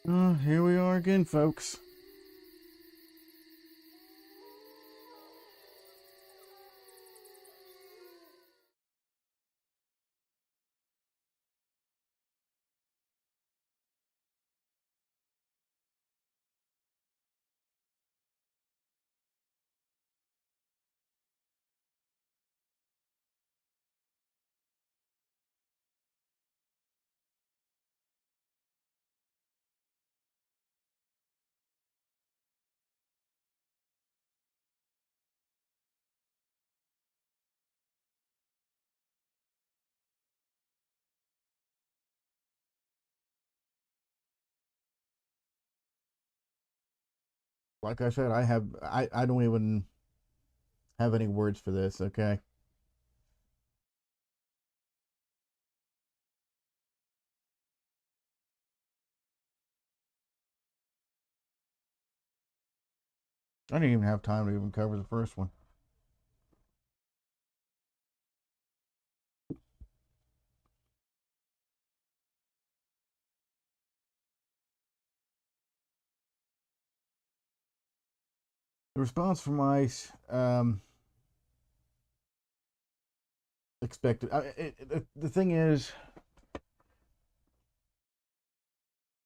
Here we are again, folks. Like I said, I don't even have any words for this, okay? I didn't even have time to even cover the first one. The response from ICE, expected. The thing is,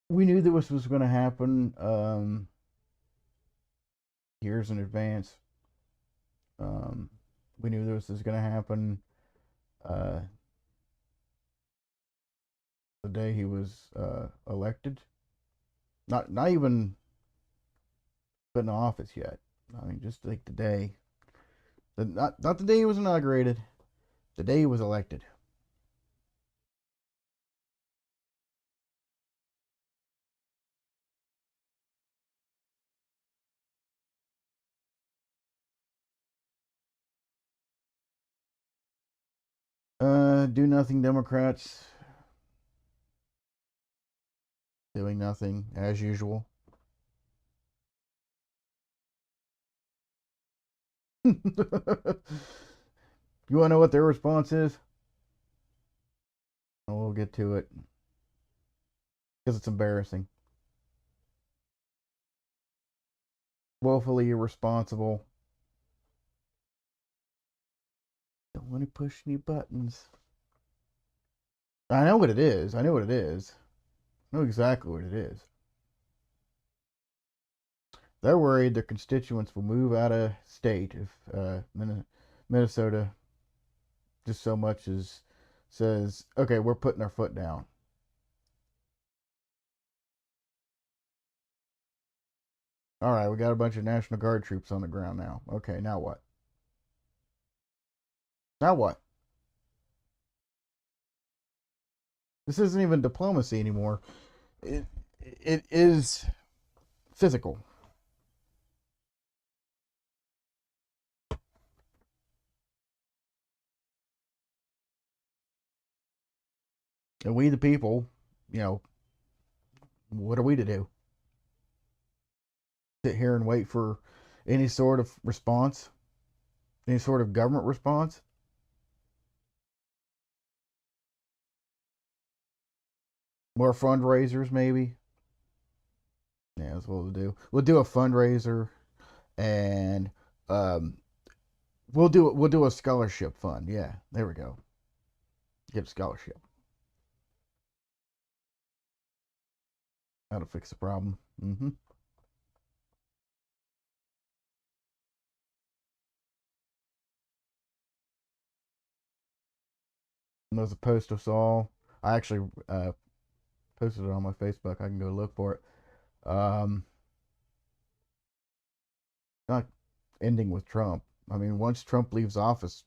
we knew that this was going to happen years in advance. Um, we knew this was going to happen uh, the day he was elected. Not even put in office yet. I mean, just like the day, not the day he was inaugurated, the day he was elected. Do nothing Democrats, doing nothing as usual. You want to know what their response is? Oh, we'll get to it because it's embarrassing. Woefully irresponsible. Don't want to push any buttons. I know what it is. I know what it is. I know exactly what it is. They're worried their constituents will move out of state if Minnesota just so much as says, okay, we're putting our foot down. All right, we got a bunch of National Guard troops on the ground now. Okay, now what? Now what? This isn't even diplomacy anymore. It it is physical. And we, the people, you know, what are we to do? Sit here and wait for any sort of response, any sort of government response? More fundraisers, maybe. Yeah, that's what we'll do. We'll do a fundraiser, and um, we'll do a scholarship fund. Yeah, there we go. Get a scholarship. That'll fix the problem. And there's a post I saw. I actually posted it on my Facebook. I can go look for it. Not ending with Trump. I mean, once Trump leaves office,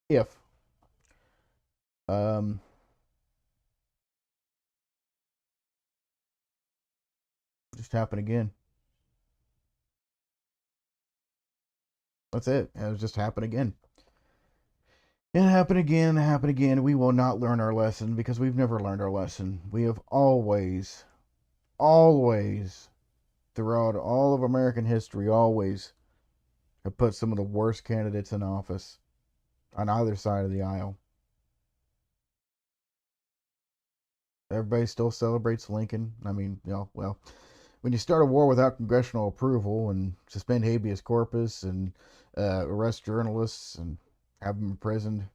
if um, just happen again. That's it. It'll just happen again. And happen again, happen again. We will not learn our lesson because we've never learned our lesson. We have always, throughout all of American history, always have put some of the worst candidates in office on either side of the aisle. Everybody still celebrates Lincoln. I mean, well, when you start a war without congressional approval and suspend habeas corpus and arrest journalists and have them imprisoned.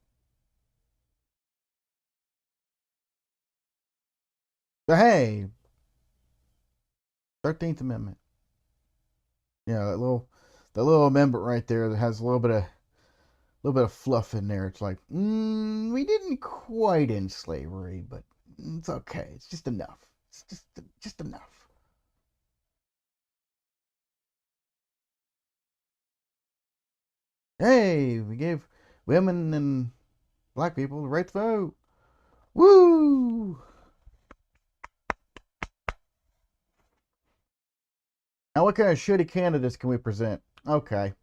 But hey, 13th Amendment. Yeah, that little amendment right there that has a little bit of fluff in there. It's like, we didn't quite end slavery, but it's okay. It's just enough. It's just enough. Hey, we gave women and black people the right to vote. Woo! Now, what kind of shitty candidates can we present? Okay,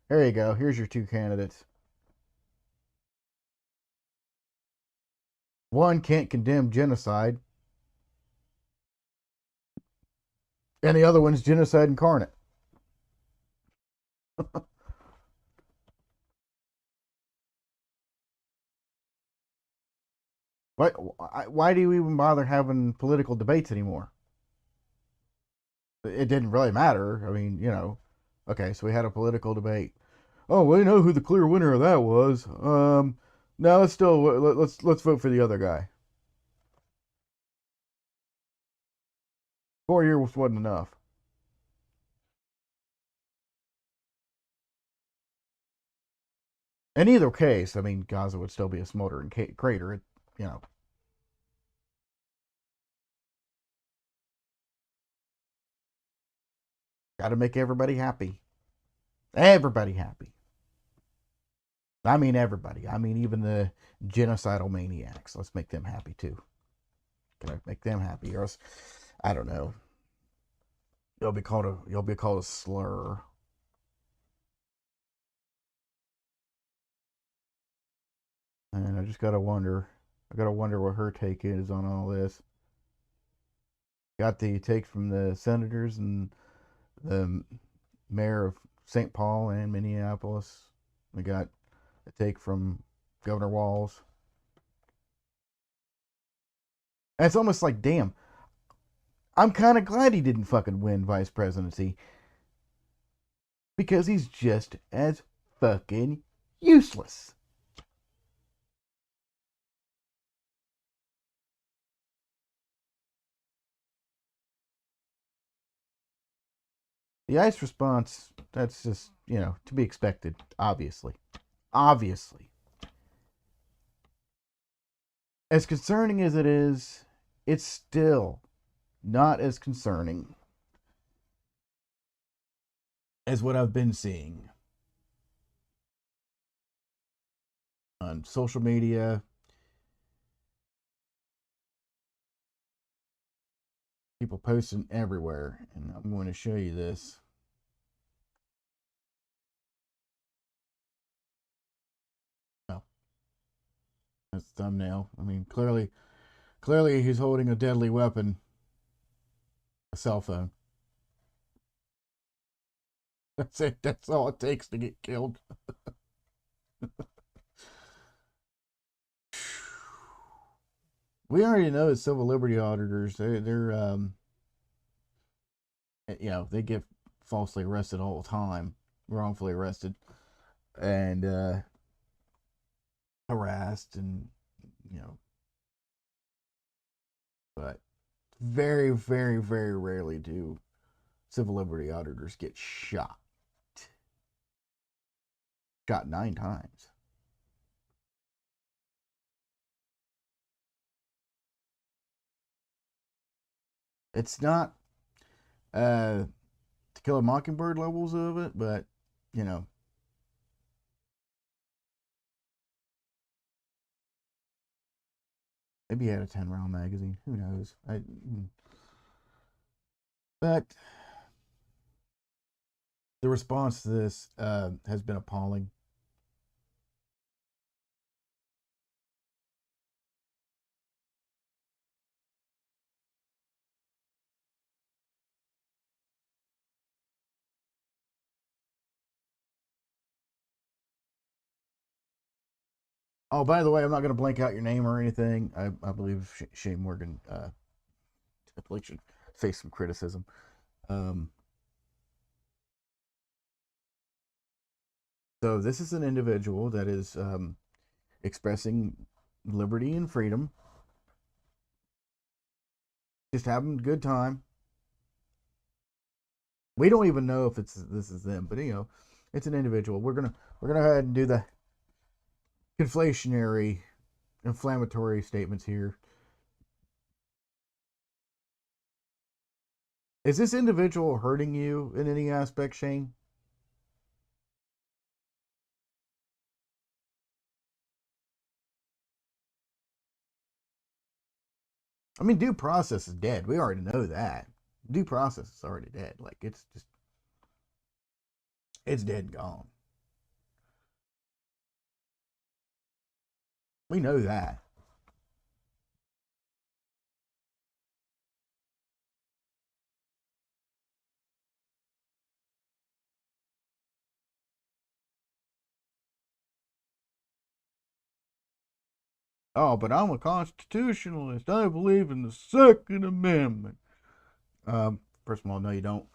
here you go. Here's your two candidates. One can't condemn genocide, and the other one's genocide incarnate. Why do you even bother having political debates anymore? It didn't really matter. I mean, okay, so we had a political debate. Oh, we know who the clear winner of that was. Now let's vote for the other guy. 4 years wasn't enough. In either case, I mean, Gaza would still be a smoldering crater. You know, got to make everybody happy. Everybody happy. I mean, everybody. I mean, even the genocidal maniacs. Let's make them happy too. Can I make them happy? Or else, I don't know. You'll be called a slur. And I just gotta wonder. I gotta wonder what her take is on all this. Got the take from the senators and the mayor of St. Paul and Minneapolis. We got a take from Governor Walz. And it's almost like, damn, I'm kind of glad he didn't fucking win vice presidency because he's just as fucking useless. The ICE response, that's just, to be expected, obviously. Obviously. As concerning as it is, it's still not as concerning as what I've been seeing on social media. People posting everywhere, and I'm going to show you this. Oh, that's the thumbnail. I mean, clearly he's holding a deadly weapon, a cell phone. That's it. That's all it takes to get killed. We already know that civil liberty auditors, they get falsely arrested all the time, wrongfully arrested, and harassed, and you know, but very, very, very rarely do civil liberty auditors get shot. Shot 9 times. It's not To Kill a Mockingbird levels of it, but you know, maybe he had a 10-round magazine. Who knows? But the response to this has been appalling. Oh, by the way, I'm not going to blank out your name or anything. I believe Shane Morgan definitely should face some criticism. Um, so this is an individual that is expressing liberty and freedom, just having a good time. We don't even know if this is them, but it's an individual. We're gonna go ahead and do the conflationary, inflammatory statements here. Is this individual hurting you in any aspect, Shane? I mean, due process is dead. We already know that. Due process is already dead. Like it's dead and gone. We know that. Oh, but I'm a constitutionalist. I believe in the Second Amendment. First of all, no, you don't.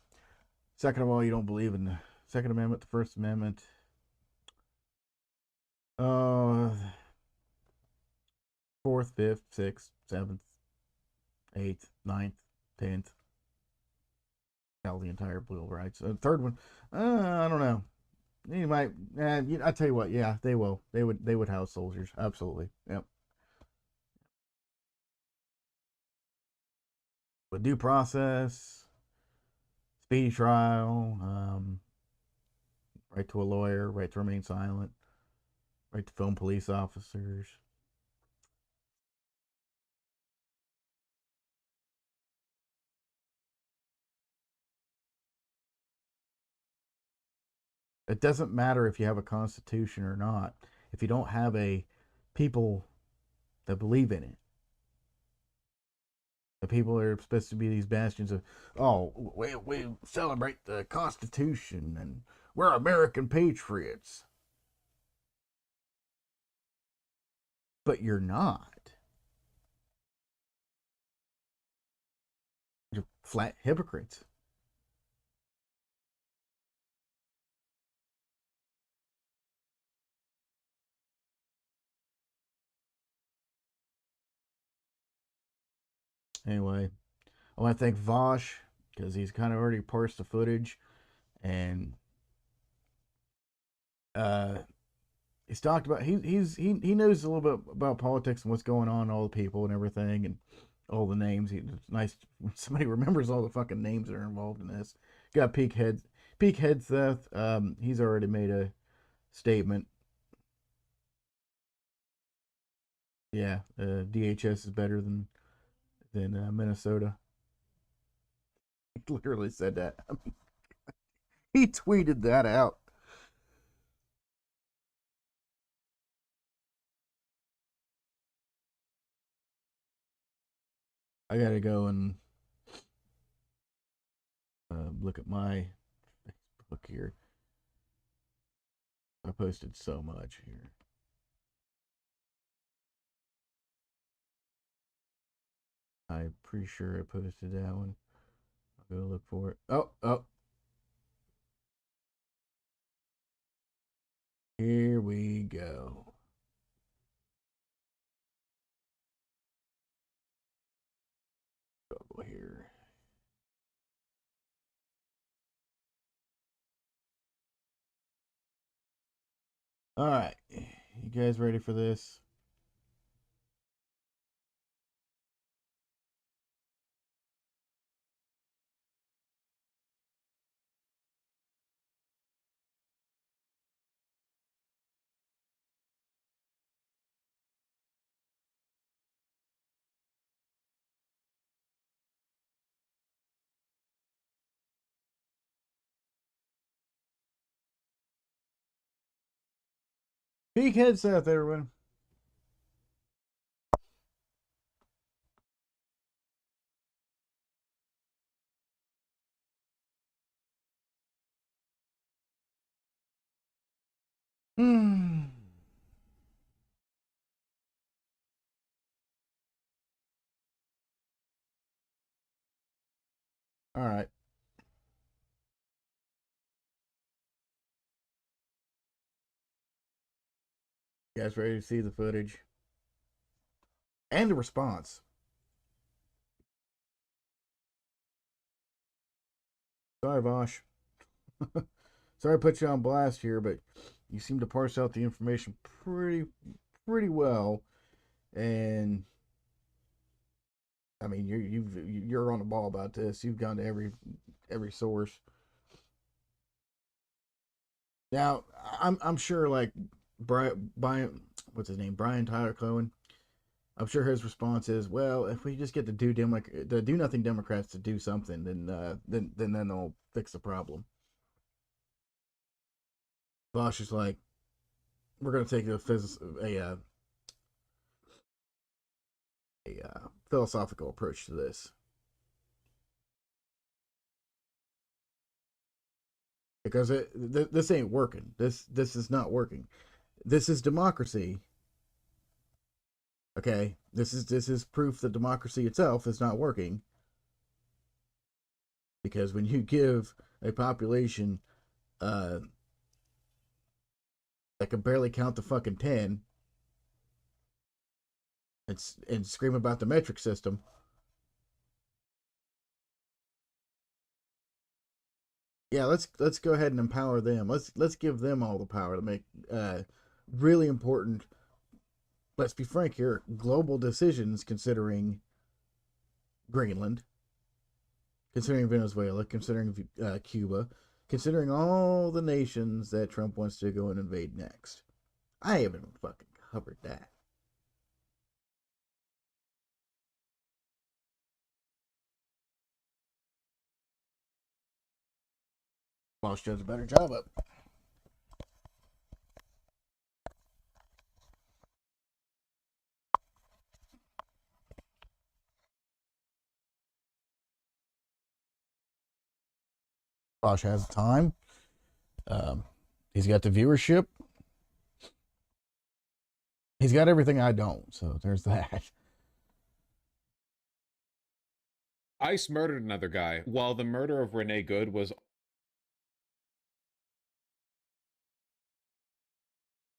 Second of all, you don't believe in the Second Amendment, the First Amendment. Uh, fourth, fifth, sixth, seventh, eighth, ninth, 10th. Hell, the entire Bill of Rights. Third one, I don't know. You might. I tell you what. Yeah, they will. They would. They would house soldiers. Absolutely. Yep. With due process, speedy trial, right to a lawyer, right to remain silent, right to phone police officers. It doesn't matter if you have a constitution or not. If you don't have a people that believe in it, the people are supposed to be these bastions of, oh, we celebrate the Constitution and we're American patriots. But you're not. You're flat hypocrites. Anyway, I want to thank Vosh because he's kind of already parsed the footage and uh, he's talked about he knows a little bit about politics and what's going on, all the people and everything, and all the names. It's nice when somebody remembers all the fucking names that are involved in this. Got Peak Headseth. He's already made a statement. Yeah, DHS is better than Minnesota. He literally said that. He tweeted that out. I gotta go and look at my Facebook here. I posted so much here. I'm pretty sure I posted that one. I'll go look for it. Oh, here we go. Go here. All right, you guys ready for this? Peak Headseth, everyone. Hmm. All right. You guys ready to see the footage and the response? Sorry, Vosh. Sorry to put you on blast here, but you seem to parse out the information pretty well, and I mean you're on the ball about this. You've gone to every source. Now I'm sure like Brian what's his name, Brian Tyler Cohen. I'm sure his response is, well, if we just get the do nothing Democrats to do something, then they'll fix the problem. Bosch is like, we're gonna take a philosophical approach to this because this ain't working. This is not working. This is democracy. Okay, this is proof that democracy itself is not working because when you give a population uh that can barely count the fucking 10 and scream about the metric system. Yeah, let's go ahead and empower them. Let's give them all the power to make really important. Let's be frank here. Global decisions, considering Greenland, considering Venezuela, considering Cuba, considering all the nations that Trump wants to go and invade next. I haven't fucking covered that. Walsh does a better job of it. Bosch has the time. Um, he's got the viewership. He's got everything I don't. So there's that. ICE murdered another guy, while the murder of Renee Good was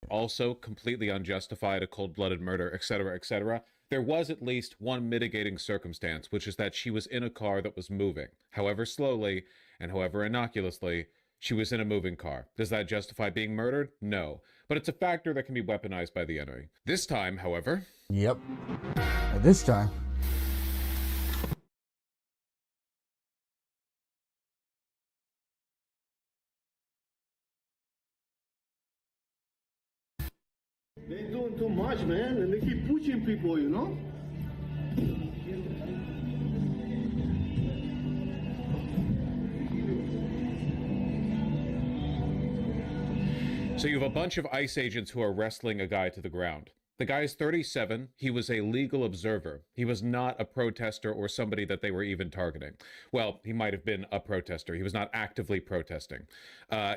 also completely unjustified, a cold-blooded murder, etc., etc. There was at least one mitigating circumstance, which is that she was in a car that was moving. However slowly and however innocuously, she was in a moving car. Does that justify being murdered? No. But it's a factor that can be weaponized by the enemy. This time, however... Yep. And this time, They doing too much, man, and they keep pushing people, you know? So you have a bunch of ICE agents who are wrestling a guy to the ground. The guy is 37. He was a legal observer. He was not a protester or somebody that they were even targeting. Well, he might have been a protester. He was not actively protesting.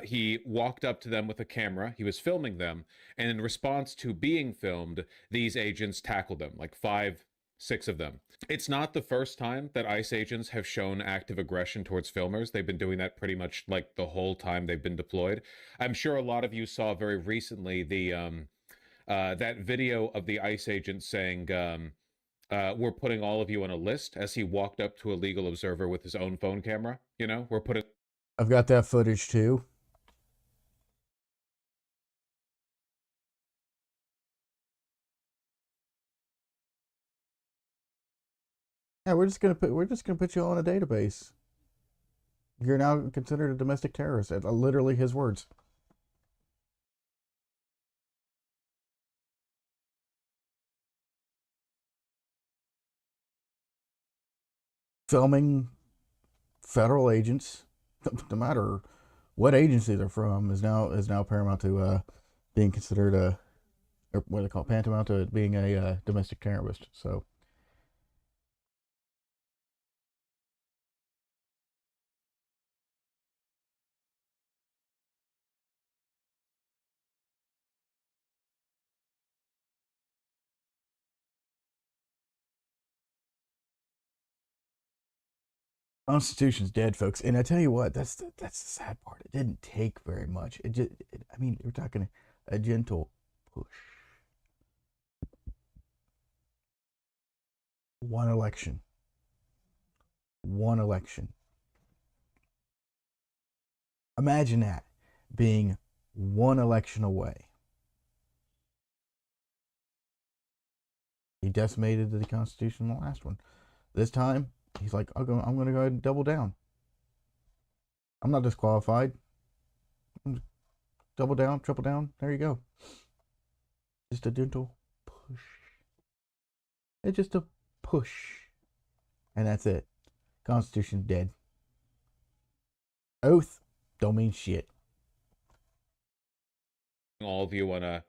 He walked up to them with a camera. He was filming them. And in response to being filmed, these agents tackled them, like 5, 6 of them. It's not the first time that ICE agents have shown active aggression towards filmers. They've been doing that pretty much like the whole time they've been deployed. I'm sure a lot of you saw very recently that video of the ICE agent saying, we're putting all of you on a list, as he walked up to a legal observer with his own phone camera. You know, we're putting... I've got that footage too. Yeah, we're just gonna put you all in a database. You're now considered a domestic terrorist. Literally his words. Filming federal agents, no matter what agency they're from, is now paramount to being considered a, or what they call tantamount to being a domestic terrorist. So Constitution's dead, folks. And I tell you what, that's the sad part. It didn't take very much. I mean, we're talking a gentle push. One election. One election. Imagine that being one election away. He decimated the Constitution in the last one. This time, he's like, I'm going to go ahead and double down. I'm not disqualified. Double down, triple down. There you go. Just a gentle push. It's just a push. And that's it. Constitution's dead. Oath don't mean shit. All of you want to,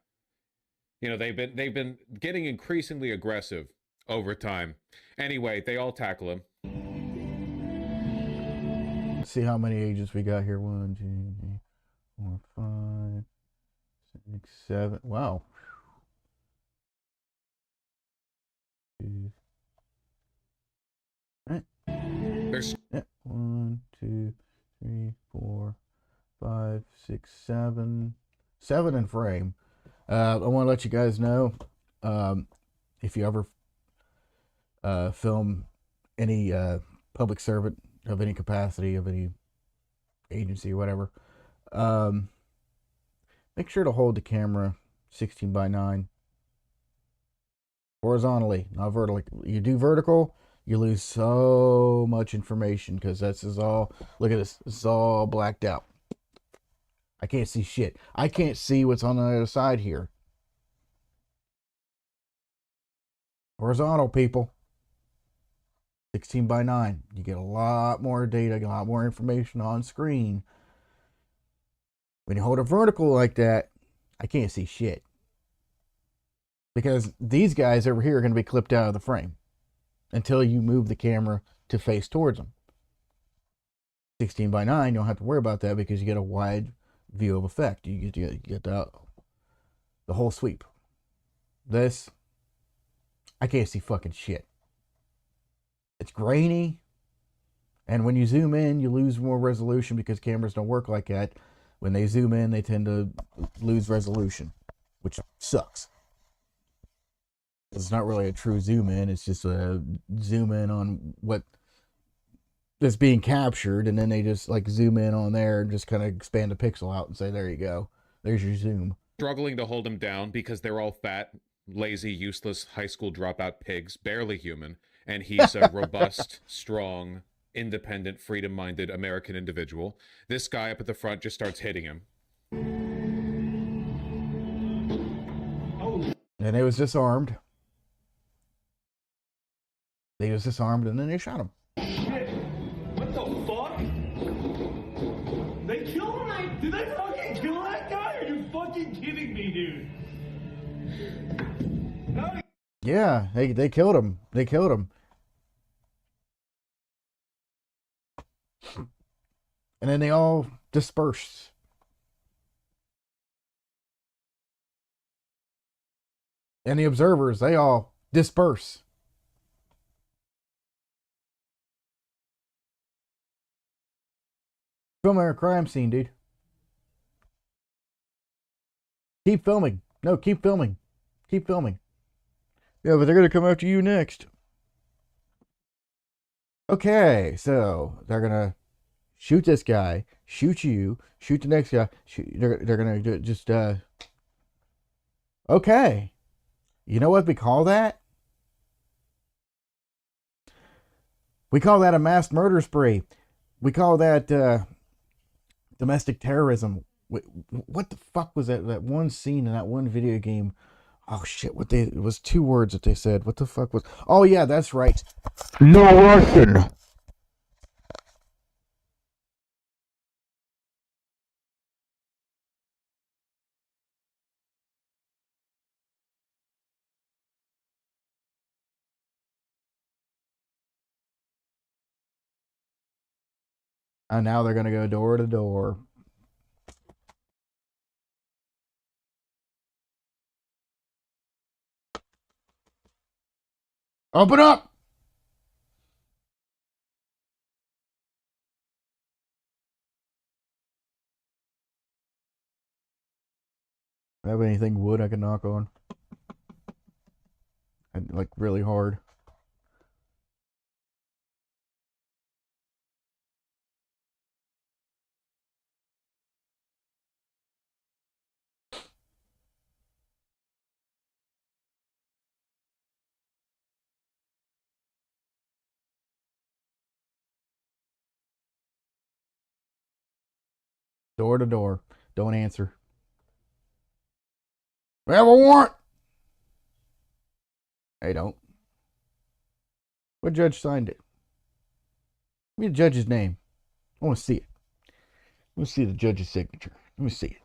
they've been getting increasingly aggressive over time. Anyway, they all tackle him. Let's see how many agents we got here. 1, 2, 3, 4, 5, 6, 7. Wow. 2. All right. There's 1, 2, 3, 4, 5, 6, 7. 7 in frame. I want to let you guys know, if you ever film any public servant of any capacity, of any agency or whatever, make sure to hold the camera 16 by 9 horizontally, not vertically. You do vertical, you lose so much information, because this is all, look at this, it's all blacked out. I can't see shit. I can't see what's on the other side here. Horizontal, people. 16 by 9. You get a lot more data, a lot more information on screen. When you hold it vertical like that, I can't see shit. Because these guys over here are going to be clipped out of the frame until you move the camera to face towards them. 16 by 9, you don't have to worry about that, because you get a wide view of effect. You get the whole sweep. This, I can't see fucking shit. It's grainy, and when you zoom in, you lose more resolution, because cameras don't work like that. When they zoom in, they tend to lose resolution, which sucks. It's not really a true zoom in, it's just a zoom in on what is being captured, and then they just like zoom in on there and just kind of expand a pixel out and say, there you go, there's your zoom. struggling to hold him down because they're all fat, lazy, useless, high school dropout pigs, barely human, and he's a robust, strong, independent, freedom-minded American individual. This guy up at the front just starts hitting him. And they was disarmed. They was disarmed, and then they shot him. Shit. What the fuck? They killed him? Did they fucking kill that guy? Are you fucking kidding me, dude? No. Yeah, they killed him. They killed him. And then they all dispersed. And the observers, they all disperse. Filming a crime scene, dude. Keep filming. No, keep filming. Keep filming. Yeah, but they're going to come after you next. Okay, so they're going to shoot this guy, shoot you, shoot the next guy. They're going to do it just, okay. You know what we call that? We call that a mass murder spree. We call that domestic terrorism. What the fuck was that one scene in that one video game? Oh shit, it was 2 words that they said. What the fuck was? Oh yeah, that's right. No Russian. And now they're going to go door to door. Open up! Have anything wood I can knock on? And, like, really hard. Door to door. Don't answer. We have a warrant. Hey, don't. What judge signed it? Give me the judge's name. I want to see it. I want to see the judge's signature. Let me see it.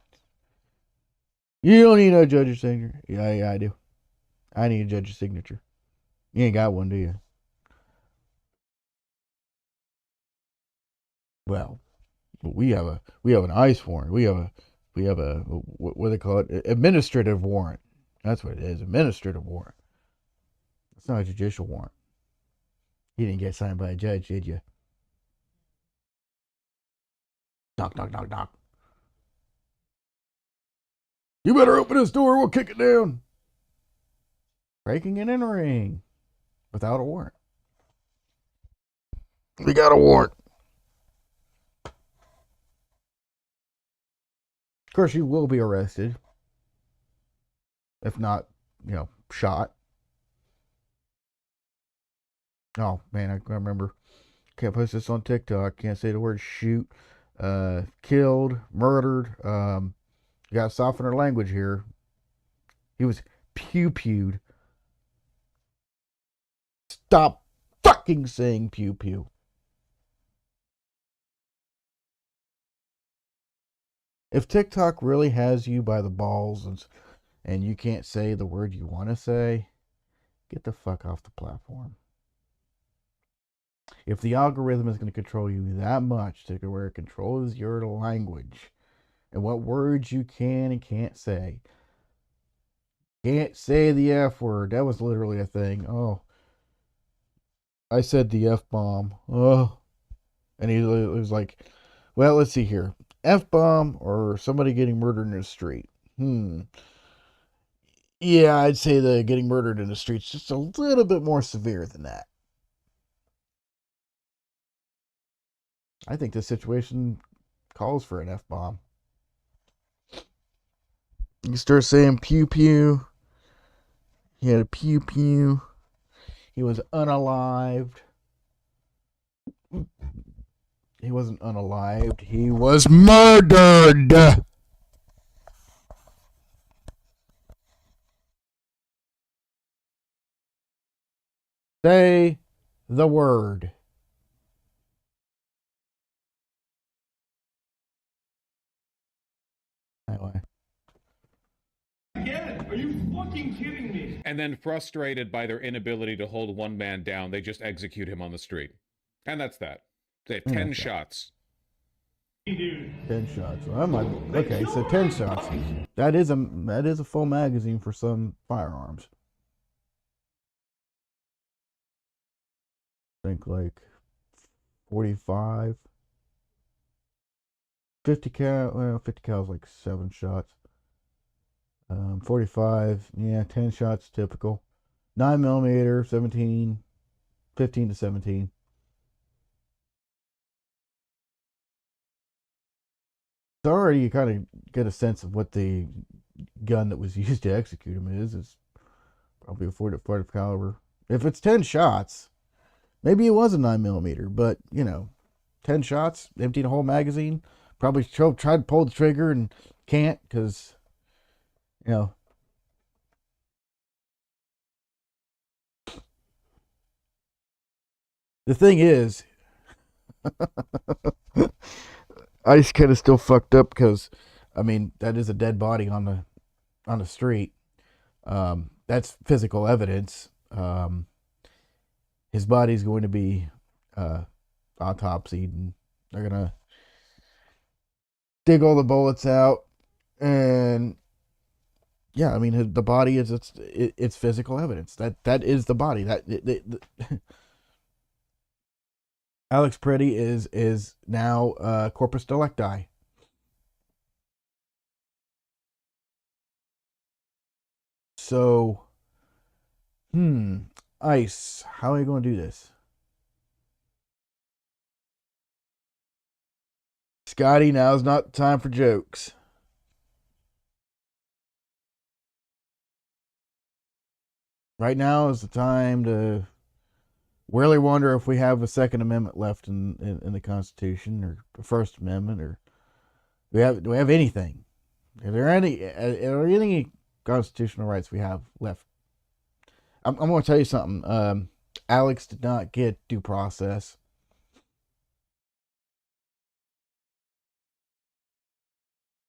You don't need no judge's signature. Yeah, I do. I need a judge's signature. You ain't got one, do you? Well, we have an ICE warrant. We have a what do they call it? Administrative warrant. That's what it is. Administrative warrant. It's not a judicial warrant. You didn't get signed by a judge, did you? Knock, knock, knock, knock. You better open this door. We'll kick it down. Breaking and entering without a warrant. We got a warrant. Of course, you will be arrested. If not, shot. Oh, man, I remember. Can't post this on TikTok. Can't say the word shoot. Killed, murdered. You gotta soften our language here. He was pew-pewed. Stop fucking saying pew-pew. If TikTok really has you by the balls and you can't say the word you want to say, get the fuck off the platform. If the algorithm is going to control you that much to where it controls your language and what words you can and can't say. Can't say the F word. That was literally a thing. Oh. I said the F-bomb. Oh. And he was like, well, let's see here. F-bomb or somebody getting murdered in the street? Yeah, I'd say the getting murdered in the street's just a little bit more severe than that. I think this situation calls for an F-bomb. You start saying pew-pew. He had a pew-pew. He was unalived. He wasn't unalived. He was murdered. Say the word. Anyway. Again, are you fucking kidding me? And then, frustrated by their inability to hold one man down, they just execute him on the street. And that's that. They have 10 shots. Dude. 10 shots. Okay, so 10 shots. That is a full magazine for some firearms. I think like 45. 50 cal. Well, 50 cal is like 7 shots. 45. Yeah, 10 shots typical. 9mm, 17. 15 to 17. So already you kind of get a sense of what the gun that was used to execute him is. It's probably a 45 caliber. If it's 10 shots, maybe it was a 9mm, but 10 shots, emptied a whole magazine. Probably tried to pull the trigger and can't because, the thing is, Ice kind of still fucked up because, that is a dead body on the street. That's physical evidence. His body's going to be autopsied, and they're gonna dig all the bullets out, and yeah, the body is it's physical evidence. That is the body. Alex Pretty is now corpus delicti. So, Ice, how are you going to do this? Scotty, now's not the time for jokes. Right now is the time to really wonder if we have a Second Amendment left in the Constitution, or the First Amendment, or do we have anything? Are there any constitutional rights we have left? I'm going to tell you something. Alex did not get due process.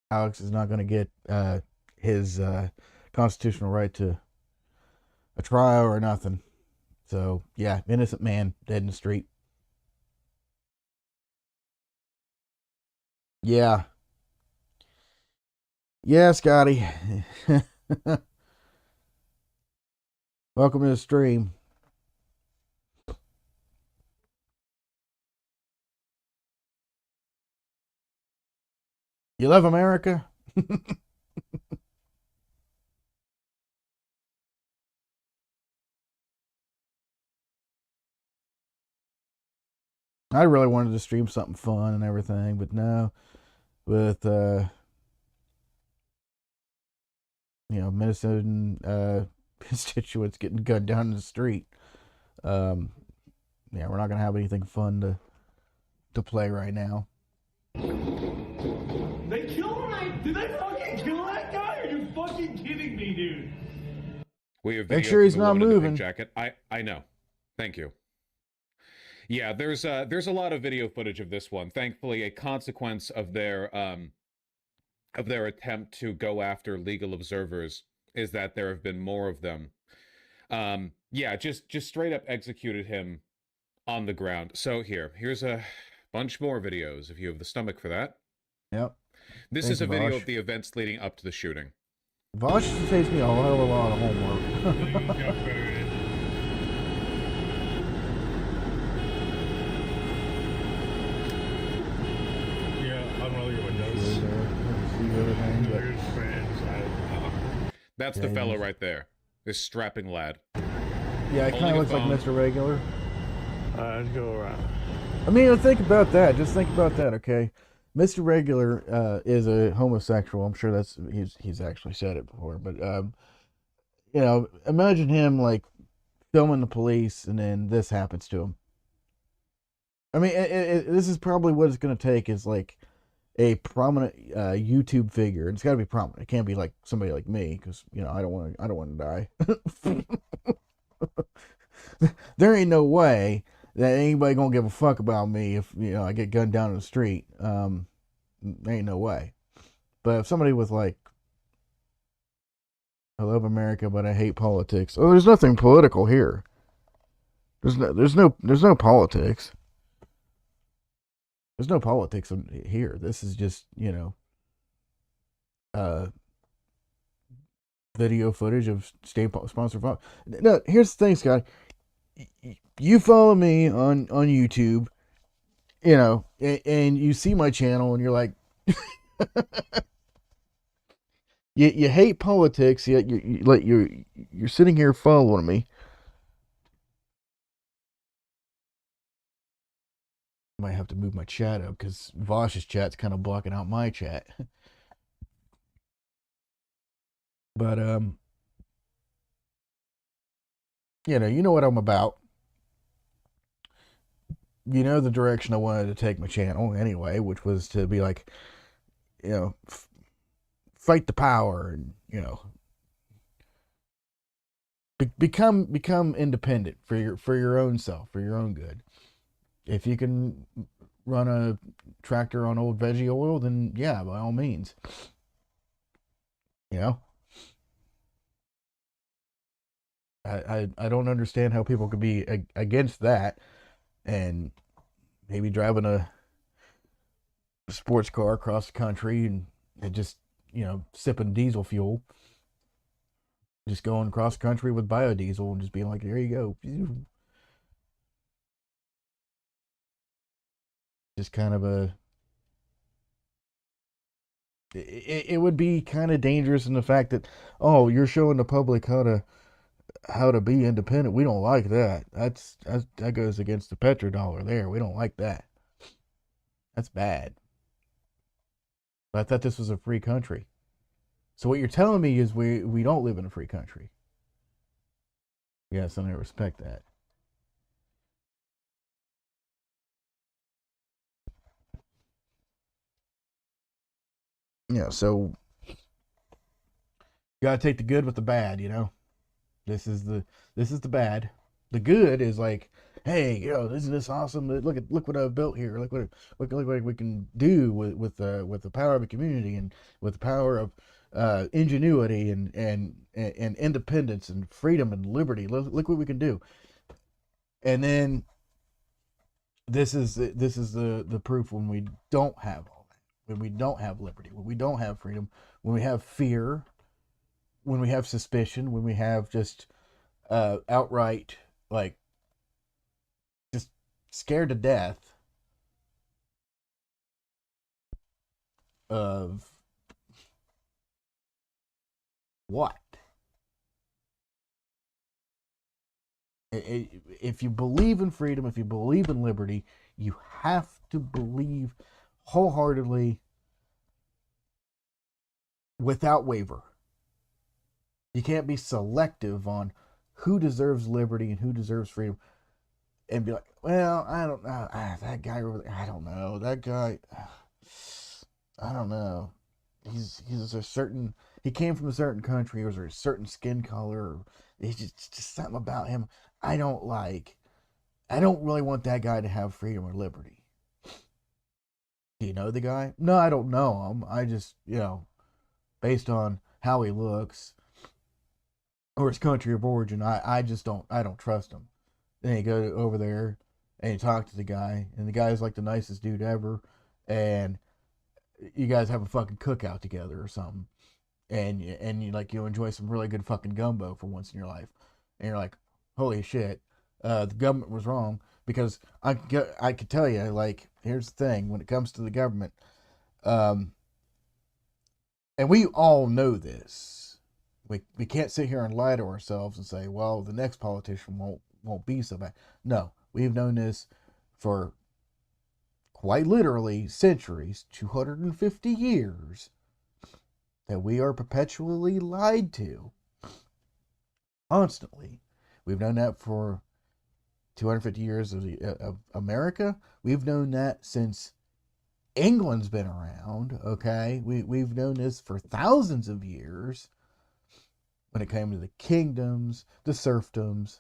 Alex is not going to get his constitutional right to a trial or nothing. So, yeah, innocent man dead in the street. Yeah. Yeah, Scotty. Welcome to the stream. You love America? I really wanted to stream something fun and everything, but no, with Minnesotan constituents getting gunned down in the street. Yeah, we're not gonna have anything fun to play right now. They killed him. Did they fucking kill that guy? Are you fucking kidding me, dude? We have Make video sure from he's the not woman in the pink moving. jacket. I know. Thank you. Yeah, there's a lot of video footage of this one. Thankfully, a consequence of their attempt to go after legal observers is that there have been more of them. Yeah, just straight up executed him on the ground. So here's a bunch more videos if you have the stomach for that. Yep. This Thank is a you, video Vosh. of the events leading up to the shooting. Vosh saves me a hell of a lot of homework. Yeah, I don't know your windows. That's the fellow right there. This strapping lad. Yeah, it kind Holding of a looks like phone. Mr. Regular. Let's go around. I mean, think about that. Just think about that, okay? Mr. Regular is a homosexual. I'm sure he's actually said it before, but imagine him like filming the police, and then this happens to him. I mean, this is probably what it's going to take is like a prominent YouTube figure. It's got to be prominent. It can't be like somebody like me, because I don't want to die. There ain't no way that anybody gonna give a fuck about me if I get gunned down in the street. There ain't no way. But if somebody with like, I love America, but I hate politics. Oh, there's nothing political here. There's no politics. There's no politics here. This is just video footage of state-sponsored violence. No, here's the thing, Scotty. You follow me on YouTube, and you see my channel, and you're like, you hate politics, yet you're sitting here following me. I might have to move my chat up because Vosh's chat's kind of blocking out my chat. But you know what I'm about. You know the direction I wanted to take my channel anyway, which was to be like, fight the power, and become independent for your own self, for your own good. If you can run a tractor on old veggie oil, then yeah, by all means. I don't understand how people could be against that, and maybe driving a sports car across the country and just sipping diesel fuel, just going across the country with biodiesel and just being like, there you go. Just kind of it would be kind of dangerous in the fact that, oh, you're showing the public how to be independent. We don't like that. That goes against the petrodollar there. We don't like that. That's bad. But I thought this was a free country. So what you're telling me is we don't live in a free country. Yes, and I respect that. Yeah, so you gotta take the good with the bad, you know. This is the bad. The good is like, hey, isn't this awesome? Look what I've built here. Look what we can do with the power of a community and with the power of ingenuity and independence and freedom and liberty. Look what we can do. And then this is the proof when we don't have all that, when we don't have liberty, when we don't have freedom, when we have fear, when we have suspicion, when we have just outright, like, just scared to death of what? If you believe in freedom, if you believe in liberty, you have to believe wholeheartedly without waver. You can't be selective on who deserves liberty and who deserves freedom and be like, well, I don't know. That guy over there, I don't know. That guy, I don't know. He's a certain, he came from a certain country, or a certain skin color, or it's just something about him I don't like. I don't really want that guy to have freedom or liberty. Do you know the guy? No, I don't know him. I just, based on how he looks or his country of origin, I don't trust him. Then you go over there and you talk to the guy, and the guy's like the nicest dude ever, and you guys have a fucking cookout together or something, and you enjoy some really good fucking gumbo for once in your life, and you're like, holy shit, the government was wrong, because I could tell you, like, here's the thing, when it comes to the government, and we all know this, we can't sit here and lie to ourselves and say, well, the next politician won't be so bad. No, we've known this for quite literally centuries, 250 years, that we are perpetually lied to constantly. We've known that for 250 years of America. We've known that since England's been around, okay? We've known this for thousands of years when it came to the kingdoms, the serfdoms.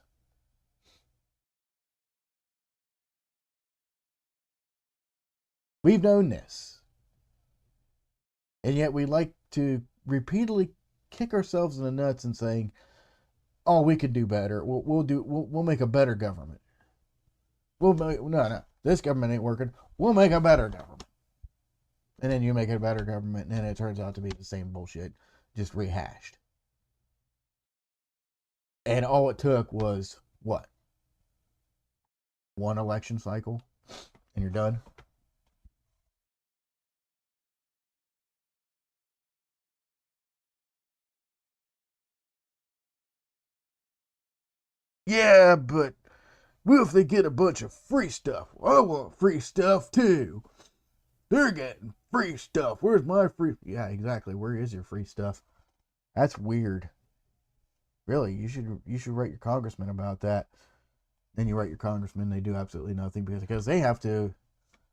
We've known this. And yet we like to repeatedly kick ourselves in the nuts and saying, oh, we could do better. We'll make a better government. No, this government ain't working. We'll make a better government. And then you make a better government, and then it turns out to be the same bullshit, just rehashed. And all it took was what? One election cycle, and you're done. Yeah, but what if they get a bunch of free stuff? I want free stuff too. They're getting free stuff. Where's my free? Yeah, exactly. Where is your free stuff? That's weird. Really, you should write your congressman about that. Then you write your congressman, they do absolutely nothing because they have to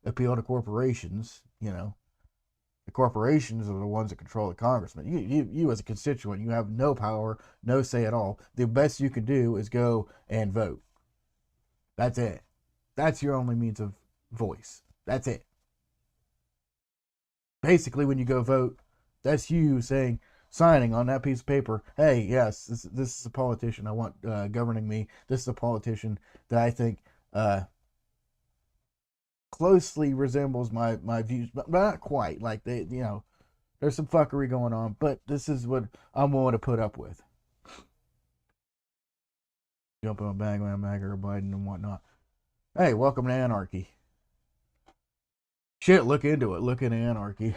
appeal to corporations. The corporations are the ones that control the congressman. You as a constituent, you have no power, no say at all. The best you can do is go and vote. That's it. That's your only means of voice. That's it. Basically, when you go vote, that's you signing on that piece of paper, hey, yes, this is a politician I want governing me. This is a politician that I think closely resembles my views, but not quite. Like, there's some fuckery going on, but this is what I'm willing to put up with. Jump on a bandwagon, MAGA or Biden and whatnot. Hey, welcome to anarchy. Shit, look into it. Look into anarchy.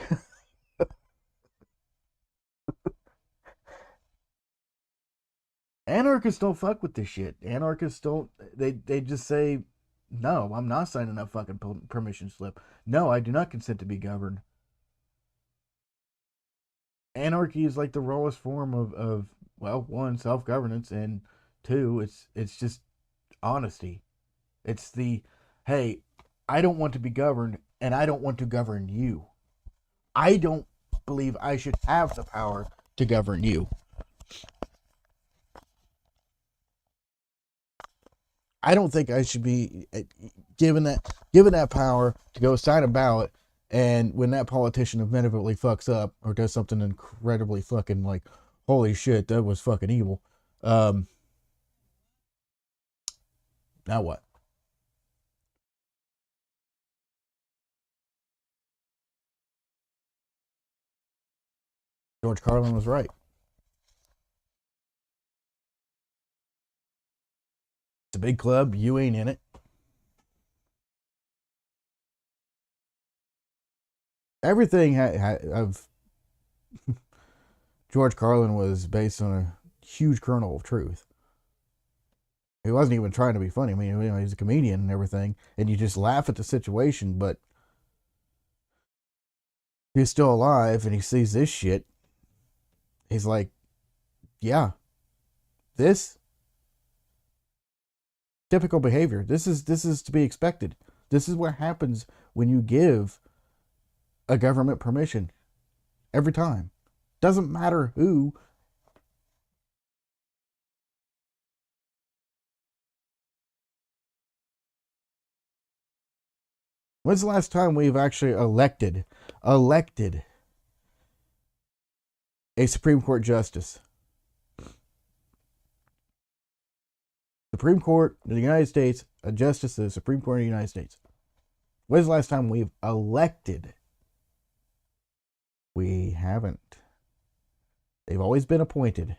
Anarchists don't fuck with this shit. Anarchists don't. They just say, no, I'm not signing that fucking permission slip. No, I do not consent to be governed. Anarchy is like the rawest form of well, one, self-governance, and two, it's just honesty. It's the, hey, I don't want to be governed, and I don't want to govern you. I don't believe I should have the power to govern you. I don't think I should be given that power to go sign a ballot, and when that politician inevitably fucks up or does something incredibly fucking like, holy shit, that was fucking evil. Now what? George Carlin was right. It's a big club. You ain't in it. Everything of George Carlin was based on a huge kernel of truth. He wasn't even trying to be funny. I mean, you know, he's a comedian and everything, and you just laugh at the situation, but he's still alive and he sees this shit. He's like, yeah, this typical behavior. This is to be expected. This is what happens when you give a government permission. Every time. Doesn't matter who. When's the last time we've actually elected a Supreme Court justice? Supreme Court of the United States, a justice of the Supreme Court of the United States. When's the last time we've elected? We haven't. They've always been appointed.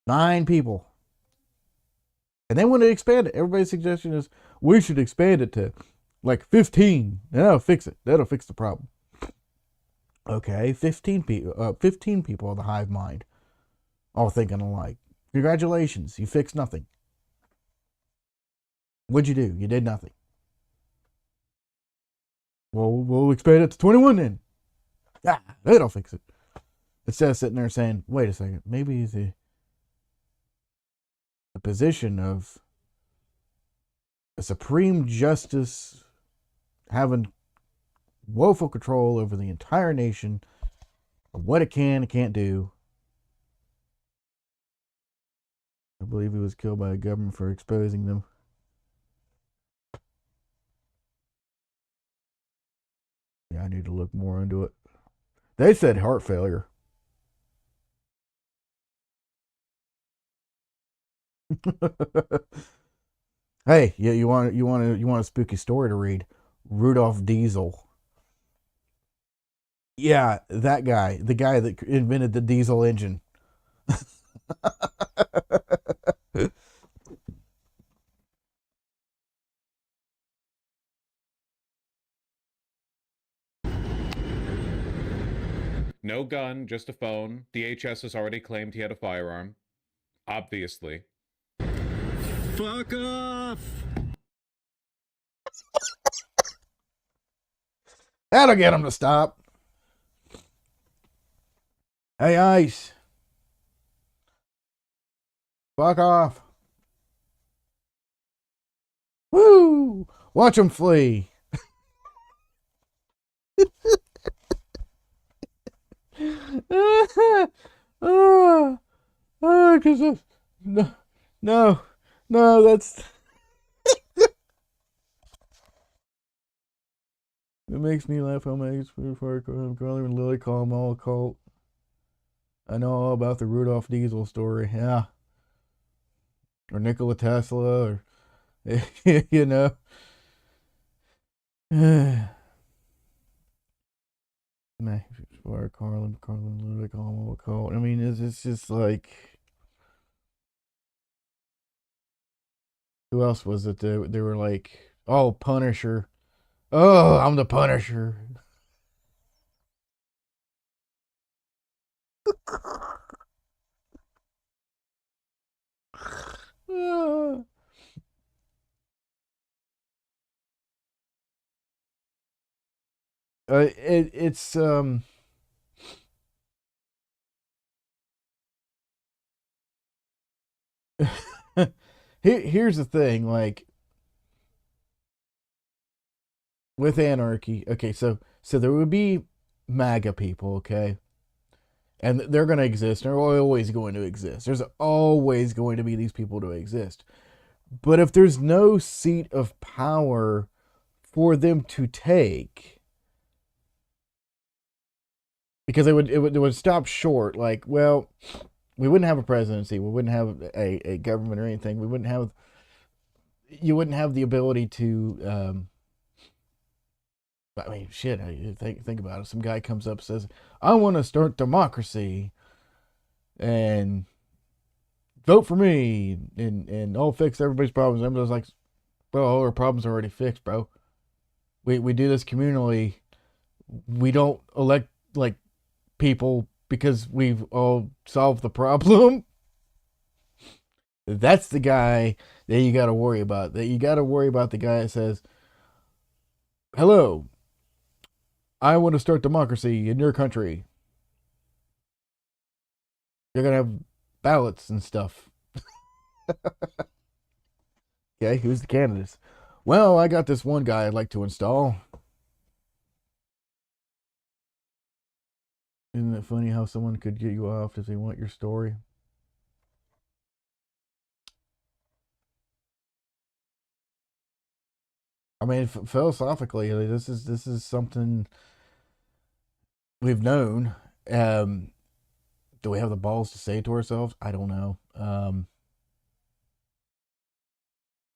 Nine people. And they want to expand it. Everybody's suggestion is we should expand it to like 15. And that'll fix it. That'll fix the problem. Okay, 15 people. 15 people of the hive mind, all thinking alike. Congratulations, you fixed nothing. What'd you do? You did nothing. Well, we'll expand it to 21 then. Ah, that'll fix it. Instead of sitting there saying, wait a second, maybe the position of a Supreme Justice having woeful control over the entire nation of what it can and can't do. I believe he was killed by the government for exposing them. Yeah, I need to look more into it. They said heart failure. Hey, yeah, you want a spooky story to read? Rudolph Diesel. Yeah, that guy, the guy that invented the diesel engine. No gun, just a phone. DHS has already claimed he had a firearm. Obviously. Fuck off! That'll get him to stop. Hey, Ice. Fuck off. Woo! Watch him flee. Because no, that's it makes me laugh how my Carly and Lily call them all a cult. I know all about the Rudolph Diesel story, yeah. Or Nikola Tesla, or you know. Carlin literally call them all a cult. I mean, it's just like Who else was it? They were like, oh, Punisher. Oh, I'm the Punisher. It's here's the thing, like with anarchy. Okay, so there would be MAGA people, okay, and they're going to exist. They're always going to exist. There's always going to be these people to exist. But if there's no seat of power for them to take, because it would stop short. Like, well, we wouldn't have a presidency. We wouldn't have a government or anything. We wouldn't have. You wouldn't have the ability to. I mean, shit. Think about it. Some guy comes up and says, "I want to start democracy, and vote for me, and I'll fix everybody's problems." Everybody's like, "Well, all our problems are already fixed, bro. We do this communally. We don't elect like people because we've all solved the problem." That's the guy that you got to worry about. That you got to worry about the guy that says, "Hello, I want to start democracy in your country. You're gonna have ballots and stuff." Okay, who's the candidates? Well, I got this one guy I'd like to install. Isn't it funny how someone could get you off if they want your story? I mean, philosophically, this is something we've known. Do we have the balls to say it to ourselves? I don't know.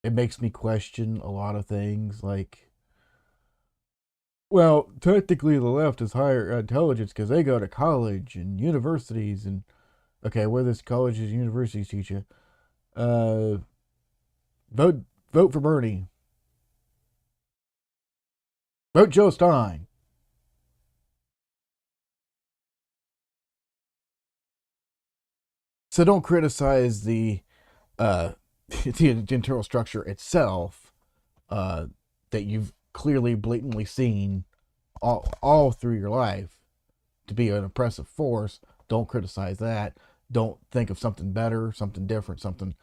It makes me question a lot of things. Like, well, technically, the left is higher intelligence because they go to college and universities and okay, what does colleges and universities teach you? Vote for Bernie. Vote Joe Stein. So don't criticize the the internal structure itself that you've clearly blatantly seen all through your life to be an oppressive force. Don't criticize that. Don't think of something better, something different, something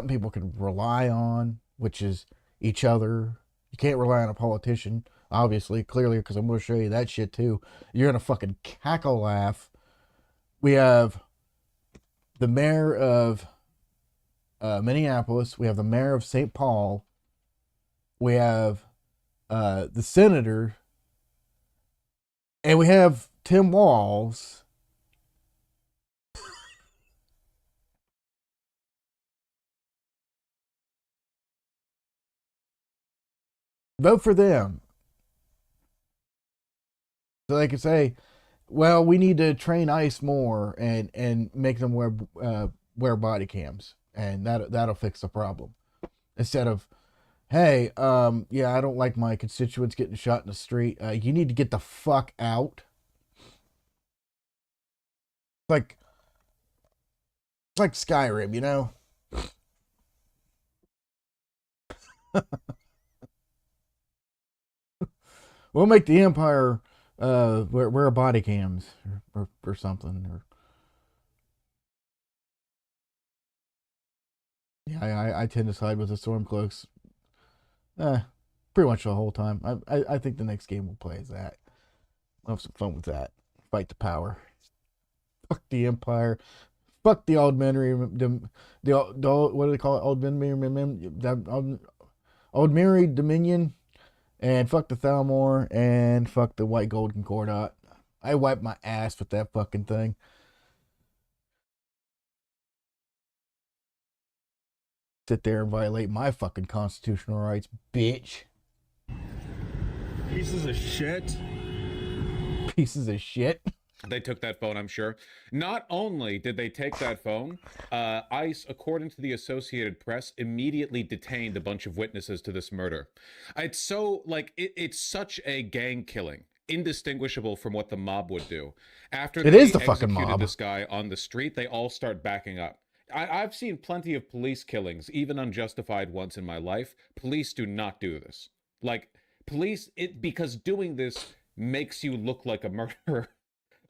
people can rely on, which is each other. You can't rely on a politician, obviously, clearly, because I'm going to show you that shit too. You're going to fucking cackle laugh. We have the mayor of Minneapolis. We have the mayor of St. Paul. We have the senator. And we have Tim Walz. Vote for them. So they can say, well, we need to train ICE more and make them wear body cams, and that'll fix the problem. Instead of, hey, yeah, I don't like my constituents getting shot in the street. You need to get the fuck out. It's like Skyrim, you know? We'll make the Empire wear body cams or something. Or yeah, I tend to side with the Stormcloaks. Pretty much the whole time. I think the next game we'll play is that. We'll have some fun with that. Fight the power. Fuck the Empire. Fuck the Aldmeri. What do they call it? Aldmeri Dominion. And fuck the Thalmor. And fuck the White Gold Concordat. I wiped my ass with that fucking thing. Sit there and violate my fucking constitutional rights, bitch. Pieces of shit. Pieces of shit. They took that phone, I'm sure. Not only did they take that phone, ICE, according to the Associated Press, immediately detained a bunch of witnesses to this murder. It's so, like, it's such a gang killing, indistinguishable from what the mob would do. After It they is the fucking executed mob. this guy on the street, they all start backing up. I've seen plenty of police killings, even unjustified ones in my life. Police do not do this. Like, because doing this makes you look like a murderer.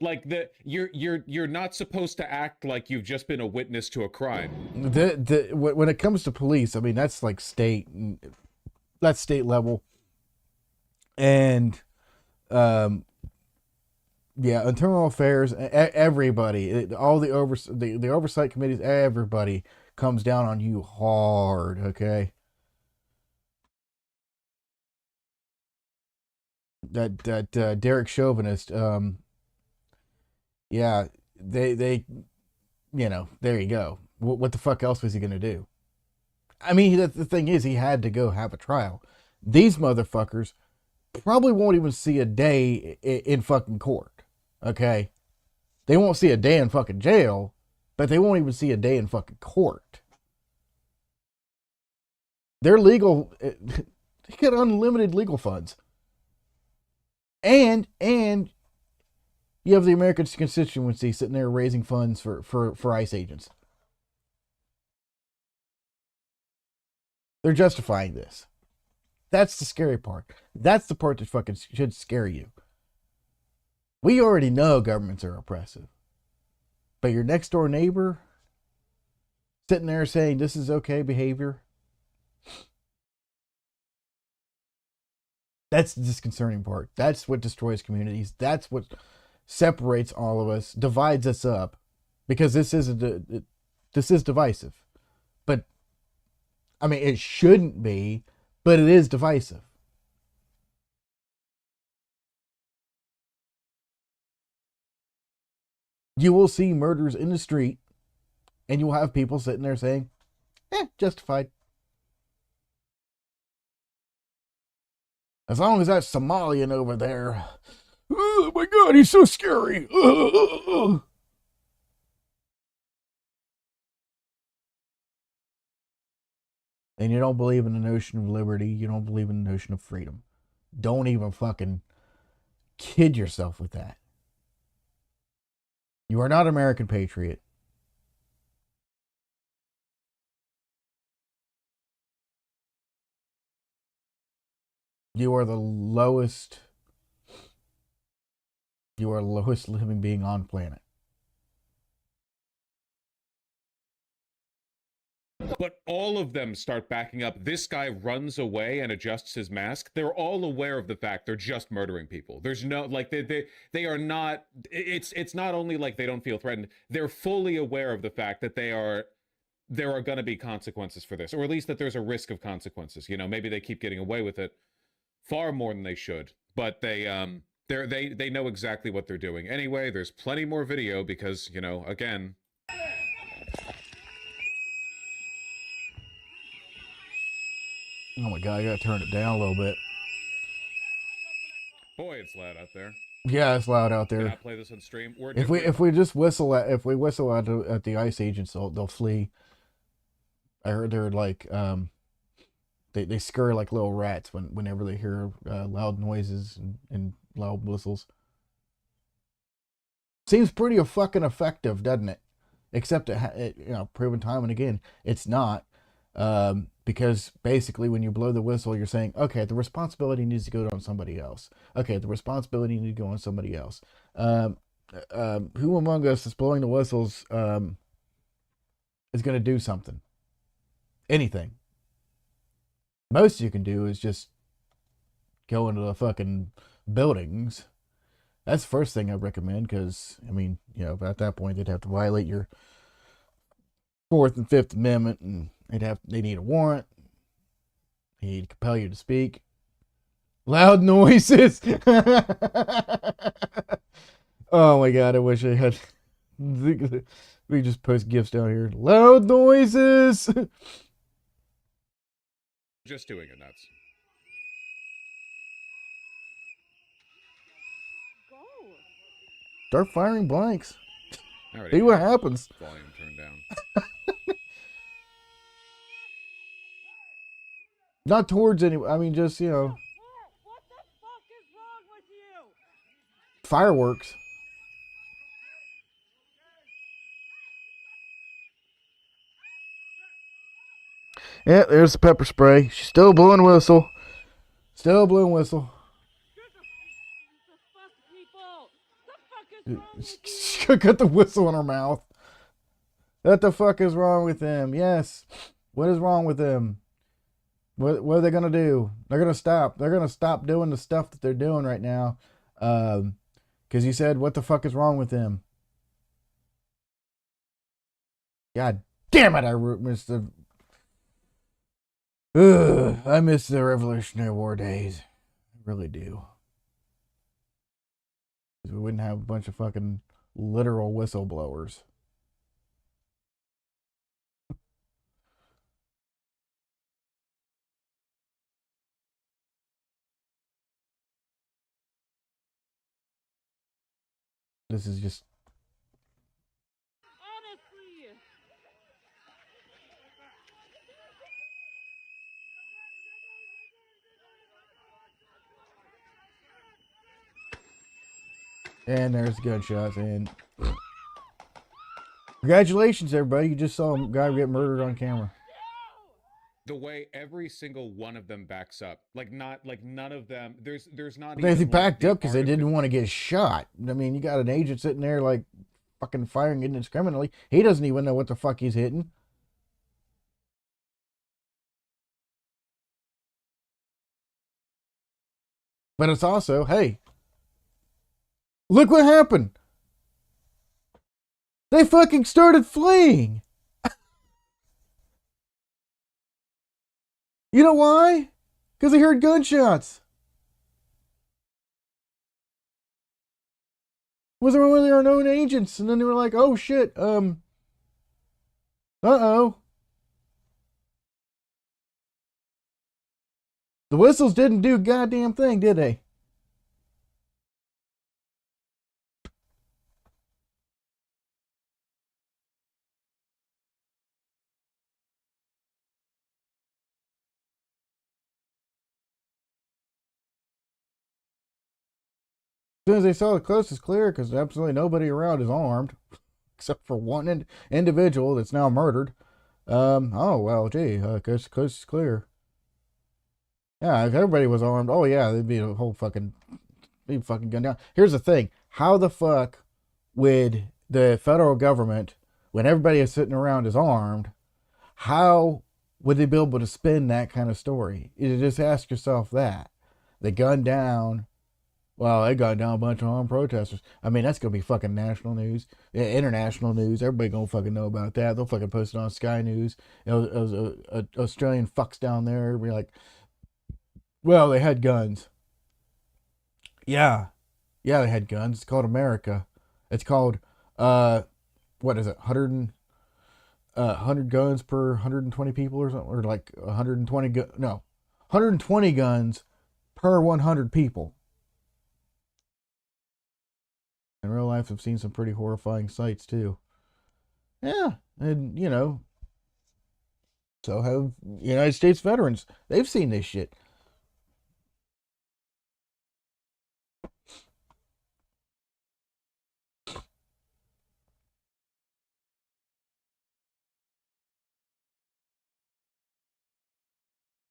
Like you're not supposed to act like you've just been a witness to a crime. When it comes to police, I mean that's like that's state level, and yeah, internal affairs, everybody, all the oversight committees, everybody comes down on you hard. Okay, that Derek Chauvinist, yeah, they there you go. What the fuck else was he gonna do? I mean, the thing is, he had to go have a trial. These motherfuckers probably won't even see a day in fucking court. Okay, they won't see a day in fucking jail, but they won't even see a day in fucking court. They're legal. They get unlimited legal funds, and you have the American constituency sitting there raising funds for ICE agents. They're justifying this. That's the scary part. That's the part that fucking should scare you. We already know governments are oppressive. But your next door neighbor sitting there saying this is okay behavior, that's the disconcerting part. That's what destroys communities. That's what separates all of us, divides us up, because this is divisive. But I mean, it shouldn't be, but it is divisive. You will see murders in the street, and you will have people sitting there saying, justified. As long as that Somalian over there, oh my God, he's so scary. And you don't believe in the notion of liberty. You don't believe in the notion of freedom. Don't even fucking kid yourself with that. You are not an American patriot. You are the lowest. You are the lowest living being on planet. But all of them start backing up. This guy runs away and adjusts his mask. They're all aware of the fact they're just murdering people. There's no, like, they are not, it's not only like they don't feel threatened. They're fully aware of the fact that there are going to be consequences for this, or at least that there's a risk of consequences. You know, maybe they keep getting away with it far more than they should, but they know exactly what they're doing. Anyway, there's plenty more video because, you know, again, Oh my God, I gotta turn it down a little bit. boy, it's loud out there. Yeah, it's loud out Can there. I play this on stream? If we just whistle at the ICE agents, they'll flee. I heard they're like they scurry like little rats whenever they hear loud noises and loud whistles. Seems pretty fucking effective, doesn't it? Except proven time and again, it's not. Because basically when you blow the whistle, you're saying, okay, the responsibility needs to go on somebody else. Okay, the responsibility needs to go on somebody else. Who among us is blowing the whistles is going to do something? Anything. Most you can do is just go into the fucking buildings. That's the first thing I recommend, because, I mean, you know, at that point, they'd have to violate your Fourth and Fifth Amendment, and they need a warrant. They need to compel you to speak. Loud noises. Oh my God, I wish I had. We just post gifs down here. Loud noises. Just doing it nuts. Start firing blanks. I already See what have happens. Volume turned down. Not towards any. I mean, just, you know, What the fuck is wrong with you? fireworks. Yeah, there's the pepper spray. She's still blowing whistle. Still blowing whistle. The fuck, people? The fuck is wrong with you? Got the whistle in her mouth. What the fuck is wrong with them? Yes. What is wrong with them? What are they gonna do? They're gonna stop. They're gonna stop doing the stuff that they're doing right now. Because you said, what the fuck is wrong with them? God damn it! I miss the. I miss the Revolutionary War days. I really do. 'Cause we wouldn't have a bunch of fucking literal whistleblowers. This is just. Honestly. And there's gunshots. And congratulations, everybody! You just saw a guy get murdered on camera. The way every single one of them backs up, like none of them. There's not. They even, backed like, up because they didn't want to get shot. I mean, you got an agent sitting there like fucking firing indiscriminately. He doesn't even know what the fuck he's hitting. But it's also, hey, look what happened. They fucking started fleeing. You know why? Because they heard gunshots. Was there one of their unknown agents? And then they were like, oh shit, uh-oh. The whistles didn't do a goddamn thing, did they? As soon as they saw the coast is clear, because absolutely nobody around is armed, except for one individual that's now murdered. Oh, well, gee, coast is clear. Yeah, if everybody was armed, oh yeah, there'd be a whole fucking, gun down. Here's the thing. How the fuck would the federal government, when everybody is sitting around is armed, how would they be able to spin that kind of story? You just ask yourself that. They gunned down. Well, they got down a bunch of armed protesters. I mean, that's going to be fucking national news, international news. Everybody going to fucking know about that. They'll fucking post it on Sky News. You know, Australian fucks down there be like, well, they had guns. Yeah, they had guns. It's called America. It's called, what is it, 100 guns per 120 people or something? Or like 120 guns per 100 people. In real life, I've seen some pretty horrifying sights too. Yeah, and you know, so have United States veterans. They've seen this shit.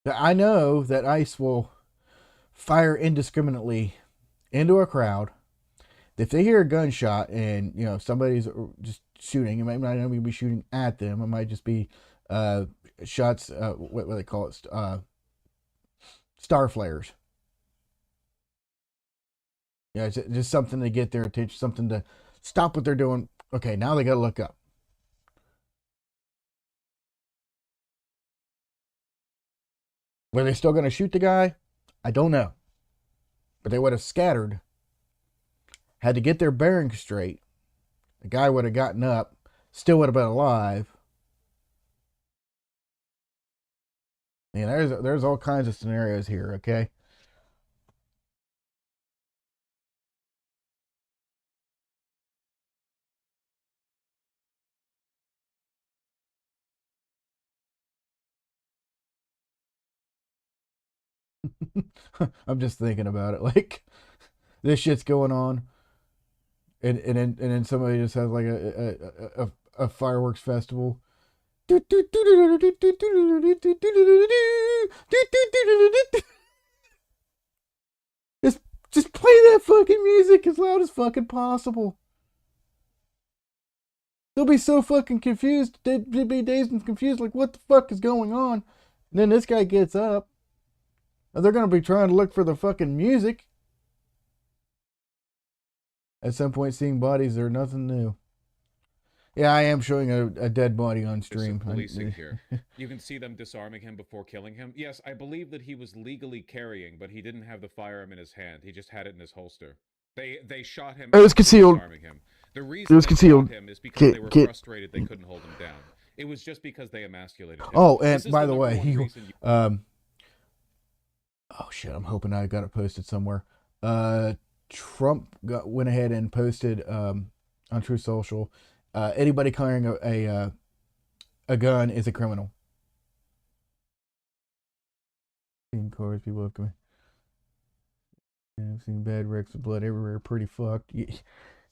I know that ICE will fire indiscriminately into a crowd. If they hear a gunshot and, you know, somebody's just shooting, it might not even be shooting at them. It might just be shots, what do they call it? Star flares. Yeah, it's just something to get their attention, something to stop what they're doing. Okay, now they got to look up. Were they still going to shoot the guy? I don't know. But they would have scattered. Had to get their bearings straight. The guy would have gotten up, still would have been alive. And there's all kinds of scenarios here, okay? I'm just thinking about it. Like, this shit's going on, and then somebody just has like a fireworks festival. Just just play that fucking music as loud as fucking possible. They'll be so fucking confused. They'd be dazed and confused, like, what the fuck is going on? And then this guy gets up. And they're gonna be trying to look for the fucking music. At some point, seeing bodies are nothing new. Yeah, I am showing a dead body on There's some stream. policing here. You can see them disarming him before killing him. Yes, I believe that he was legally carrying, but he didn't have the firearm in his hand. He just had it in his holster. They shot him. It was after concealed. disarming him. The reason It was they concealed. shot him is because they were Get- frustrated they couldn't hold him down. It was just because they emasculated him. Oh, and This is by the number way, one he reason you- oh shit, I'm hoping I got it posted somewhere. Trump went ahead and posted on True Social, anybody carrying a gun is a criminal. Seen cars, people have come. I've seen bad wrecks with blood everywhere. Pretty fucked.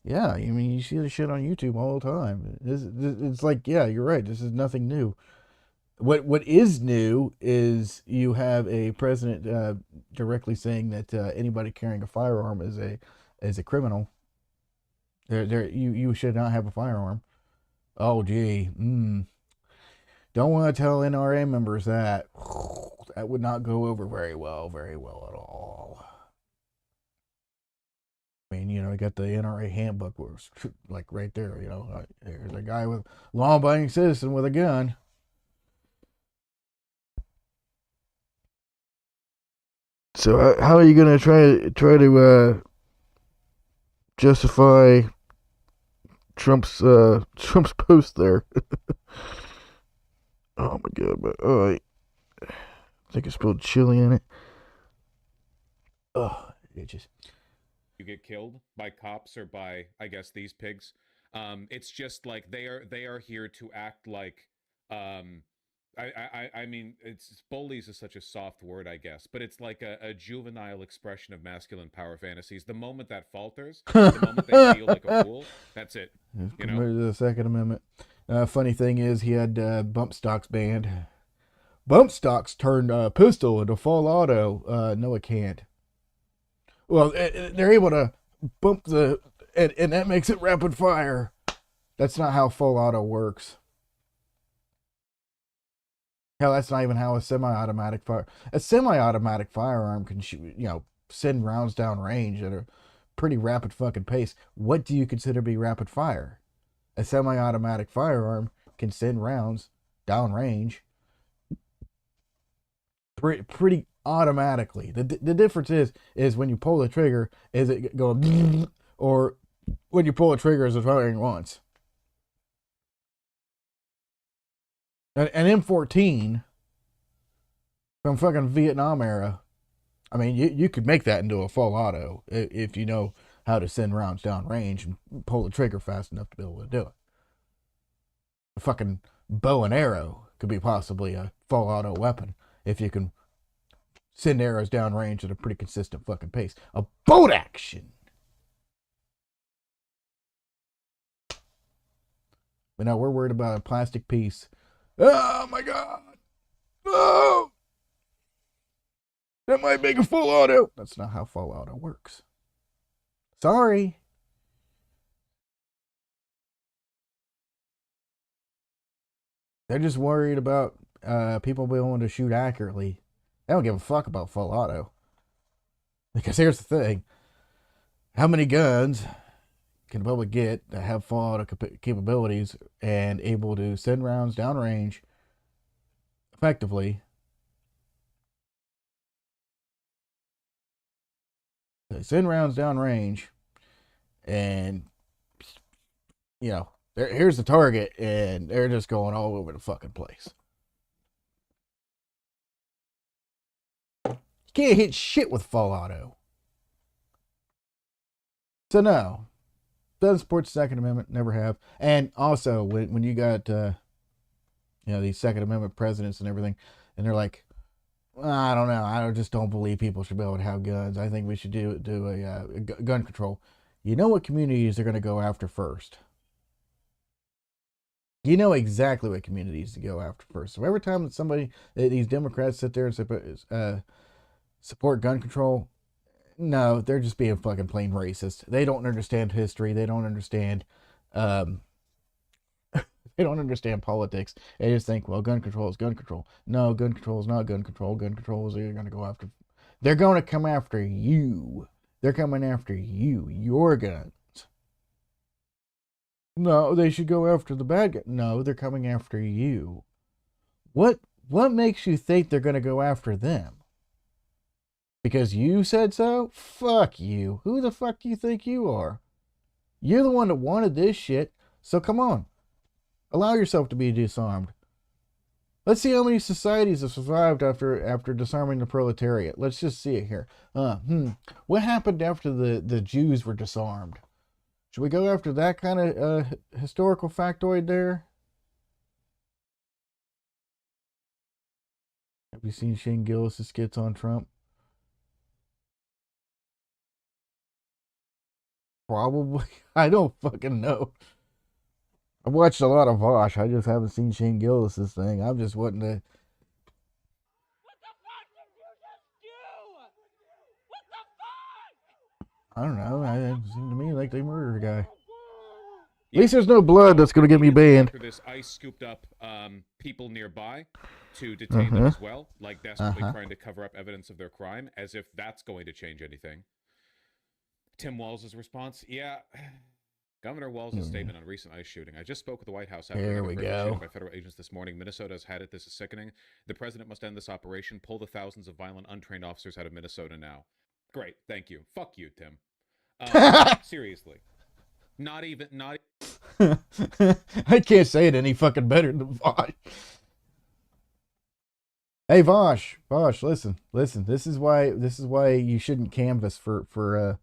Yeah, I mean, you see the shit on YouTube all the time. It's like, yeah, you're right. This is nothing new. What is new is you have a president directly saying that anybody carrying a firearm is a criminal. You should not have a firearm. Oh gee, don't want to tell NRA members that. That would not go over very well at all. I mean, you know, you got the NRA handbook, where it's like right there. You know, there's a guy with law-abiding citizen with a gun. So how are you gonna try to justify Trump's post there? Oh my god! But I think I spilled chili in it. Oh, it just. You get killed by cops or by, I guess, these pigs. It's just like they are here to act like I mean, it's bullies is such a soft word, I guess, but it's like a juvenile expression of masculine power fantasies. The moment that falters, the moment they feel like a fool, that's it. You know? To the Second Amendment. Funny thing is, he had bump stocks banned. Bump stocks turned pistol into full auto. No, it can't. Well, they're able to bump and that makes it rapid fire. That's not how full auto works. Hell, that's not even how a semi-automatic firearm can shoot, send rounds down range at a pretty rapid fucking pace. What do you consider to be rapid fire? A semi-automatic firearm can send rounds down range pretty automatically. The difference is when you pull the trigger, is it going or when you pull the trigger, is it firing once? An M14 from fucking Vietnam era. I mean, you could make that into a full auto if you know how to send rounds down range and pull the trigger fast enough to be able to do it. A fucking bow and arrow could be possibly a full auto weapon if you can send arrows down range at a pretty consistent fucking pace. A bolt action. But now we're worried about a plastic piece. Oh my god! Oh! That might make a full auto. That's not how full auto works. Sorry. They're just worried about people being able to shoot accurately. They don't give a fuck about full auto. Because here's the thing. How many guns can the public get that have full auto capabilities and able to send rounds downrange effectively? They send rounds downrange and, here's the target and they're just going all over the fucking place. You can't hit shit with full auto. So no, doesn't support the Second Amendment, never have. And also, when you got, these Second Amendment presidents and everything, and they're like, I don't know. Just don't believe people should be able to have guns. I think we should do a gun control. You know what communities they're going to go after first. You know exactly what communities to go after first. So every time that these Democrats sit there and support gun control, no, they're just being fucking plain racist. They don't understand history. They don't understand, they don't understand politics. They just think, well, gun control is gun control. No, gun control is not gun control. Gun control is they're going to go after. They're going to come after you. They're coming after you. Your guns. No, they should go after the bad guy. No, they're coming after you. What makes you think they're going to go after them? Because you said so? Fuck you. Who the fuck do you think you are? You're the one that wanted this shit. So come on. Allow yourself to be disarmed. Let's see how many societies have survived after disarming the proletariat. Let's just see it here. What happened after the Jews were disarmed? Should we go after that kind of historical factoid there? Have you seen Shane Gillis' skits on Trump? Probably. I don't fucking know. I've watched a lot of Vosh. I just haven't seen Shane Gillis' thing. I'm just wanting to. What the fuck did you just do? What the fuck? I don't know. It seemed to me like they murdered a guy. At least there's no blood that's going to get me banned. After this, ICE scooped up people nearby to detain them as well, like desperately trying to cover up evidence of their crime, as if that's going to change anything. Tim Walz' response, yeah. Governor Walz' statement on recent ICE shooting. I just spoke with the White House after Here we go. shooting by federal agents this morning. Minnesota has had it. This is sickening. The president must end this operation. Pull the thousands of violent, untrained officers out of Minnesota now. Great. Thank you. Fuck you, Tim. Seriously. Not even. I can't say it any fucking better than Vosh. Hey Vosh, listen. This is why you shouldn't canvass for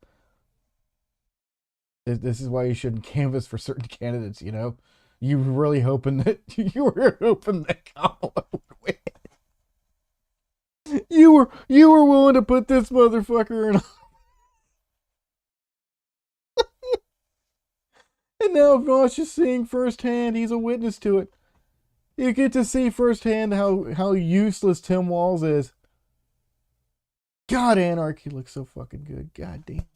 this is why you shouldn't canvass for certain candidates, you know? You were really hoping that Kamala would win. You were willing to put this motherfucker in. And now Vosh is seeing firsthand, he's a witness to it. You get to see firsthand how useless Tim Walz is. God, Anarchy looks so fucking good. God damn.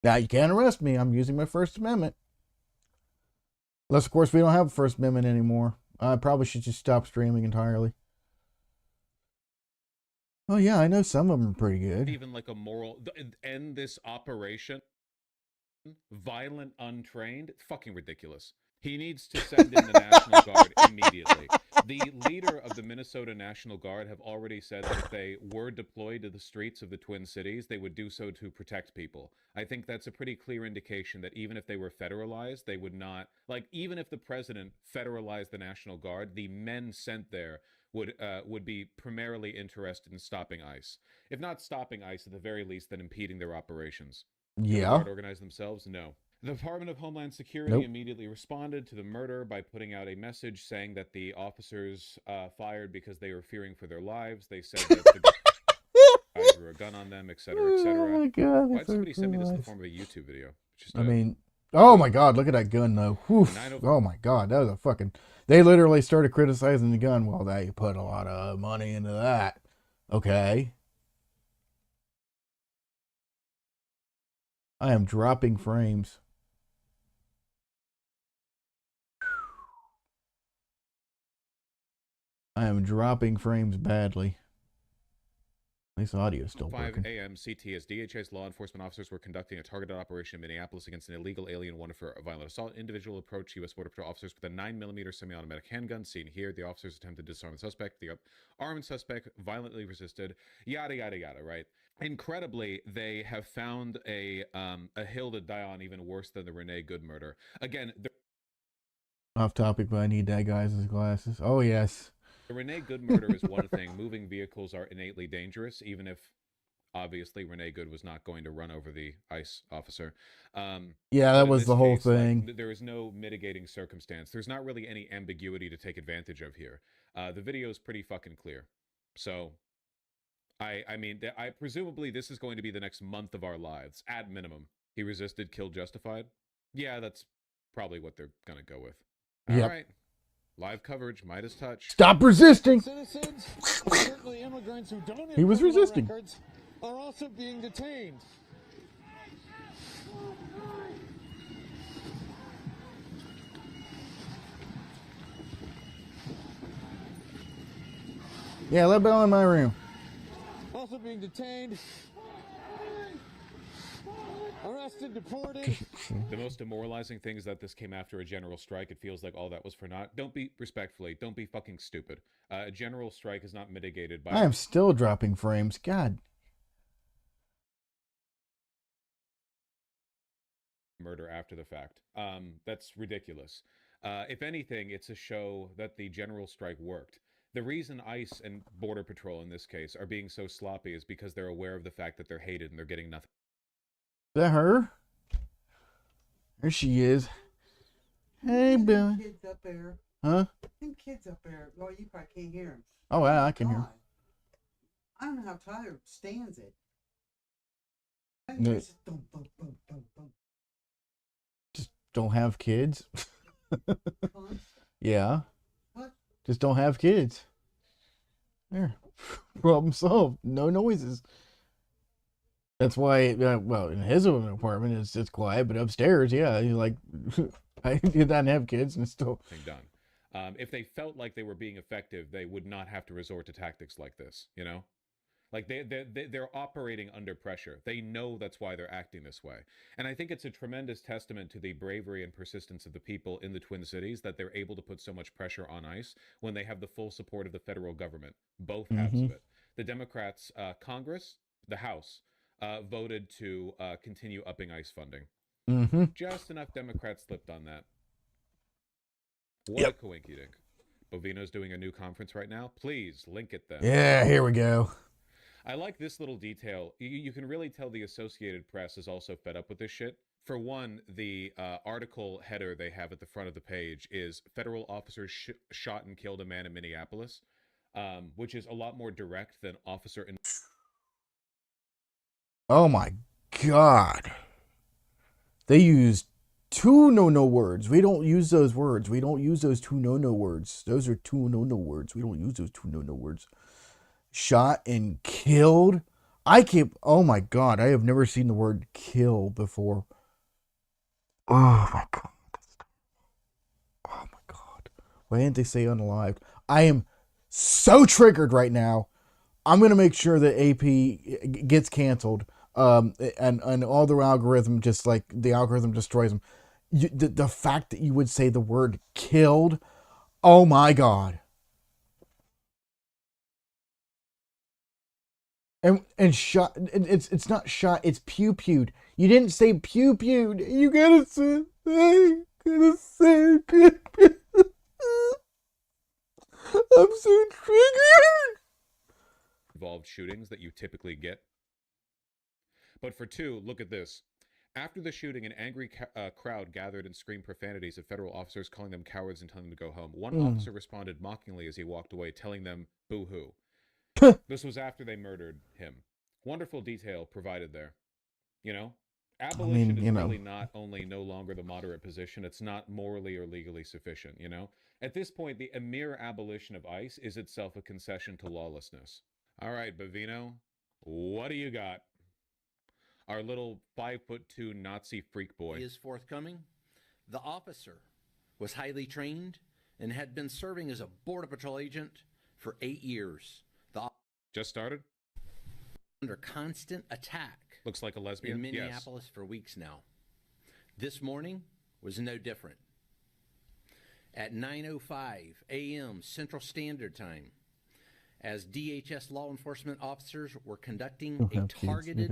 Now you can't arrest me. I'm using my First Amendment. Unless, of course, we don't have a First Amendment anymore. I probably should just stop streaming entirely. Oh yeah, I know some of them are pretty good. Even like a moral. End this operation. Violent, untrained. Fucking ridiculous. He needs to send in the National Guard immediately. The leader of the Minnesota National Guard have already said that if they were deployed to the streets of the Twin Cities, they would do so to protect people. I think that's a pretty clear indication that even if they were federalized, they would not, like, even if the president federalized the National Guard, the men sent there would be primarily interested in stopping ICE. If not stopping ICE, at the very least, then impeding their operations. Did the Guard organize themselves? No. The Department of Homeland Security immediately responded to the murder by putting out a message saying that the officers fired because they were fearing for their lives. They said that the guy threw a gun on them, etc., etc. Oh my God! Why did somebody send me this in the form of a YouTube video? I mean, oh my God! Look at that gun, though. Oh my God, that was a fucking. They literally started criticizing the gun. Well, they put a lot of money into that. Okay. I am dropping frames. I am dropping frames badly. At least the audio is still 5 working. 5 a.m. CT as DHS law enforcement officers were conducting a targeted operation in Minneapolis against an illegal alien wanted for a violent assault. Individual approached U.S. Border Patrol officers with a 9mm semi-automatic handgun. Seen here, the officers attempted to disarm the suspect. The armed suspect violently resisted. Yada yada yada. Right. Incredibly, they have found a hill to die on even worse than the Renee Good murder. Again, off topic, but I need that guy's glasses. Oh yes. The Renee Good murder is one thing. Moving vehicles are innately dangerous, even if Obviously, Renee Good was not going to run over the ICE officer. Yeah, But that in was this the whole case, like, thing. there is no mitigating circumstance. There's not really any ambiguity to take advantage of here. The video is pretty fucking clear. So, I mean, I presumably this is going to be the next month of our lives at minimum. He resisted, killed, justified. Yeah, that's probably what they're gonna go with. All Yep. right, live coverage, Midas touch. Stop resisting. Citizens, and certainly immigrants who don't have He was criminal resisting. records, are also being detained. Yeah, let Bell in my room. Also being detained, arrested, deported. The most demoralizing thing is that this came after a general strike. It feels like all that was for naught. Don't be don't be fucking stupid. A general strike is not mitigated by I am still dropping frames. God. murder after the fact. That's ridiculous. If anything, it's a show that the general strike worked. The reason ICE and Border Patrol in this case are being so sloppy is because they're aware of the fact that they're hated and they're getting nothing. Is that her? There she is. Hey, Billy. Kids up there. Huh? Them kids up there. Well, you probably can't hear them. Oh, yeah, I can hear. God. I don't know how Tyler stands it. No. Just boom, boom, boom, boom, boom. Just don't have kids. Huh? Yeah. What? Just don't have kids. There. Problem solved. No noises. That's why, well, in his own apartment, it's quiet, but upstairs, yeah, he's like, I did not have kids, and it's still. Thing done. If they felt like they were being effective, they would not have to resort to tactics like this. You know, like they're operating under pressure. They know that's why they're acting this way. And I think it's a tremendous testament to the bravery and persistence of the people in the Twin Cities that they're able to put so much pressure on ICE when they have the full support of the federal government, both halves of it. The Democrats, Congress, the House, voted to continue upping ICE funding. Mm-hmm. Just enough Democrats slipped on that. What a coinky dink. Bovino's doing a new conference right now. Please link it then. Yeah, here we go. I like this little detail. You can really tell the Associated Press is also fed up with this shit. For one, the article header they have at the front of the page is federal officers shot and killed a man in Minneapolis, which is a lot more direct than officer in. Oh my God. They used two no words. We don't use those words. We don't use those two no words. Those are two no words. We don't use those two no words. Shot and killed. Oh my God. I have never seen the word kill before. Oh my God. Oh my God. Why didn't they say unalived? I am so triggered right now. I'm going to make sure that AP gets canceled. And all the algorithm, just like the algorithm destroys them. The fact that you would say the word killed. Oh my God. And shot, it's not shot, it's pew-pewed. You didn't say pew-pewed. You gotta say pew-pewed. I'm so triggered. Involved shootings that you typically get. But for two, look at this. After the shooting, an angry crowd gathered and screamed profanities at federal officers, calling them cowards and telling them to go home. One officer responded mockingly as he walked away, telling them, boo-hoo. This was after they murdered him. Wonderful detail provided there. You know? Abolition is really not only no longer the moderate position, it's not morally or legally sufficient, you know? At this point, the mere abolition of ICE is itself a concession to lawlessness. All right, Bovino, what do you got? Our little 5'2" Nazi freak boy. Is forthcoming. The officer was highly trained and had been serving as a Border Patrol agent for 8 years. Just started? Under constant attack. Looks like a lesbian. In Minneapolis for weeks now. This morning was no different. At 9:05 a.m. Central Standard Time, as DHS law enforcement officers were conducting a targeted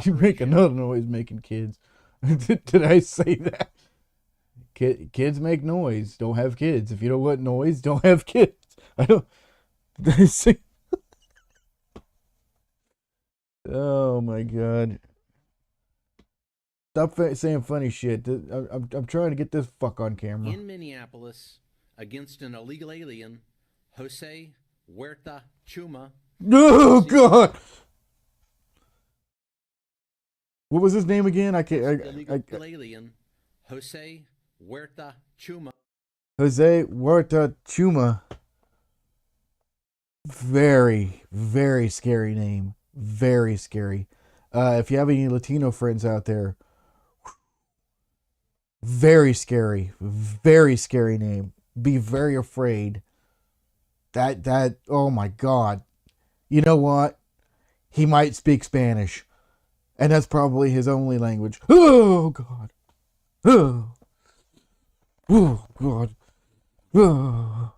You make another noise making kids. Did I say that? Kids make noise. Don't have kids. If you don't want noise, don't have kids. I don't. Did I say? Oh my god. Stop saying funny shit. I'm trying to get this fuck on camera. in Minneapolis against an illegal alien, Jose Huerta Chuma. Oh god. What was his name again? I can't. Illegal alien, Jose Huerta Chuma. Jose Huerta Chuma. Very, very scary name. Very scary. If you have any Latino friends out there, very scary. Very scary name. Be very afraid. That, oh my god. You know what? He might speak Spanish. And that's probably his only language. Oh god. Oh. Oh god. Oh.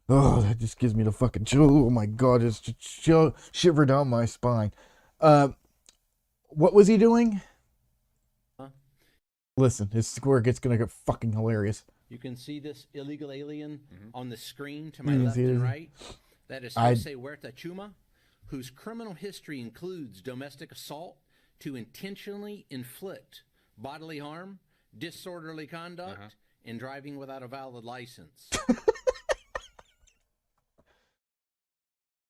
Oh, that just gives me the fucking chill. Oh my god, it's just shiver down my spine. What was he doing? Huh? Listen, his score gonna get fucking hilarious. You can see this illegal alien on the screen to my You can left see and it. right. That is Jose Huerta Chuma, whose criminal history includes domestic assault to intentionally inflict bodily harm, disorderly conduct, and driving without a valid license.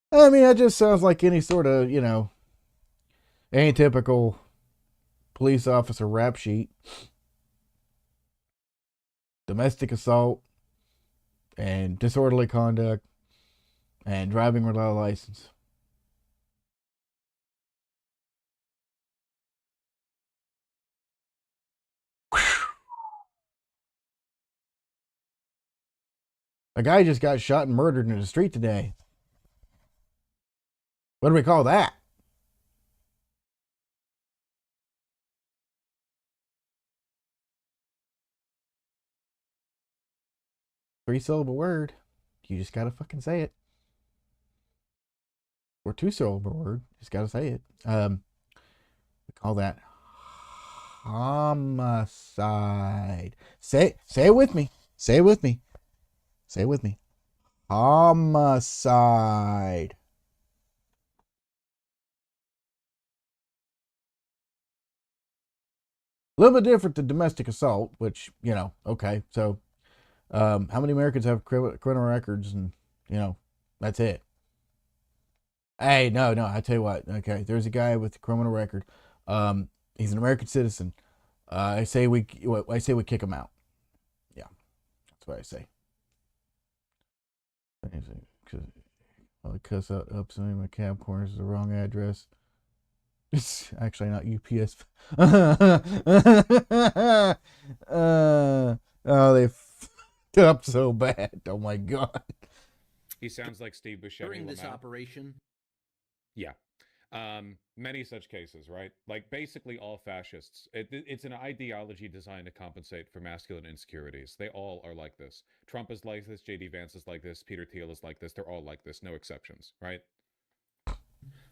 I mean, that just sounds like any sort of, atypical police officer rap sheet. Domestic assault and disorderly conduct and driving without a license. A guy just got shot and murdered in the street today. What do we call that? Three-syllable word. You just gotta fucking say it. Or two-syllable word. Just gotta say it. We call that homicide. Say it with me. Say it with me. Say it with me. Homicide. A little bit different than domestic assault, which, okay. So, how many Americans have criminal records? And, that's it. Hey, no, I tell you what. Okay, there's a guy with a criminal record. He's an American citizen. I say we kick him out. Yeah, that's what I say. I'll cuss out upselling my cab corners is the wrong address. It's actually not UPS. Oh, they fucked up so bad. Oh my god. He sounds like Steve Buscemi. During this Lamau. operation, Yeah. Many such cases, right? Like basically all fascists. It's an ideology designed to compensate for masculine insecurities. They all are like this. Trump is like this. J.D. Vance is like this. Peter Thiel is like this. They're all like this. No exceptions, right?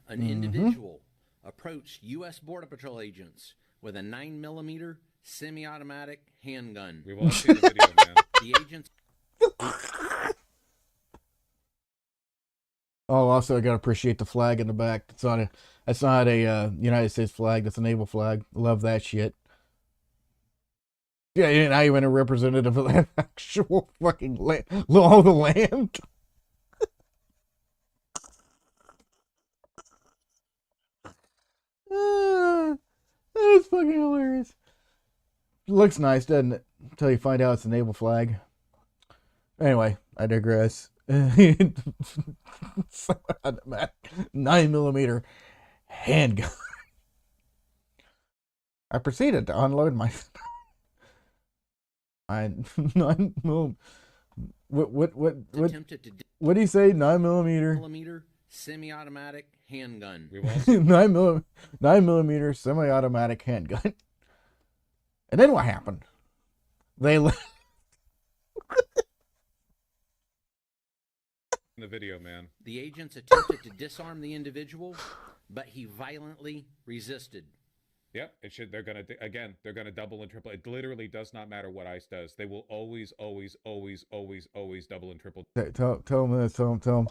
an individual approached U.S. Border Patrol agents with a 9mm semi-automatic handgun. We've all seen the video, man. The agents Oh, also I gotta appreciate the flag in the back. That's not a United States flag. That's a naval flag. Love that shit. Yeah, you're not even a representative of that actual fucking law of the land. That's fucking hilarious. Looks nice, doesn't it? Until you find out it's a naval flag. Anyway, I digress. 9mm handgun. I proceeded to unload my 9mm. What attempted to what do you say? 9mm. 9mm semi-automatic handgun. We've all seen 9mm semi-automatic handgun. And then what happened? They the video, man. The agents attempted to disarm the individual, but he violently resisted. Yep, it should. They're gonna again. They're gonna double and triple. It literally does not matter what ICE does. They will always double and triple. tell them this. Tell them.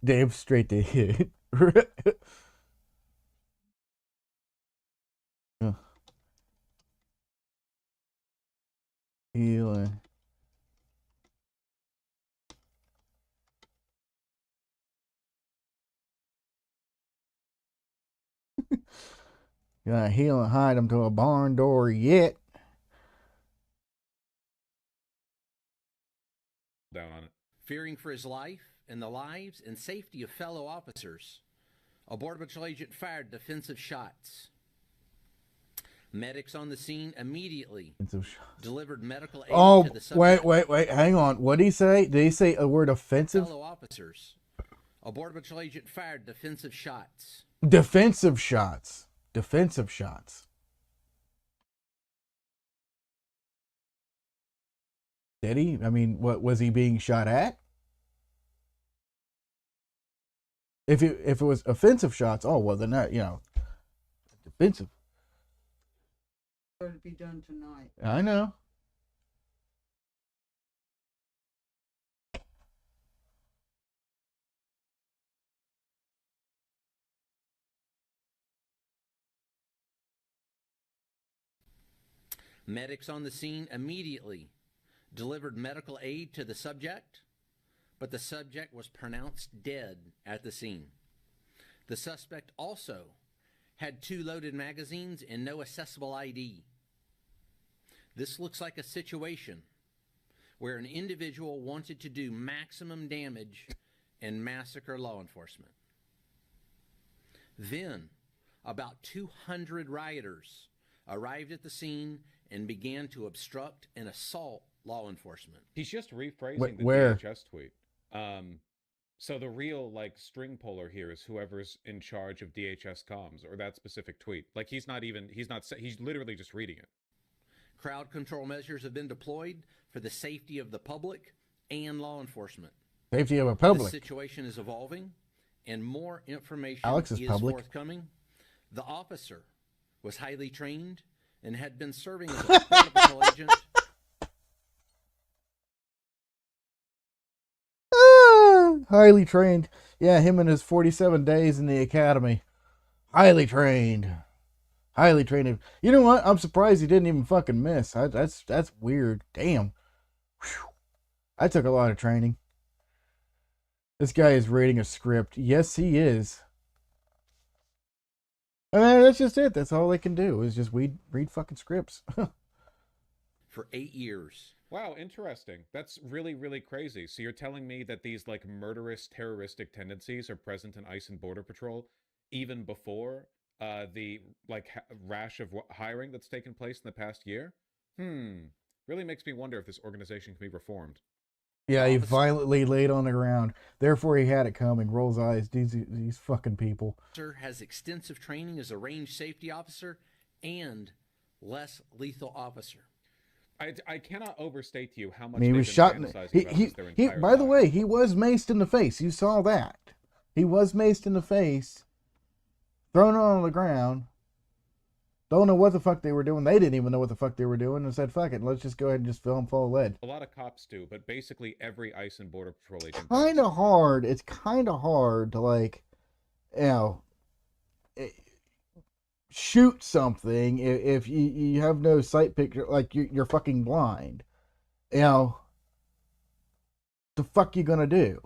Dave straight to hit. Yeah. Healing. Gonna heal and hide him to a barn door yet. Down on it. Fearing for his life and the lives and safety of fellow officers, a Border Patrol agent fired defensive shots. Medics on the scene immediately delivered medical aid Oh, to the subject. wait, hang on. What did he say? Did he say a word offensive? Fellow officers, a Border Patrol agent fired defensive shots. Defensive shots. Defensive shots. Did he? I mean, what was he being shot at? If it was offensive shots, oh well, then that, defensive. Going to be done tonight. I know. Medics on the scene immediately delivered medical aid to the subject, but the subject was pronounced dead at the scene. The suspect also had 2 loaded magazines and no accessible ID. This looks like a situation where an individual wanted to do maximum damage and massacre law enforcement. Then, about 200 rioters arrived at the scene and began to obstruct and assault law enforcement. He's just rephrasing the where? DHS tweet. So the real string puller here is whoever's in charge of DHS comms or that specific tweet. Like he's literally just reading it. Crowd control measures have been deployed for the safety of the public and law enforcement. Safety of a public. The situation is evolving and more information Alex is public. forthcoming. The officer was highly trained and had been serving as a Border Patrol agent. Highly trained. Yeah, him and his 47 days in the academy. Highly trained. Highly trained. You know what? I'm surprised he didn't even fucking miss. That's weird. Damn. Whew. I took a lot of training. This guy is reading a script. Yes, he is. And that's just it. That's all they can do is just read fucking scripts. For 8 years. Wow, interesting. That's really, really crazy. So you're telling me that these murderous, terroristic tendencies are present in ICE and Border Patrol even before the rash of hiring that's taken place in the past year? Really makes me wonder if this organization can be reformed. Yeah, he violently laid on the ground. Therefore, he had it coming. Rolls eyes. These fucking people. Officer has extensive training as a range safety officer and less lethal officer. I cannot overstate to you how much I mean, he was shot in the, by the way, he was maced in the face. You saw that. He was maced in the face, thrown on the ground. Don't know what the fuck they were doing. They didn't even know what the fuck they were doing and said, fuck it, let's just go ahead and just fill him full of lead. A lot of cops do, but basically every ICE and Border Patrol agent. Kind of hard. It's kind of hard to shoot something if you have no sight picture, you're fucking blind. The fuck you gonna do?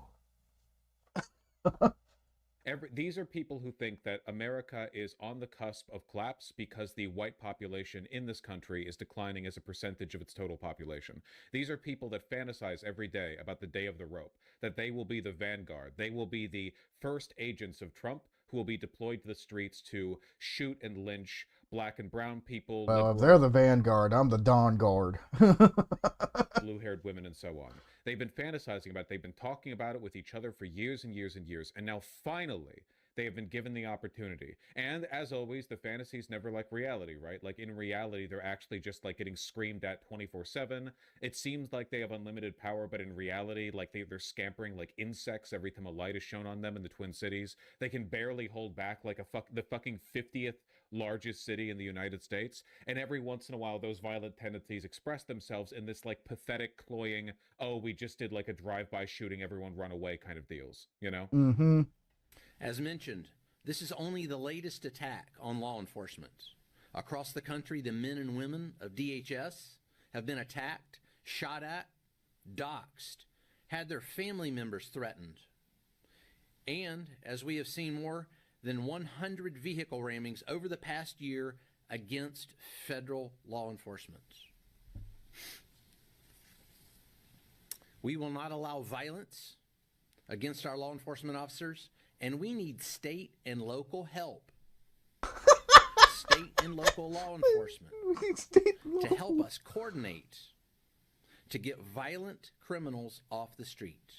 These are people who think that America is on the cusp of collapse because the white population in this country is declining as a percentage of its total population. These are people that fantasize every day about the day of the rope, that they will be the vanguard. They will be the first agents of Trump who will be deployed to the streets to shoot and lynch black and brown people. Well, if they're the vanguard, I'm the dawn guard. Blue-haired women and so on. They've been fantasizing about it. They've been talking about it with each other for years and years and years. And now finally, they have been given the opportunity. And as always, the fantasies never like reality, right? In reality, they're actually just getting screamed at 24/7. It seems like they have unlimited power, but in reality, they're scampering like insects every time a light is shown on them in the Twin Cities. They can barely hold back the fucking 50th largest city in the United States. And every once in a while, those violent tendencies express themselves in this like pathetic, cloying, oh, we just did like a drive-by shooting, everyone run away kind of deals, you know? Mm-hmm. As mentioned, this is only the latest attack on law enforcement. Across the country, the men and women of DHS have been attacked, shot at, doxxed, had their family members threatened. And, as we have seen, more than 100 vehicle rammings over the past year against federal law enforcement. We will not allow violence against our law enforcement officers, and we need state and local help. State and local law enforcement to help us coordinate to get violent criminals off the street.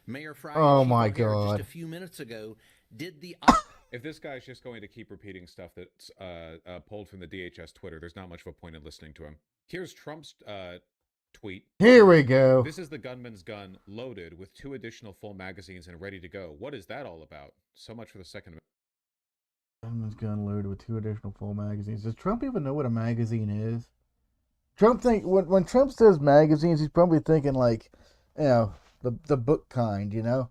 Mayor Friday, Oh my God. just a few minutes ago, did the If this guy's just going to keep repeating stuff that's pulled from the DHS Twitter, there's not much of a point in listening to him. Here's Trump's tweet. Here we go. This is the gunman's gun loaded with 2 additional full magazines and ready to go. What is that all about? So much for the Second Amendment. Gunman's gun loaded with 2 additional full magazines. Does Trump even know what a magazine is? Trump think when Trump says magazines, he's probably thinking like, you know, the book kind, you know.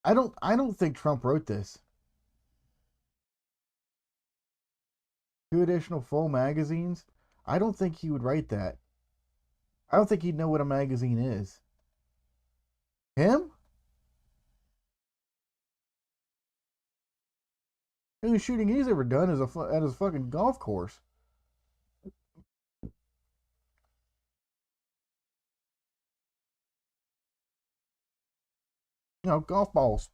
I don't think Trump wrote this. 2 additional full magazines? I don't think he would write that. I don't think he'd know what a magazine is. Him? The only shooting he's ever done is at his fucking golf course. You know, golf balls.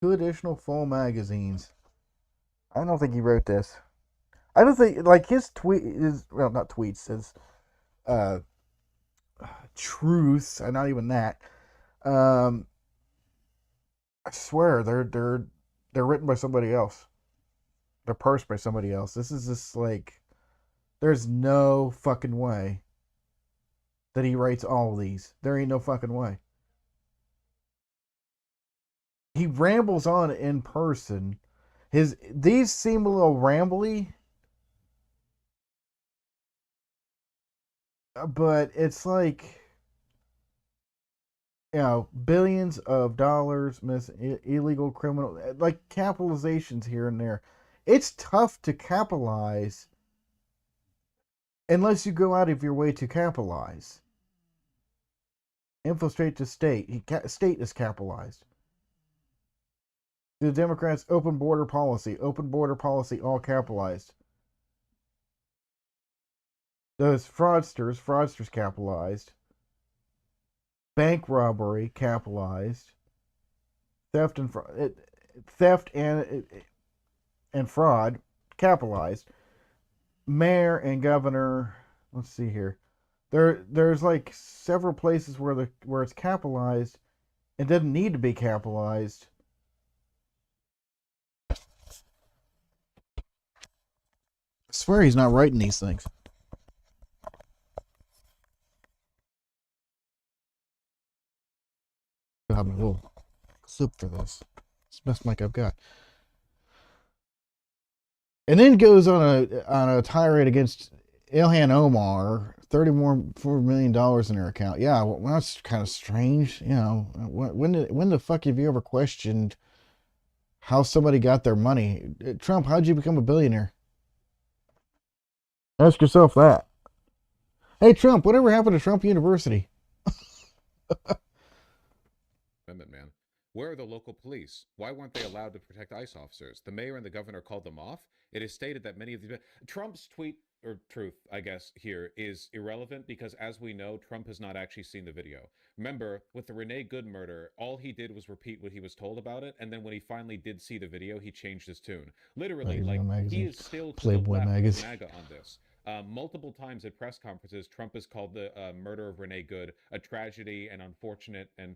2 additional full magazines. I don't think he wrote this. I don't think, like, his tweet is, well, not tweets, his truths, not even that. I swear they're written by somebody else. They're parsed by somebody else. This is just like, there's no fucking way that he writes all of these. There ain't no fucking way. He rambles on in person. These seem a little rambly, but it's like, you know, billions of dollars, illegal criminal, like capitalizations here and there. It's tough to capitalize unless you go out of your way to capitalize. Infiltrate the state. State is capitalized. The Democrats' open border policy, all capitalized. Those fraudsters capitalized. Bank robbery capitalized. Theft and fraud capitalized. Mayor and governor. Let's see here. There's like several places where it's capitalized. It doesn't need to be capitalized. I swear he's not writing these things. I'll have a little clip for this. It's the best mic I've got. And then goes on a tirade against Ilhan Omar. $34 million in her account. Yeah, well, that's kind of strange. You know, when the fuck have you ever questioned how somebody got their money? Trump, how'd you become a billionaire? Ask yourself that. Hey, Trump, whatever happened to Trump University? Amendment, man. Where are the local police? Why weren't they allowed to protect ICE officers? The mayor and the governor called them off. It is stated that many of these... Trump's tweet, or truth, I guess, here is irrelevant because, as we know, Trump has not actually seen the video. Remember, with the Renee Good murder, all he did was repeat what he was told about it, and then when he finally did see the video, he changed his tune. Literally, he is still to Playboy the left of magazine. MAGA on this. Multiple times at press conferences, Trump has called the murder of Renee Good a tragedy and unfortunate and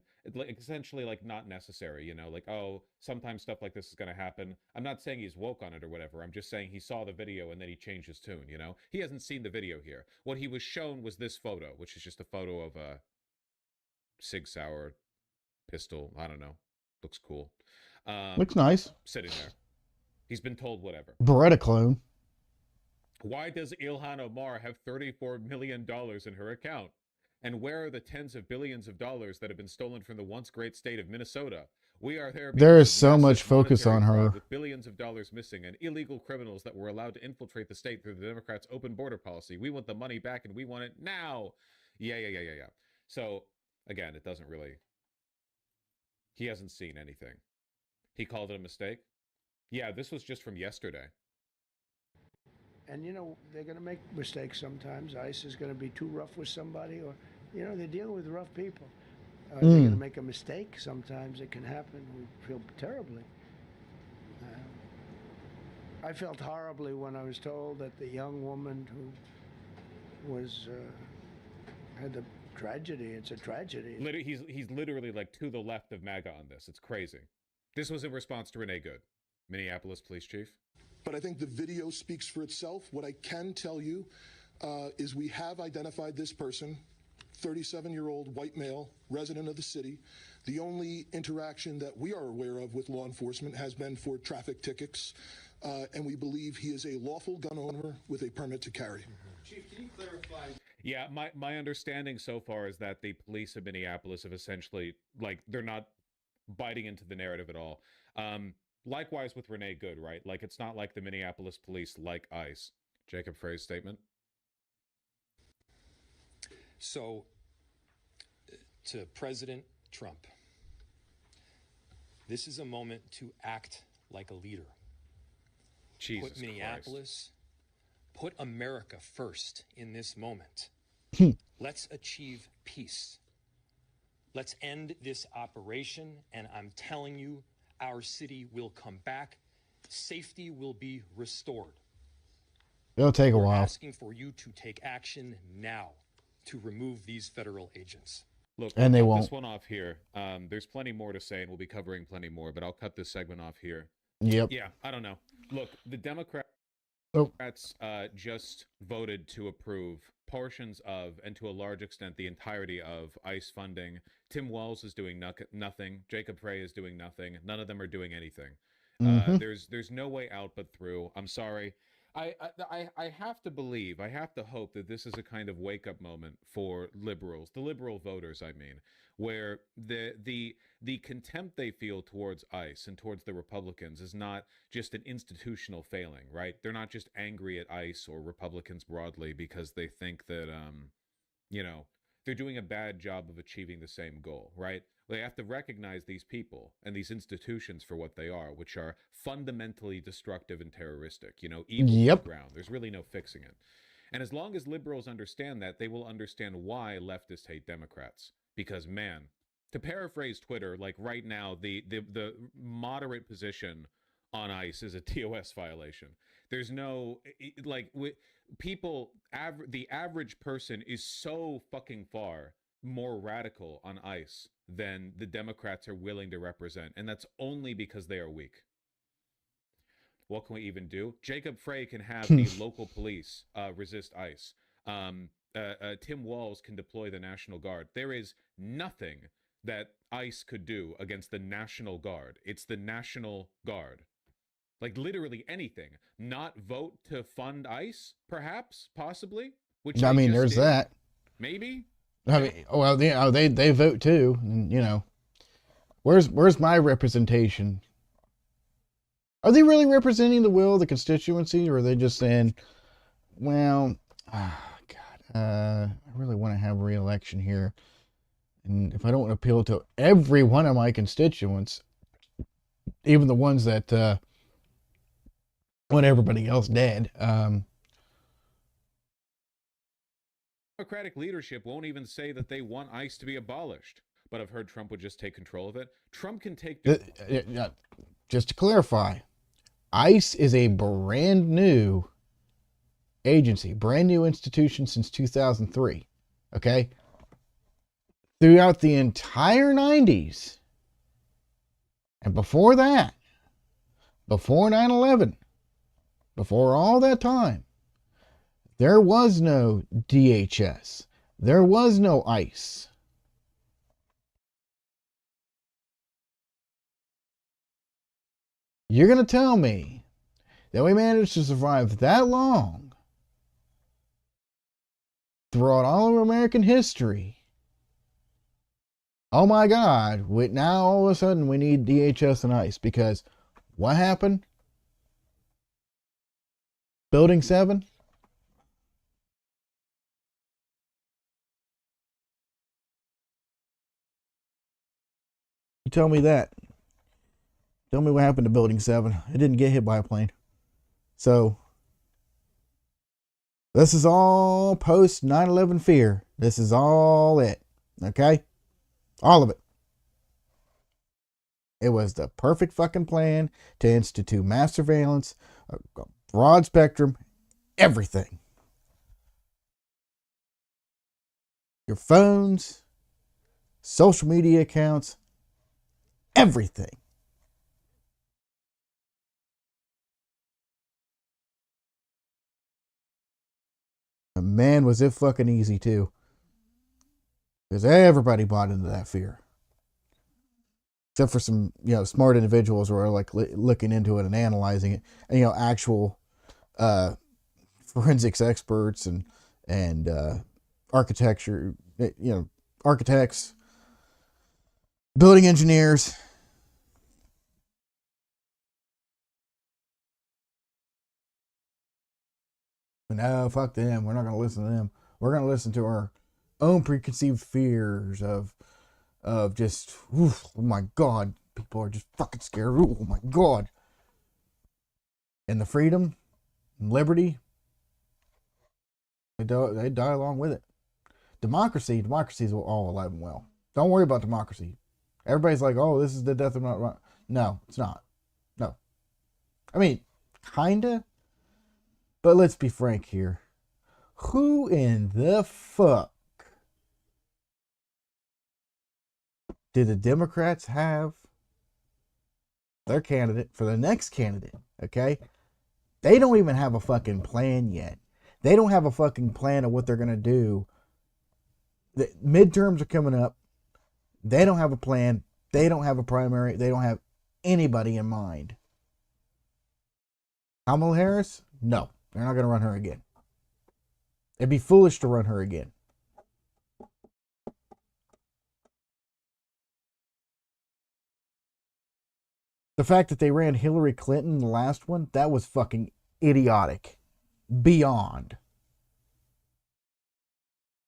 essentially like not necessary, you know, like, oh, sometimes stuff like this is going to happen. I'm not saying he's woke on it or whatever. I'm just saying he saw the video and then he changed his tune, you know? He hasn't seen the video here. What he was shown was this photo, which is just a photo of a Sig Sauer pistol. I don't know. Looks cool. Looks nice. Sitting there. He's been told whatever. Beretta clone. Why does Ilhan Omar have $34 million in her account? And where are the tens of billions of dollars that have been stolen from the once great state of Minnesota? We are there. There because is of so massive much focus monetary on fraud her. with billions of dollars missing and illegal criminals that were allowed to infiltrate the state through the Democrats' open border policy. We want the money back and we want it now. Yeah. So again, it doesn't really. He hasn't seen anything. He called it a mistake. Yeah, this was just from yesterday. And, you know, they're going to make mistakes sometimes. ICE is going to be too rough with somebody, or, you know, they're dealing with rough people. They're going to make a mistake. Sometimes it can happen. We feel terribly. I felt horribly when I was told that the young woman who was had the tragedy. It's a tragedy. He's literally like to the left of MAGA on this. It's crazy. This was in response to Renee Good, Minneapolis police chief. But I think the video speaks for itself. What I can tell you is we have identified this person, 37-year-old white male, resident of the city. The only interaction that we are aware of with law enforcement has been for traffic tickets, and we believe he is a lawful gun owner with a permit to carry. Chief, can you clarify? Yeah, my understanding so far is that the police of Minneapolis have essentially, like, they're not biting into the narrative at all. Likewise with Renee Good, right? Like, it's not like the Minneapolis police like ICE. Jacob Frey's statement. So, to President Trump, this is a moment to act like a leader. Jesus Put Minneapolis, put America first in this moment. Let's achieve peace. Let's end this operation, and I'm telling you, our city will come back. Safety will be restored. It'll take a We're while. asking for you to take action now to remove these federal agents. Look, And they I'll cut won't. this one off here. There's plenty more to say, and we'll be covering plenty more, but I'll cut this segment off here. Yep. Yeah, I don't know. Look, the Democrats just voted to approve portions of, and to a large extent, the entirety of ICE funding. Tim Walz is doing nothing. Jacob Frey is doing nothing. None of them are doing anything. There's no way out but through. I'm sorry. I have to believe, I have to hope that this is a kind of wake-up moment for liberals, the liberal voters, I mean, where the contempt they feel towards ICE and towards the Republicans is not just an institutional failing, right? They're not just angry at ICE or Republicans broadly because they think that, they're doing a bad job of achieving the same goal, right? They have to recognize these people and these institutions for what they are, which are fundamentally destructive and terroristic, evil to the ground. There's really no fixing it. And as long as liberals understand that, they will understand why leftists hate Democrats. Because, man, to paraphrase Twitter, like right now, the moderate position on ICE is a TOS violation. There's no, the average person is so fucking far more radical on ICE than the Democrats are willing to represent. And that's only because they are weak. What can we even do? Jacob Frey can have the local police resist ICE. Tim Walz can deploy the National Guard. There is nothing that ICE could do against the National Guard. It's the National Guard. Like literally anything. Not vote to fund ICE, perhaps, possibly. Which I mean, there's that. Maybe. I mean, well, they vote too, and where's my representation? Are they really representing the will of the constituency, or are they just saying, well, I really want to have a re-election here, and if I don't appeal to every one of my constituents, even the ones that want everybody else dead, Democratic leadership won't even say that they want ICE to be abolished, but I've heard Trump would just take control of it. Trump can take... Just to clarify, ICE is a brand new agency, brand new institution since 2003, okay? Throughout the entire 90s, and before that, before 9/11, before all that time, there was no DHS. There was no ICE. You're going to tell me that we managed to survive that long throughout all of American history. Oh my God, now all of a sudden we need DHS and ICE because what happened? Building 7? You tell me that. Tell me what happened to Building 7. It didn't get hit by a plane. So, this is all post 9/11 fear. This is all it. Okay? All of it. It was the perfect fucking plan to institute mass surveillance, a broad spectrum, everything. Your phones, social media accounts, everything. And man, was it fucking easy too. Because everybody bought into that fear. Except for some, smart individuals who are like looking into it and analyzing it. And, actual forensics experts and architecture, architects, building engineers. No, fuck them. We're not going to listen to them. We're going to listen to our own preconceived fears of just, oh my God, people are just fucking scared. Oh my God. And the freedom and liberty, they die along with it. Democracy's all alive and well. Don't worry about democracy. Everybody's like, oh, this is the death of not. No, it's not. No. I mean, kinda. But let's be frank here. Who in the fuck did the Democrats have their candidate for the next candidate? Okay? They don't even have a fucking plan yet. They don't have a fucking plan of what they're going to do. The midterms are coming up. They don't have a plan. They don't have a primary. They don't have anybody in mind. Kamala Harris? No. They're not going to run her again. It'd be foolish to run her again. The fact that they ran Hillary Clinton, the last one, that was fucking idiotic. Beyond.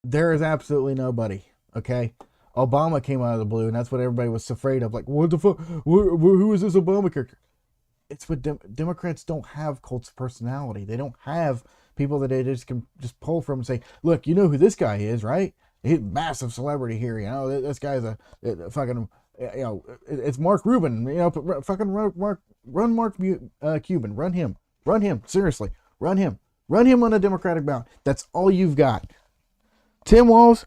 There is absolutely nobody, okay? Obama came out of the blue, and that's what everybody was afraid of. Like, what the fuck? Who is this Obama character? It's what Democrats don't have cults of personality. They don't have people that they just can just pull from and say, look, you know who this guy is, right? He's a massive celebrity here. This guy's a fucking, it's Mark Rubin. Fucking run Mark Cuban. Run him. Seriously, run him on a Democratic ballot. That's all you've got. Tim Walz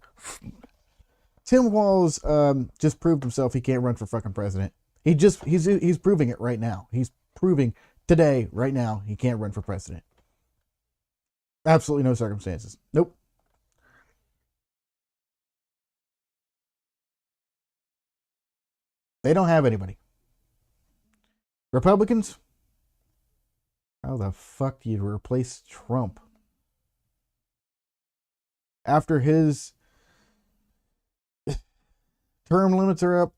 just proved himself he can't run for fucking president. He's proving it right now. He's proving today, right now, he can't run for president. Absolutely no circumstances. Nope. They don't have anybody. Republicans? How the fuck do you replace Trump? After his term limits are up,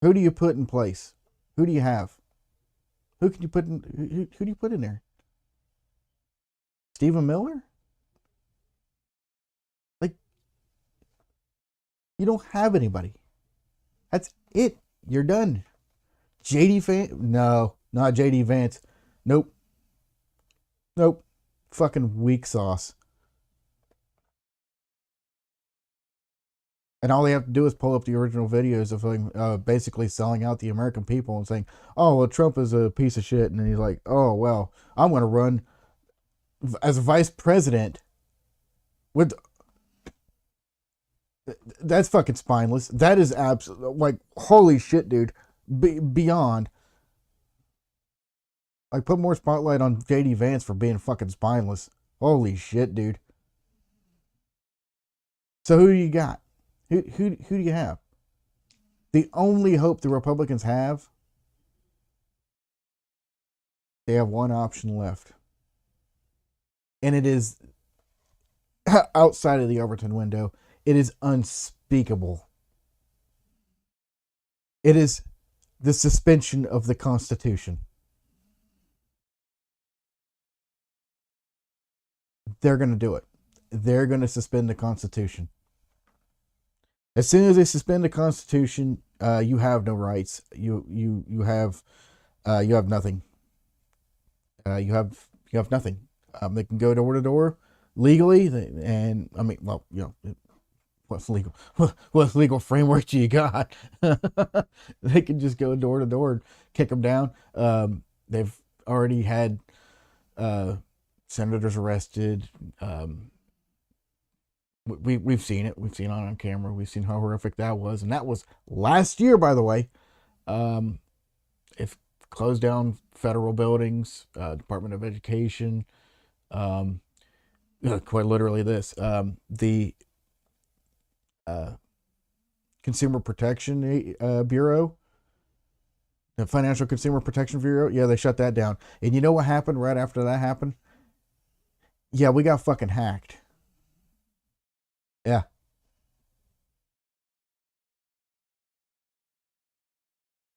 who do you put in place? Who do you have? Who can you put in? Who do you put in there? Stephen Miller? Like, you don't have anybody. That's it. You're done. JD Vance? No, not JD Vance. Nope. Fucking weak sauce. And all they have to do is pull up the original videos of him basically selling out the American people and saying, oh, well, Trump is a piece of shit. And then he's like, oh, well, I'm going to run as a vice president with... That's fucking spineless. That is absolutely, like, holy shit, dude. Beyond. Like, put more spotlight on JD Vance for being fucking spineless. Holy shit, dude. So who do you got? Who do you have? The only hope the Republicans have They have one option left. And it is outside of the Overton window. It is unspeakable. It is the suspension of the Constitution. They're going to do it. They're going to suspend the Constitution. As soon as they suspend the Constitution, you have no rights. You have nothing. You have nothing. They can go door to door legally, and I mean, well, you know, what's legal? What legal framework do you got? They can just go door to door and kick them down. They've already had senators arrested. We've seen it. We've seen it on camera. We've seen how horrific that was, and that was last year, by the way. If closed down federal buildings, Department of Education, quite literally this, the Consumer Protection Bureau, the Financial Consumer Protection Bureau, yeah, they shut that down. And you know what happened right after that happened? Yeah, we got fucking hacked. Yeah.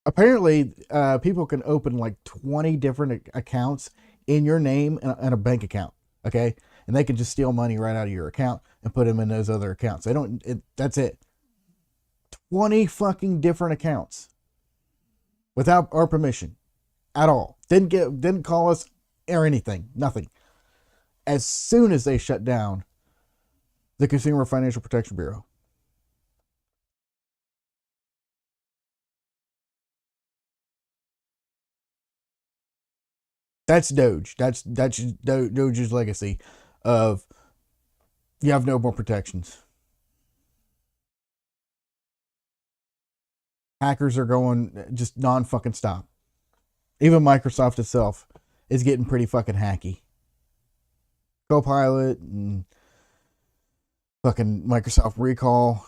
Apparently, people can open like 20 different accounts in your name and a bank account. Okay. And they can just steal money right out of your account and put them in those other accounts. That's it. 20 fucking different accounts without our permission at all. Didn't call us or anything. Nothing. As soon as they shut down the Consumer Financial Protection Bureau. That's Doge. That's Doge's legacy of you have no more protections. Hackers are going just non-fucking stop. Even Microsoft itself is getting pretty fucking hacky. Copilot and fucking Microsoft recall,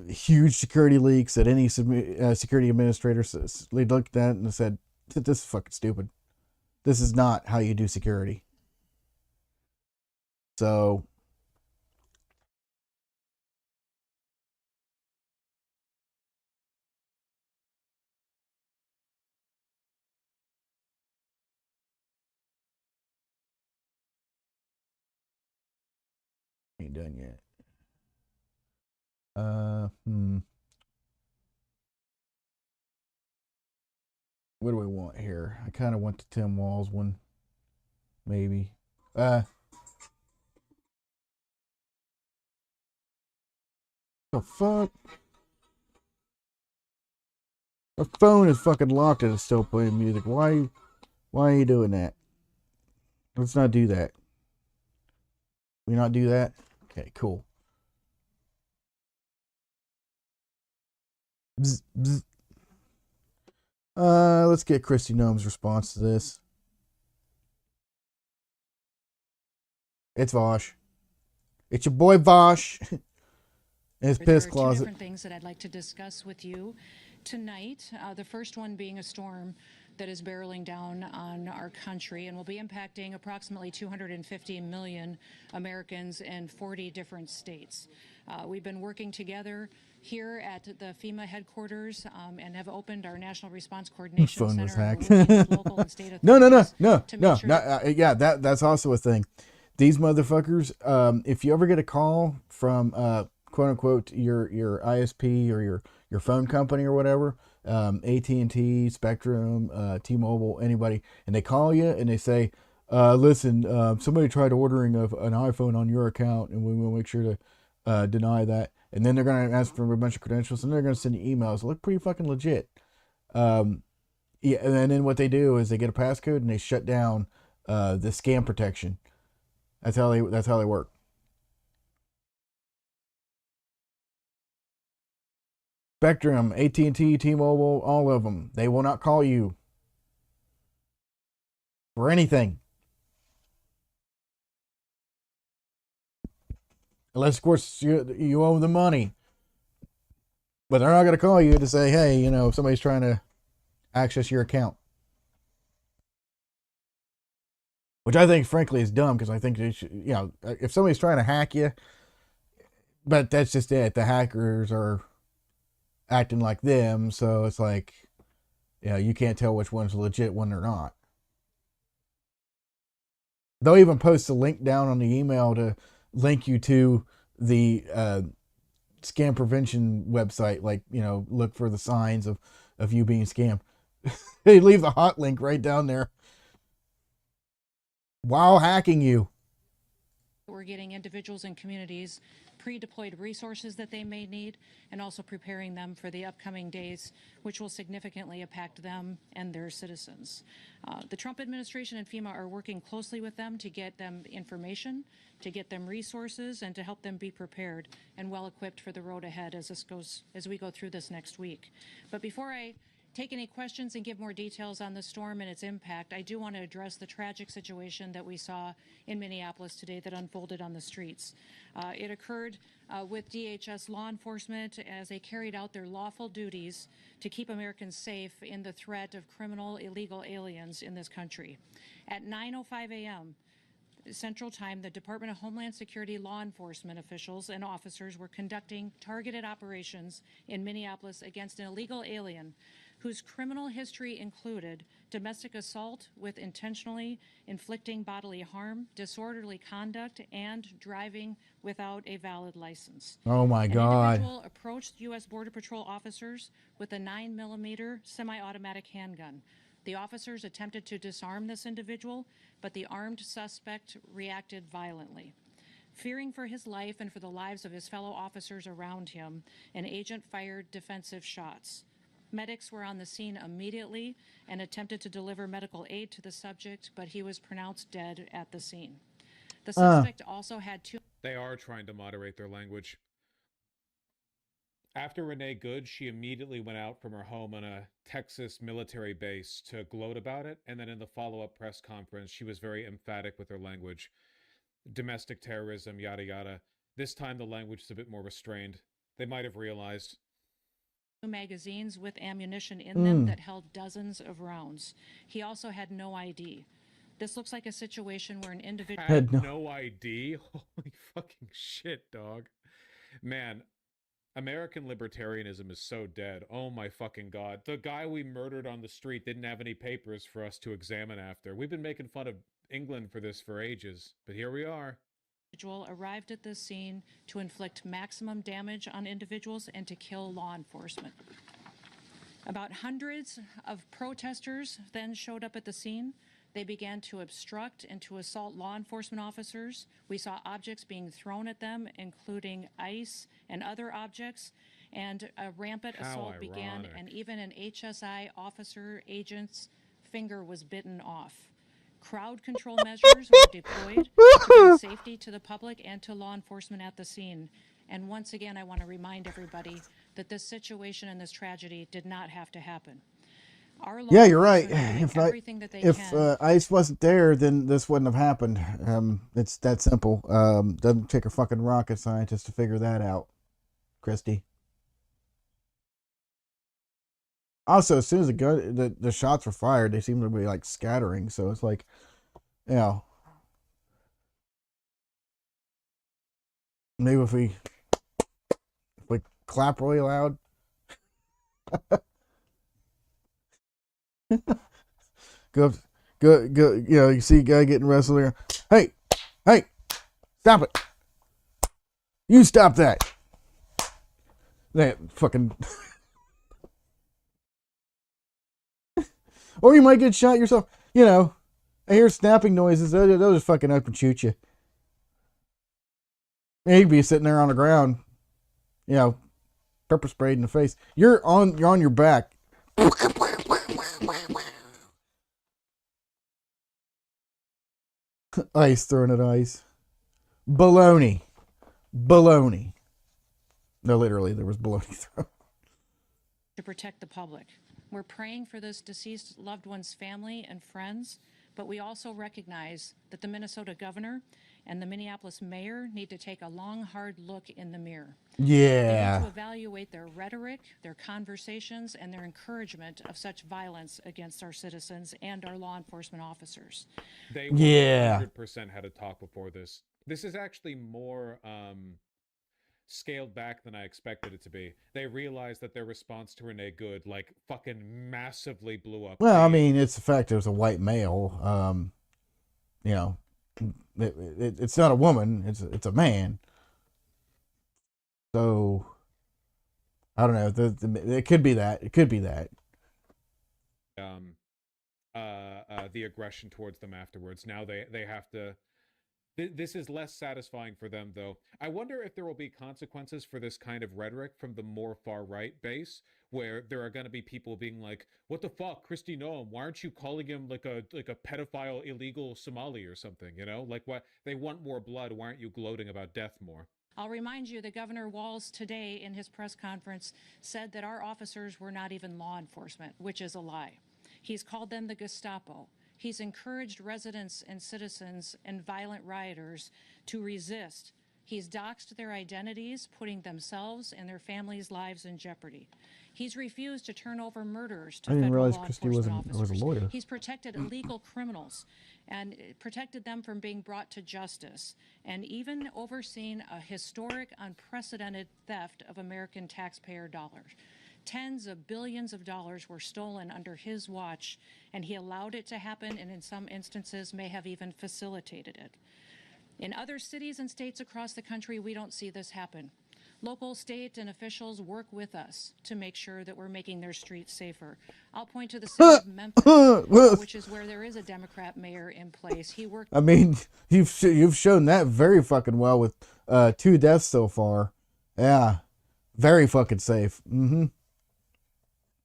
huge security leaks that any security administrator says, they looked at and said, this is fucking stupid. This is not how you do security. So ain't done yet. What do we want here? I kind of want the Tim Walz one. Maybe. The fuck? My phone is fucking locked and it's still playing music. Why are you doing that? Let's not do that. We not do that? Okay, cool. Bzz, bzz. Let's get Kristi Noem's response to this. It's Vosh. It's your boy Vosh. In his piss closet. There are two different things that I'd like to discuss with you tonight. The first one being a storm that is barreling down on our country and will be impacting approximately 250 million Americans in 40 different states. We've been working together here at the FEMA headquarters and have opened our National Response Coordination Phone was Center. hacked. Local and state No. sure Yeah, that's also a thing. These motherfuckers, if you ever get a call from quote unquote your ISP or your phone company or whatever, AT&T, Spectrum, T-Mobile, anybody, and they call you and they say, listen, somebody tried ordering an iPhone on your account and we will make sure to deny that. And then they're going to ask for a bunch of credentials and they're going to send you emails. They look pretty fucking legit. Yeah, and then what they do is they get a passcode and they shut down the scam protection. That's how they work. Spectrum, AT&T, T-Mobile, all of them. They will not call you for anything. Unless, of course, you owe them money. But they're not going to call you to say, hey, somebody's trying to access your account. which I think, frankly, is dumb because I think they should, if somebody's trying to hack you, but that's just it. The hackers are acting like them, so it's like, you can't tell which one's legit when they're not. They'll even post a link down on the email to link you to the scam prevention website. Like, look for the signs of you being scammed. They leave the hot link right down there while hacking you. We're getting individuals and communities pre-deployed resources that they may need, and also preparing them for the upcoming days, which will significantly impact them and their citizens. The Trump administration and FEMA are working closely with them to get them information, to get them resources, and to help them be prepared and well equipped for the road ahead as we go through this next week. But before I take any questions and give more details on the storm and its impact, I do want to address the tragic situation that we saw in Minneapolis today that unfolded on the streets. It occurred with DHS law enforcement as they carried out their lawful duties to keep Americans safe in the threat of criminal illegal aliens in this country. At 9:05 a.m. Central Time, the Department of Homeland Security law enforcement officials and officers were conducting targeted operations in Minneapolis against an illegal alien whose criminal history included domestic assault with intentionally inflicting bodily harm, disorderly conduct, and driving without a valid license. Oh my God. An individual approached U.S. Border Patrol officers with a 9mm semi-automatic handgun. The officers attempted to disarm this individual, but the armed suspect reacted violently. Fearing for his life and for the lives of his fellow officers around him, an agent fired defensive shots. Medics were on the scene immediately and attempted to deliver medical aid to the subject, but he was pronounced dead at the scene. The suspect also had two... They are trying to moderate their language. After Renee Good, she immediately went out from her home on a Texas military base to gloat about it, and then in the follow-up press conference, she was very emphatic with her language. Domestic terrorism, yada yada. This time the language is a bit more restrained. They might have realized. Magazines with ammunition in them that held dozens of rounds. He also had no ID. This looks like a situation where an individual had no ID? Holy fucking shit, dog. Man, American libertarianism is so dead. Oh my fucking God. The guy we murdered on the street didn't have any papers for us to examine after. We've been making fun of England for this for ages, but here we are. Arrived at this scene to inflict maximum damage on individuals and to kill law enforcement. About hundreds of protesters then showed up at the scene. They began to obstruct and to assault law enforcement officers. We saw objects being thrown at them, including ice and other objects, and a rampant assault began, and even an HSI officer agent's finger was bitten off. Crowd control measures were deployed to bring safety to the public and to law enforcement at the scene. And once again, I want to remind everybody that this situation and this tragedy did not have to happen. Yeah, you're right. If ICE wasn't there, then this wouldn't have happened. It's that simple. Doesn't take a fucking rocket scientist to figure that out, Christy. Also, as soon as the shots were fired, they seemed to be like scattering. So it's like, maybe if we clap really loud. go, you see a guy getting wrestled there. Hey, stop it. You stop that. That fucking... Or you might get shot yourself. I hear snapping noises. They'll just fucking up and shoot you. You'd be sitting there on the ground, pepper sprayed in the face. You're on your back. Ice thrown at ice. Baloney. No, literally, there was baloney thrown. To protect the public. We're praying for this deceased loved one's family and friends, but we also recognize that the Minnesota governor and the Minneapolis mayor need to take a long, hard look in the mirror. Yeah. They need to evaluate their rhetoric, their conversations, and their encouragement of such violence against our citizens and our law enforcement officers. They Yeah. 100% had a talk before this. This is actually more scaled back than I expected it to be. They realized that their response to Renee Good like fucking massively blew up. Well, I mean, it's the fact it was a white male. You know, it's not a woman. It's a man. So I don't know. It could be that. It could be that. The aggression towards them afterwards. Now they have to. This is less satisfying for them, though. I wonder if there will be consequences for this kind of rhetoric from the more far-right base, where there are going to be people being like, "What the fuck, Kristi Noem? Why aren't you calling him like a pedophile, illegal Somali or something? You know, like what they want more blood. Why aren't you gloating about death more?" I'll remind you that Governor Walz today in his press conference said that our officers were not even law enforcement, which is a lie. He's called them the Gestapo. He's encouraged residents and citizens and violent rioters to resist. He's doxed their identities, putting themselves and their families' lives in jeopardy. He's refused to turn over murderers to I didn't federal realize law Kristi enforcement was a officers. lawyer. He's protected illegal criminals and protected them from being brought to justice, and even overseen a historic, unprecedented theft of American taxpayer dollars. Tens of billions of dollars were stolen under his watch, and he allowed it to happen, and in some instances may have even facilitated it. In other cities and states across the country, we don't see this happen. Local, state, and officials work with us to make sure that we're making their streets safer. I'll point to the city of Memphis, which is where there is a Democrat mayor in place. He worked. I mean, you've shown that very fucking well with 2 deaths so far. Yeah, very fucking safe.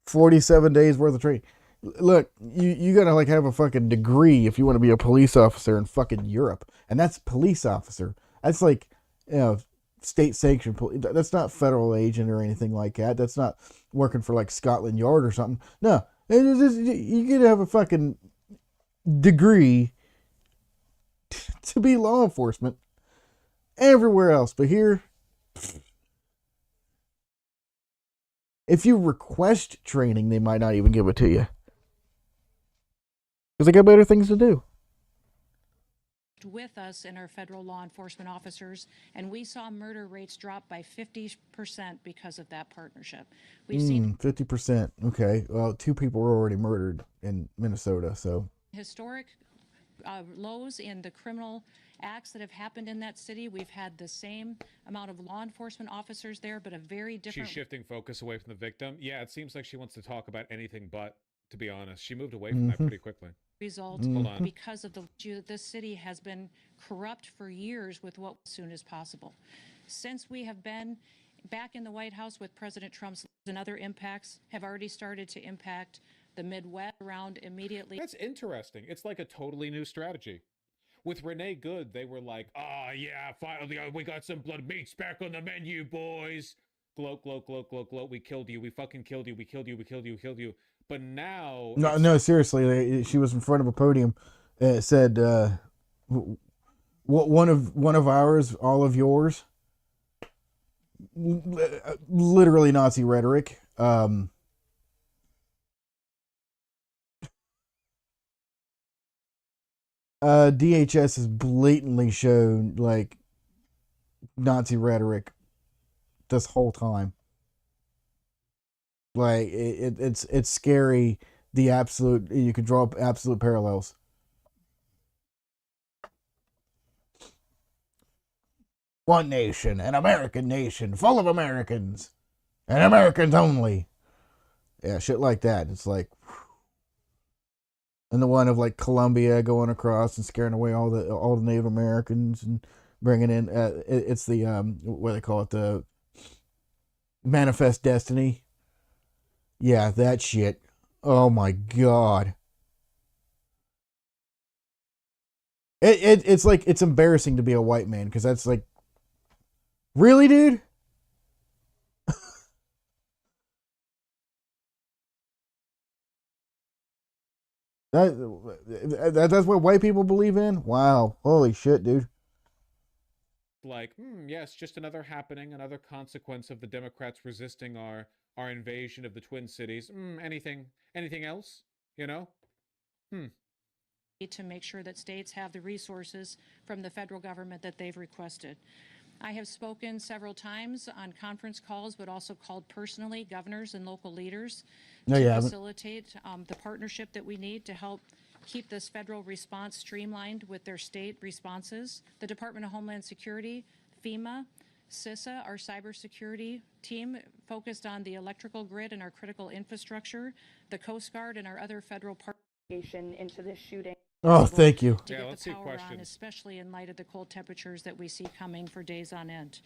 47 days worth of training. Look, you gotta like have a fucking degree if you want to be a police officer in fucking Europe, and that's police officer. That's like, you know, state sanctioned police. That's not federal agent or anything like that. That's not working for like Scotland Yard or something. No, it's just, you gotta have a fucking degree to be law enforcement everywhere else, but here, if you request training, they might not even give it to you. Because they got better things to do. With us and our federal law enforcement officers, and we saw murder rates drop by 50% because of that partnership. We've seen 50%. Okay. Well, 2 people were already murdered in Minnesota, so. historic lows in the criminal acts that have happened in that city. We've had the same amount of law enforcement officers there, but a very different. She's shifting focus away from the victim. Yeah, it seems like she wants to talk about anything but, to be honest. She moved away from that pretty quickly. Result Hold on. because of this city has been corrupt for years with what as soon as possible. Since we have been back in the White House with President Trump's and other impacts have already started to impact the Midwest around immediately. That's interesting. It's like a totally new strategy. With Renee Good, they were like, "Oh yeah, finally we got some blood meats back on the menu, boys." Gloat, gloat, gloat, gloat, gloat. We killed you. We fucking killed you. We killed you. We killed you. We killed you. But now, No, seriously. She was in front of a podium. It said, "One of ours, all of yours." Literally Nazi rhetoric. DHS has blatantly shown like Nazi rhetoric this whole time. Like it's scary. The absolute, you could draw absolute parallels. One nation, an American nation, full of Americans, and Americans only. Yeah, shit like that. It's like, and the one of like Colombia going across and scaring away all the Native Americans and bringing in. It's the what do they call it, the Manifest Destiny. Yeah, that shit. Oh my god. It's like, it's embarrassing to be a white man, because that's like, really, dude? That's what white people believe in? Wow. Holy shit, dude. like, yes, just another happening, another consequence of the Democrats resisting our invasion of the Twin Cities. Anything else? You know? To make sure that states have the resources from the federal government that they've requested. I have spoken several times on conference calls, but also called personally governors and local leaders No, you to haven't. facilitate the partnership that we need to help keep this federal response streamlined with their state responses. The Department of Homeland Security, FEMA, CISA, our cybersecurity team, focused on the electrical grid and our critical infrastructure, the Coast Guard and our other federal partners into this shooting. Oh, thank you. to get the power on, especially in light of the cold temperatures that we see coming for days on end.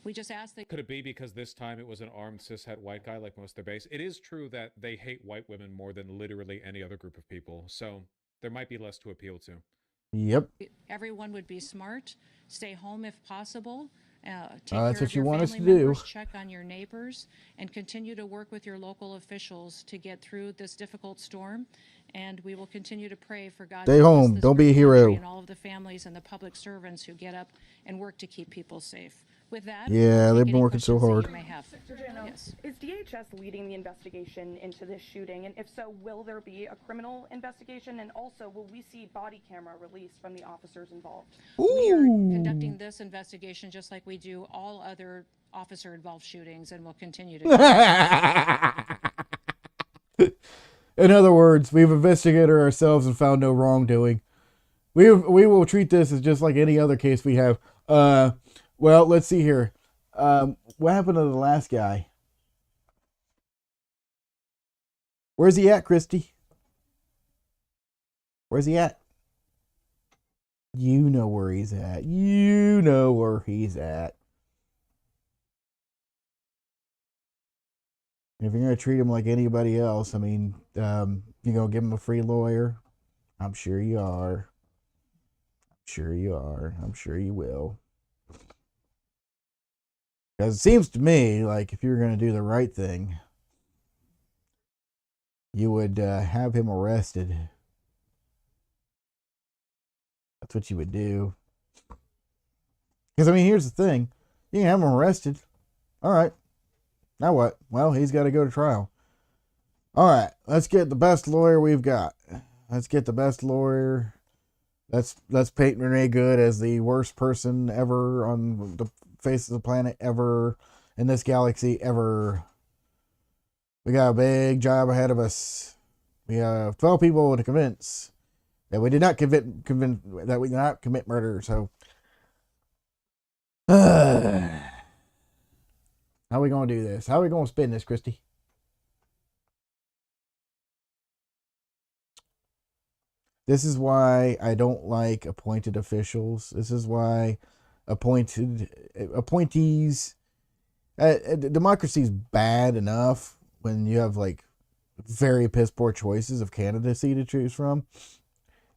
We just ask that. Could it be because this time it was an armed cishet white guy like most of their base? It is true that they hate white women more than literally any other group of people, so there might be less to appeal to. Yep. Everyone would be smart, stay home if possible, take That's care what of you your want us family to do. members, check on your neighbors, and continue to work with your local officials to get through this difficult storm. And we will continue to pray for God. Stay to bless home. this Don't be a great country hero. And all of the families and the public servants who get up and work to keep people safe. With that, Yeah, I'll they've take been any working so questions that hard. you may have. Yes. Is DHS leading the investigation into this shooting? And if so, will there be a criminal investigation? And also, will we see body camera released from the officers involved? We are conducting this investigation just like we do all other officer-involved shootings, and will continue to. In other words, we've investigated ourselves and found no wrongdoing. We will treat this as just like any other case we have. Well, let's see here. What happened to the last guy? Where's he at, Christy? Where's he at? You know where he's at. You know where he's at. If you're going to treat him like anybody else, I mean, you're going to give him a free lawyer? I'm sure you are. I'm sure you are. I'm sure you will. Because it seems to me like if you're going to do the right thing, you would have him arrested. That's what you would do. Because, I mean, here's the thing. You can have him arrested. All right. Now what? Well, he's got to go to trial. All right. Let's get the best lawyer we've got. Let's get the best lawyer. Let's paint Renee Good as the worst person ever on the face of the planet ever, in this galaxy ever. We got a big job ahead of us. We have 12 people to convince that we did not that we did not commit murder. So, how are we going to do this? How are we going to spin this, Christy? This is why I don't like appointed officials. This is why appointees. Democracy's bad enough when you have like very piss poor choices of candidacy to choose from.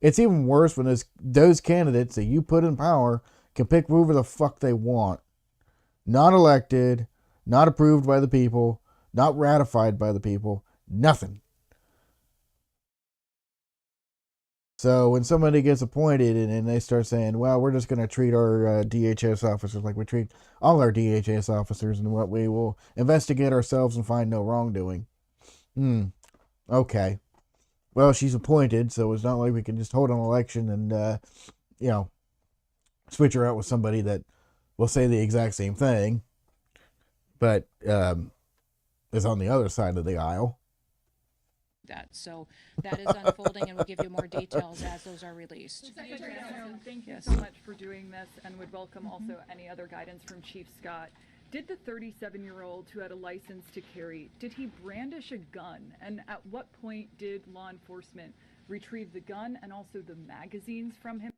It's even worse when those candidates that you put in power can pick whoever the fuck they want. Not elected, not approved by the people, not ratified by the people, nothing. So when somebody gets appointed and they start saying, well, we're just going to treat our DHS officers like we treat all our DHS officers, and what we will investigate ourselves and find no wrongdoing. Okay. Well, she's appointed, so it's not like we can just hold an election and, switch her out with somebody that will say the exact same thing, but is on the other side of the aisle. So that is unfolding, and we'll give you more details as those are released. Thank you so much for doing this, and would welcome also any other guidance from Chief Scott. Did the 37-year-old who had a license to carry, did he brandish a gun? And at what point did law enforcement retrieve the gun and also the magazines from him?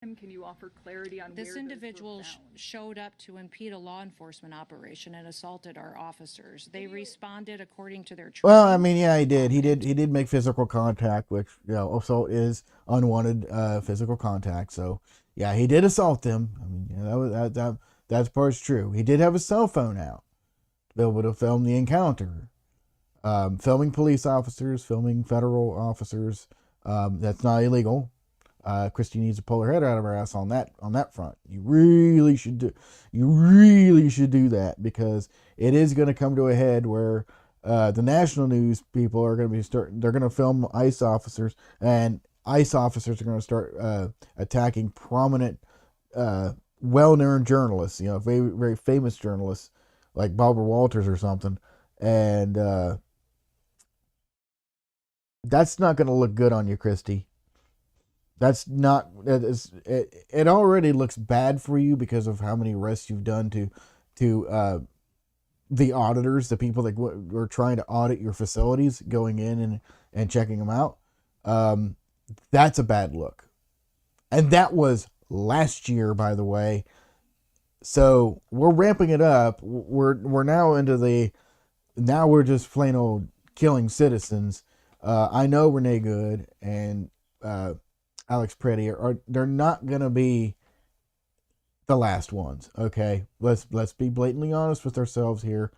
Can you offer clarity on This where individual showed up to impede a law enforcement operation and assaulted our officers. They responded according to their training. Well, I mean, yeah, he did. He did make physical contact, which, assault is unwanted physical contact. So, yeah, he did assault them. I mean, that part's true. He did have a cell phone out to be able to film the encounter. Filming police officers, filming federal officers, that's not illegal. Christy needs to pull her head out of her ass on that front. You really should do that, because it is going to come to a head where the national news people are going to be they're going to film ICE officers, and ICE officers are going to start attacking prominent, well-known journalists, very, very famous journalists like Barbara Walters or something, and that's not going to look good on you, Christy. It already looks bad for you because of how many arrests you've done to the auditors, the people that were trying to audit your facilities, going in and checking them out. That's a bad look. And that was last year, by the way. So we're ramping it up. We're now now we're just plain old killing citizens. I know Renee Good and Alex Pretty they're not gonna be the last ones. Okay, let's be blatantly honest with ourselves here.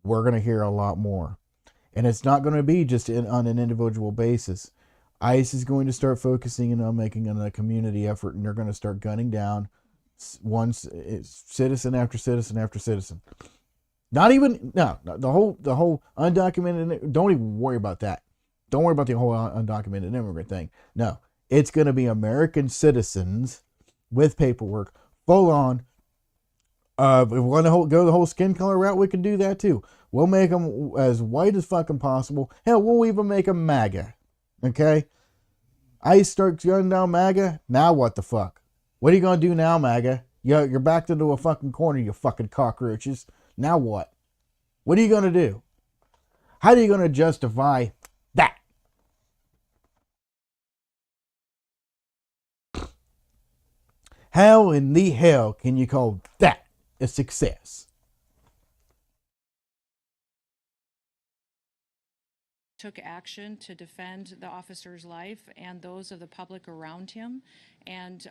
We're gonna hear a lot more, and it's not gonna be just on an individual basis. ICE is going to start focusing on making a community effort, and they're going to start gunning down citizen after citizen after citizen. The whole undocumented. Don't even worry about that. Don't worry about the whole undocumented immigrant thing. No, it's going to be American citizens with paperwork, full on. If we want to go the whole skin color route, we can do that too. We'll make them as white as fucking possible. Hell, we'll even make them MAGA. Okay? ICE starts gunning down MAGA. Now what the fuck? What are you going to do now, MAGA? You're backed into a fucking corner, you fucking cockroaches. Now what? What are you going to do? How are you going to justify that? How in the hell can you call that a success? Took action to defend the officer's life and those of the public around him. And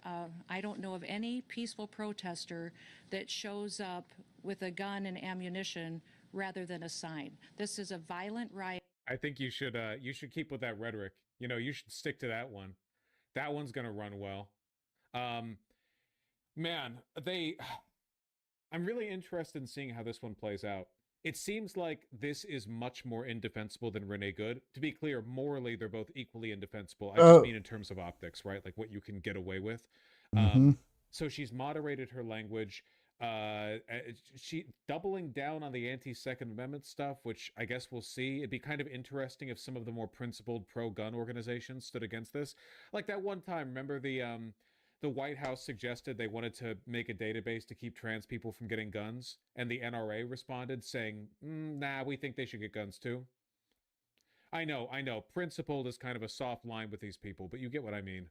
I don't know of any peaceful protester that shows up with a gun and ammunition rather than a sign. This is a violent riot. I think you should keep with that rhetoric. You should stick to that one. That one's gonna run well. Man, I'm really interested in seeing how this one plays out. It seems like this is much more indefensible than Renee Good. To be clear, morally, they're both equally indefensible. I just mean in terms of optics, right? Like what you can get away with. So she's moderated her language. She doubling down on the anti-Second Amendment stuff, which I guess we'll see. It'd be kind of interesting if some of the more principled pro-gun organizations stood against this. Like that one time, remember the White House suggested they wanted to make a database to keep trans people from getting guns, and the NRA responded saying, nah, we think they should get guns too. I know, principled is kind of a soft line with these people, but you get what I mean.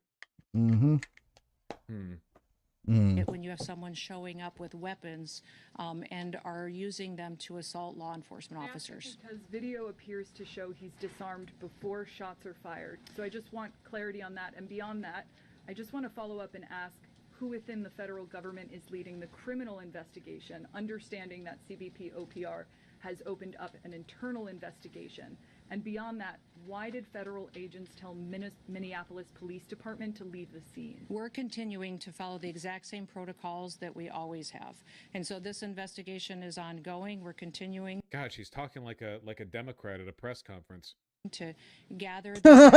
When you have someone showing up with weapons and are using them to assault law enforcement officers. Because video appears to show he's disarmed before shots are fired. So I just want clarity on that. And beyond that, I just want to follow up and ask who within the federal government is leading the criminal investigation, understanding that CBP OPR has opened up an internal investigation. And beyond that, why did federal agents tell Minneapolis Police Department to leave the scene? We're continuing to follow the exact same protocols that we always have. And so this investigation is ongoing. We're continuing. God, she's talking like a Democrat at a press conference. To gather throughout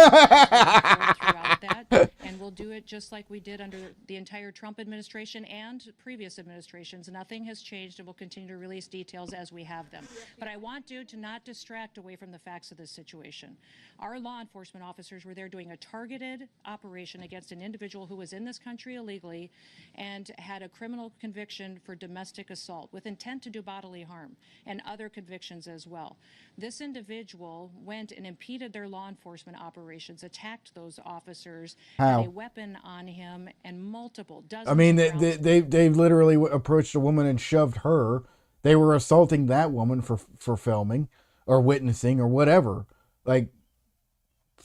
that, and we'll do it just like we did under the entire Trump administration and previous administrations. Nothing has changed, and we'll continue to release details as we have them. But I want you to not distract away from the facts of this situation. Our law enforcement officers were there doing a targeted operation against an individual who was in this country illegally and had a criminal conviction for domestic assault with intent to do bodily harm, and other convictions as well. This individual went and impeded their law enforcement operations, attacked those officers, had a weapon on him, and multiple dozens. I mean, they literally approached a woman and shoved her. They were assaulting that woman for filming or witnessing or whatever. Like,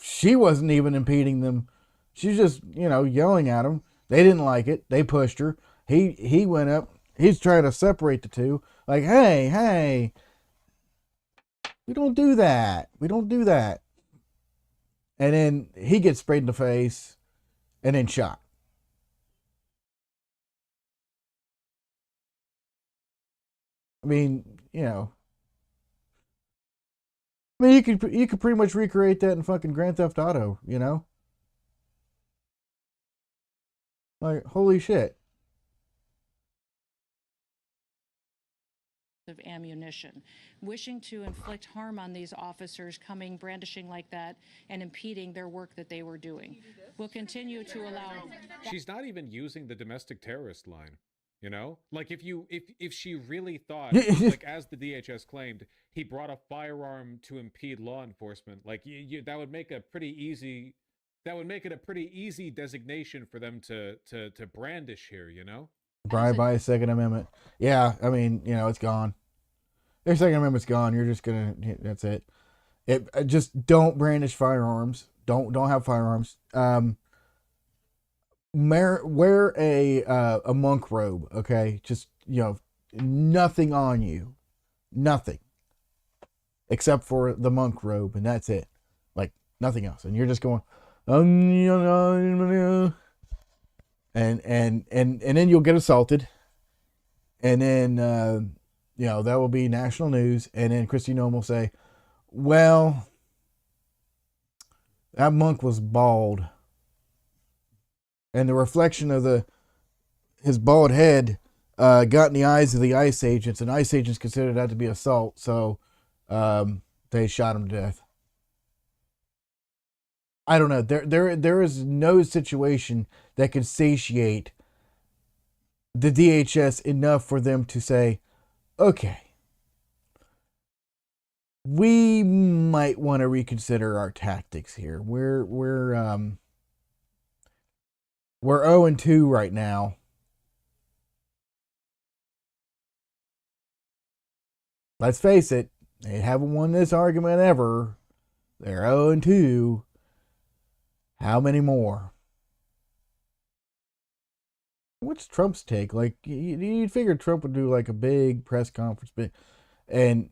she wasn't even impeding them. She's just, yelling at them. They didn't like it. They pushed her. He went up. He's trying to separate the two. Like, hey. We don't do that. We don't do that. And then he gets sprayed in the face. and then shot. I mean, you could pretty much recreate that in fucking Grand Theft Auto, Like, holy shit. Of ammunition, wishing to inflict harm on these officers coming brandishing like that and impeding their work that they were doing. We'll continue to allow. She's not even using the domestic terrorist line. Like if she really thought, like as the DHS claimed, he brought a firearm to impede law enforcement, like that would make a pretty easy. That would make it a pretty easy designation for them to brandish here. By Second Amendment. Yeah, I mean, it's gone. Their Second Amendment's gone. You're just gonna. That's it. Just don't brandish firearms. Don't have firearms. Wear a monk robe. Okay, just nothing on you, nothing, except for the monk robe, and that's it. Like nothing else. And you're just going, and then you'll get assaulted, and then that will be national news, and then Kristi Noem will say, well, that monk was bald, and the reflection of his bald head got in the eyes of the ICE agents, and ICE agents considered that to be assault, so they shot him to death. I don't know. There is no situation that can satiate the DHS enough for them to say, okay, we might want to reconsider our tactics here. We're 0-2 right now. Let's face it, they haven't won this argument ever. They're 0-2. How many more? What's Trump's take? Like, you'd figure Trump would do like a big press conference and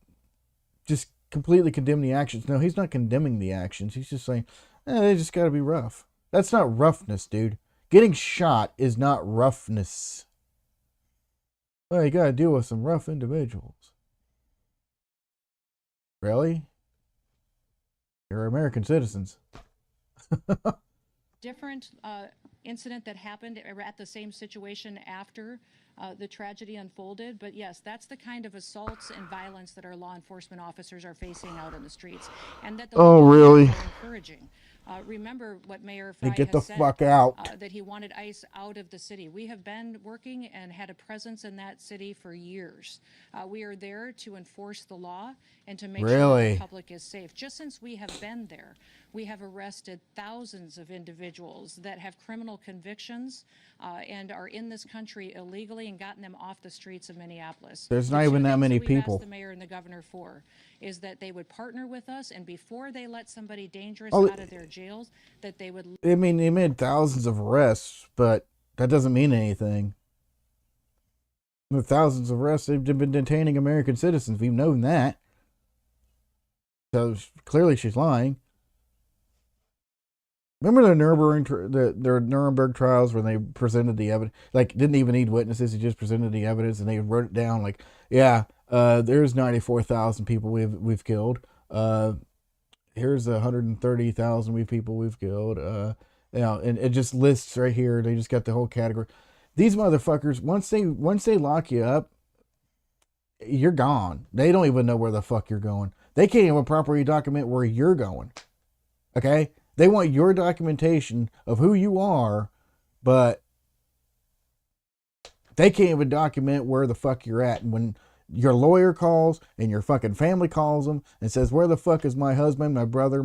just completely condemn the actions. No, he's not condemning the actions. He's just saying, they just got to be rough. That's not roughness, dude. Getting shot is not roughness. Well, you got to deal with some rough individuals. Really? You're American citizens. Different incident that happened at the same situation after the tragedy unfolded. But yes, that's the kind of assaults and violence that our law enforcement officers are facing out in the streets, and that the really are encouraging. Remember what Mayor Frey get the has said, fuck out. That he wanted ICE out of the city. We have been working and had a presence in that city for years. We are there to enforce the law and to make sure the public is safe. Just since we have been there, we have arrested thousands of individuals that have criminal convictions and are in this country illegally and gotten them off the streets of Minneapolis. There's not even that many people. Asked the mayor and the governor for is that they would partner with us, and before they let somebody dangerous out of their jails, that they would. I mean, they made thousands of arrests, but that doesn't mean anything. With thousands of arrests, they've been detaining American citizens. We've known that. So clearly she's lying. Remember the Nuremberg trials when they presented the evidence? Like, didn't even need witnesses. He just presented the evidence, and they wrote it down. Like, yeah, there's 94,000 people we've killed. Here's 130,000 people we've killed. And it just lists right here. They just got the whole category. These motherfuckers, once they lock you up, you're gone. They don't even know where the fuck you're going. They can't even properly document where you're going. Okay? They want your documentation of who you are, but they can't even document where the fuck you're at. And when your lawyer calls and your fucking family calls them and says, where the fuck is my husband, my brother,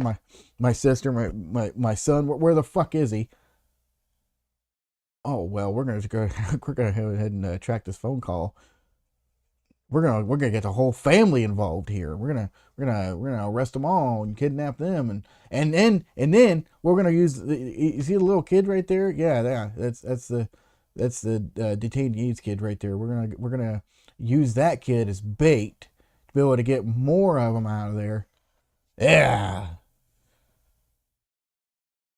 my sister, my son? Where the fuck is he? Oh, well, we're going to go ahead and track this phone call. We're gonna get the whole family involved here. We're gonna arrest them all and kidnap them and then we're gonna use you see the little kid right there? Yeah, that's the detainees kid right there. We're gonna use that kid as bait to be able to get more of them out of there. Yeah.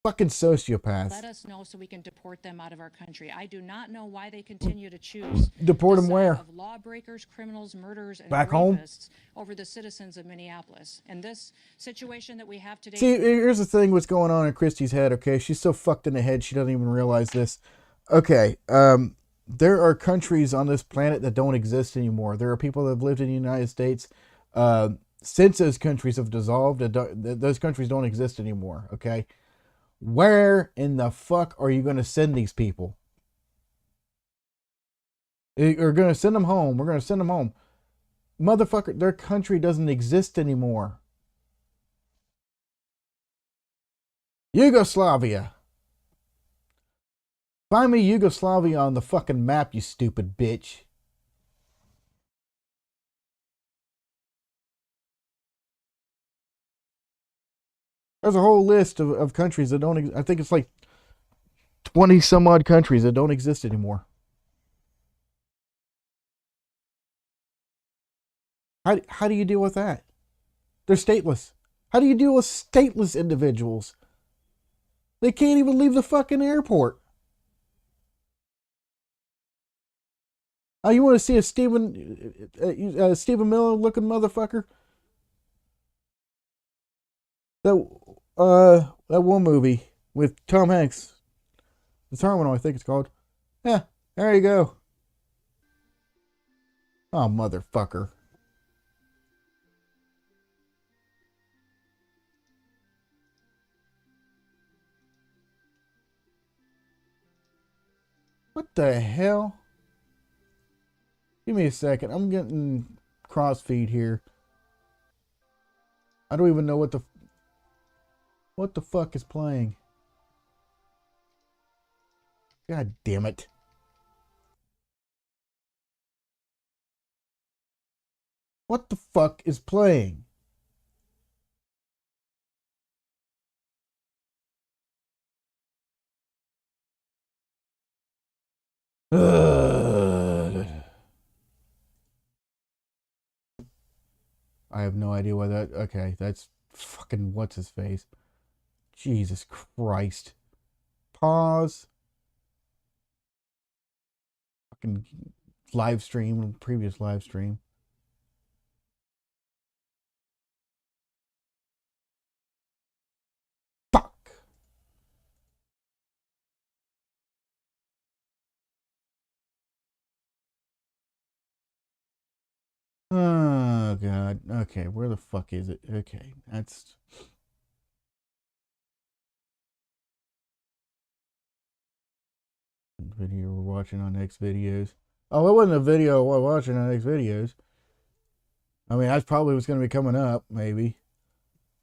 Fucking sociopaths. Let us know so we can deport them out of our country. I do not know why they continue to choose Deport the them side where? of lawbreakers, criminals, murderers, and Back home? rapists over the citizens of Minneapolis. And this situation that we have today. See, here's the thing what's going on in Christie's head, okay? She's so fucked in the head she doesn't even realize this. Okay, there are countries on this planet that don't exist anymore. There are people that have lived in the United States since those countries have dissolved. Those countries don't exist anymore, okay? Where in the fuck are you going to send these people? You're going to send them home. We're going to send them home. Motherfucker, their country doesn't exist anymore. Yugoslavia. Find me Yugoslavia on the fucking map, you stupid bitch. There's a whole list of countries that don't, I think it's like 20 some odd countries that don't exist anymore. How do you deal with that? They're stateless. How do you deal with stateless individuals? They can't even leave the fucking airport. Oh, you want to see a Stephen Miller looking motherfucker? That one movie with Tom Hanks, The Terminal, I think it's called. Yeah, there you go. Oh, motherfucker. What the hell? Give me a second. I'm getting crossfeed here. I don't even know what the fuck is playing. God damn it. What the fuck is playing? I have no idea why that... Okay, that's fucking what's his face. Jesus Christ. Pause. Fucking live stream, previous live stream. Fuck. Oh, God. Okay, where the fuck is it? Okay, that's... Video we're watching on X videos. Oh, it wasn't a video we're watching on X videos. I mean, that's probably what's going to be coming up, maybe.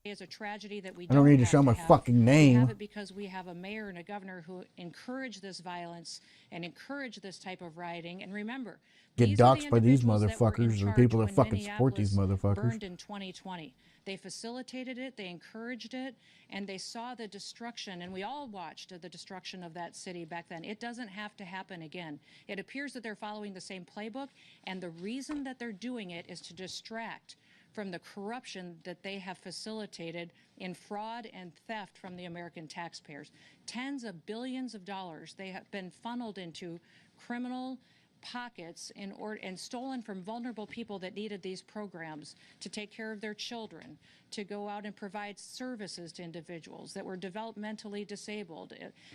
Is a tragedy that we I don't need to have show my have. fucking name. We have it because we have a mayor and a governor who encourage this violence and encourage this type of rioting. And remember, Get these are the doxxed by these individuals that were in motherfuckers, the charge people that when fucking support these Minneapolis motherfuckers. Burned in 2020. They facilitated it, they encouraged it, and they saw the destruction. And we all watched the destruction of that city back then. It doesn't have to happen again. It appears that they're following the same playbook, and the reason that they're doing it is to distract from the corruption that they have facilitated in fraud and theft from the American taxpayers. Tens of billions of dollars they have been funneled into criminal pockets and stolen from vulnerable people that needed these programs to take care of their children, to go out and provide services to individuals that were developmentally disabled,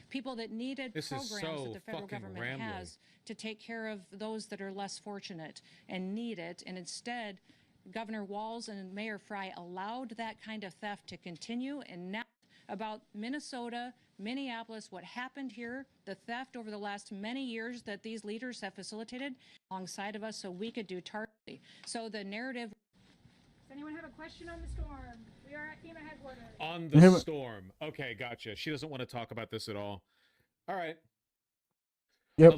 people that needed This is programs so that the federal fucking government rambling. has to take care of those that are less fortunate and need it. And instead, Governor Walz and Mayor Frey allowed that kind of theft to continue. And now about Minnesota, Minneapolis, what happened here, the theft over the last many years that these leaders have facilitated alongside of us so we could do targeting. So the narrative. Does anyone have a question on the storm? We are at FEMA headquarters. On the storm. Okay, gotcha. She doesn't want to talk about this at all. All right. Yep. A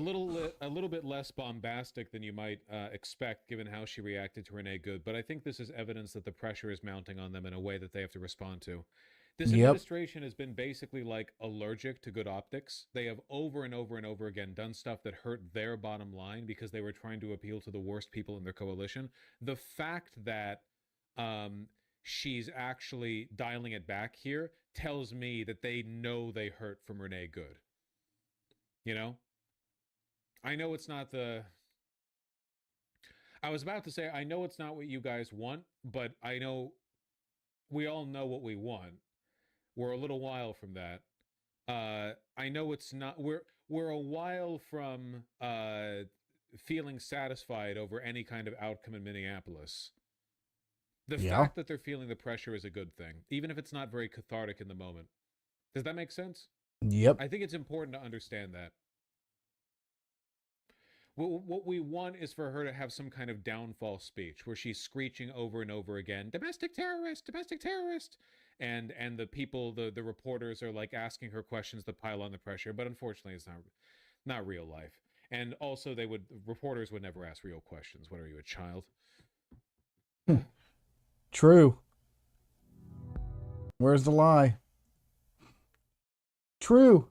little bit less bombastic than you might expect, given how she reacted to Renee Good. But I think this is evidence that the pressure is mounting on them in a way that they have to respond to. This administration has been basically like allergic to good optics. They have over and over and over again done stuff that hurt their bottom line because they were trying to appeal to the worst people in their coalition. The fact that she's actually dialing it back here tells me that they know they hurt from Renee Good. You know? I know it's not the... I was about to say, I know it's not what you guys want, but I know we all know what we want. We're a little while from that. I know it's not... We're a while from feeling satisfied over any kind of outcome in Minneapolis. The fact that they're feeling the pressure is a good thing, even if it's not very cathartic in the moment. Does that make sense? Yep. I think it's important to understand that. What we want is for her to have some kind of downfall speech where she's screeching over and over again, domestic terrorist, and the people, the reporters are like asking her questions that pile on the pressure, but unfortunately it's not real life. And also reporters would never ask real questions. What are you, a child? True. Where's the lie? True.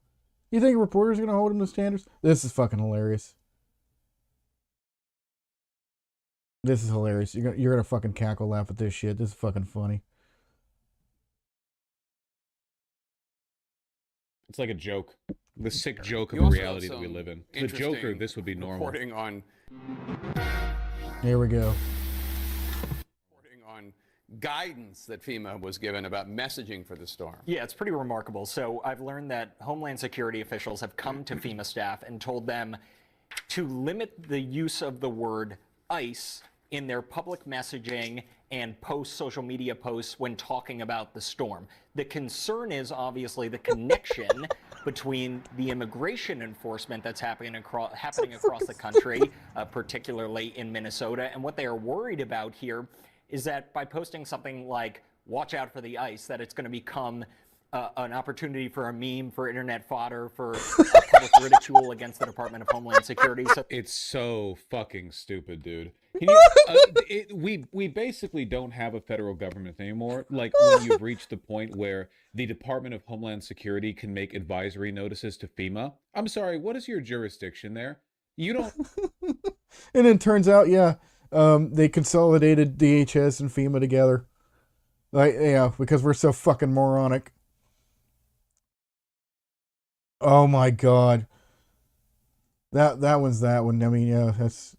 You think reporters are going to hold him to standards? This is fucking hilarious. This is hilarious. You're gonna fucking cackle laugh at this shit. This is fucking funny. It's like a joke. The sick joke of the reality that we live in. To the Joker, this would be normal. Reporting on Here we go. guidance that FEMA was given about messaging for the storm. Yeah, it's pretty remarkable. So I've learned that Homeland Security officials have come to FEMA staff and told them to limit the use of the word ICE in their public messaging and social media posts when talking about the storm. The concern is obviously the connection between the immigration enforcement that's happening across the country, particularly in Minnesota. And what they are worried about here is that by posting something like, watch out for the ICE, that it's going to become an opportunity for a meme, for internet fodder, for public ridicule against the Department of Homeland Security. So it's so fucking stupid, dude. Can you, we basically don't have a federal government anymore. Like, when you've reached the point where the Department of Homeland Security can make advisory notices to FEMA. I'm sorry, what is your jurisdiction there? You don't... And it turns out, they consolidated DHS and FEMA together. Like, yeah, because we're so fucking moronic. Oh my god. That one's that one. I mean, yeah, it's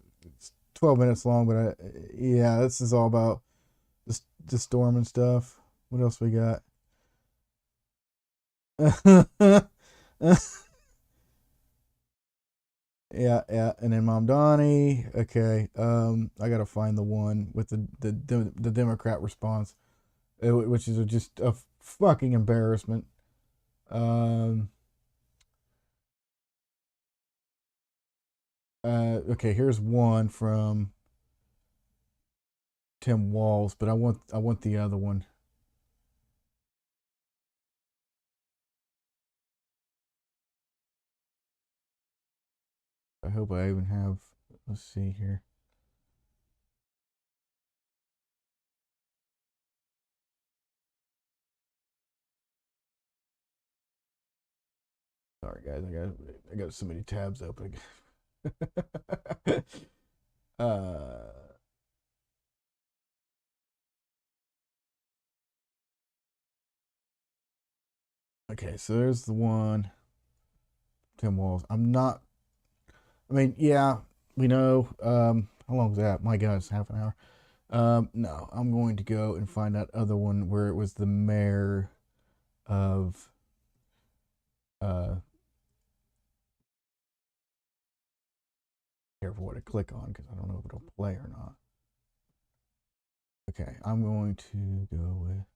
12 minutes long, but this is all about the storm and stuff. What else we got? Yeah, and then Mom Donnie. Okay, I gotta find the one with the Democrat response, which is just a fucking embarrassment. Okay, here's one from Tim Walz, but I want the other one. I hope I even have, let's see here. Sorry guys, I got so many tabs open. Okay, so there's the one. Tim Walz. I mean, yeah, we know. How long is that? My God, it's half an hour. No, I'm going to go and find that other one where it was the mayor of careful what I click on because I don't know if it'll play or not. Okay, I'm going to go with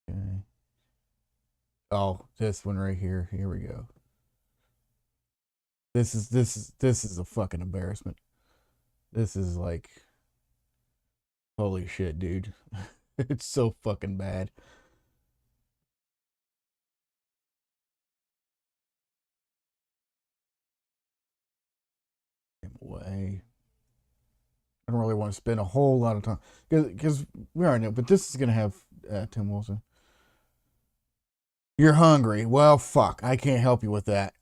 okay. Oh, this one right here. Here we go. This is a fucking embarrassment. This is like, holy shit, dude. It's so fucking bad. Way. I don't really want to spend a whole lot of time because we already know, but this is gonna have Tim Wilson. You're hungry. Well, fuck. I can't help you with that.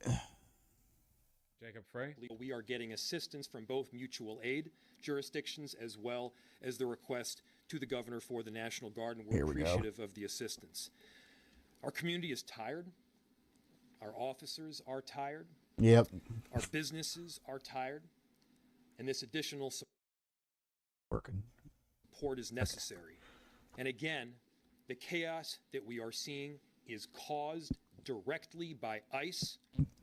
Jacob Frey. We are getting assistance from both mutual aid jurisdictions as well as the request to the governor for the National Guard, and we're appreciative of the assistance. Our community is tired. Our officers are tired. Yep. Our businesses are tired. And this additional support is necessary. And again, the chaos that we are seeing is caused directly by ICE,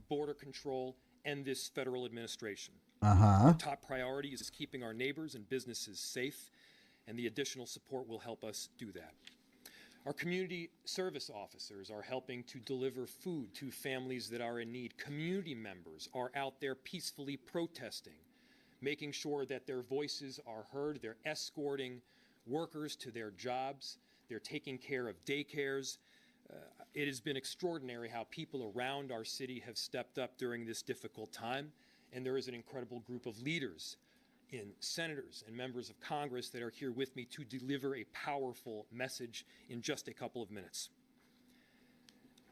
Border Control, and this federal administration. Our top priority is keeping our neighbors and businesses safe, and the additional support will help us do that. Our community service officers are helping to deliver food to families that are in need. Community members are out there peacefully protesting, making sure that their voices are heard. They're escorting workers to their jobs. They're taking care of daycares. It has been extraordinary how people around our city have stepped up during this difficult time, and there is an incredible group of leaders in senators and members of Congress that are here with me to deliver a powerful message in just a couple of minutes.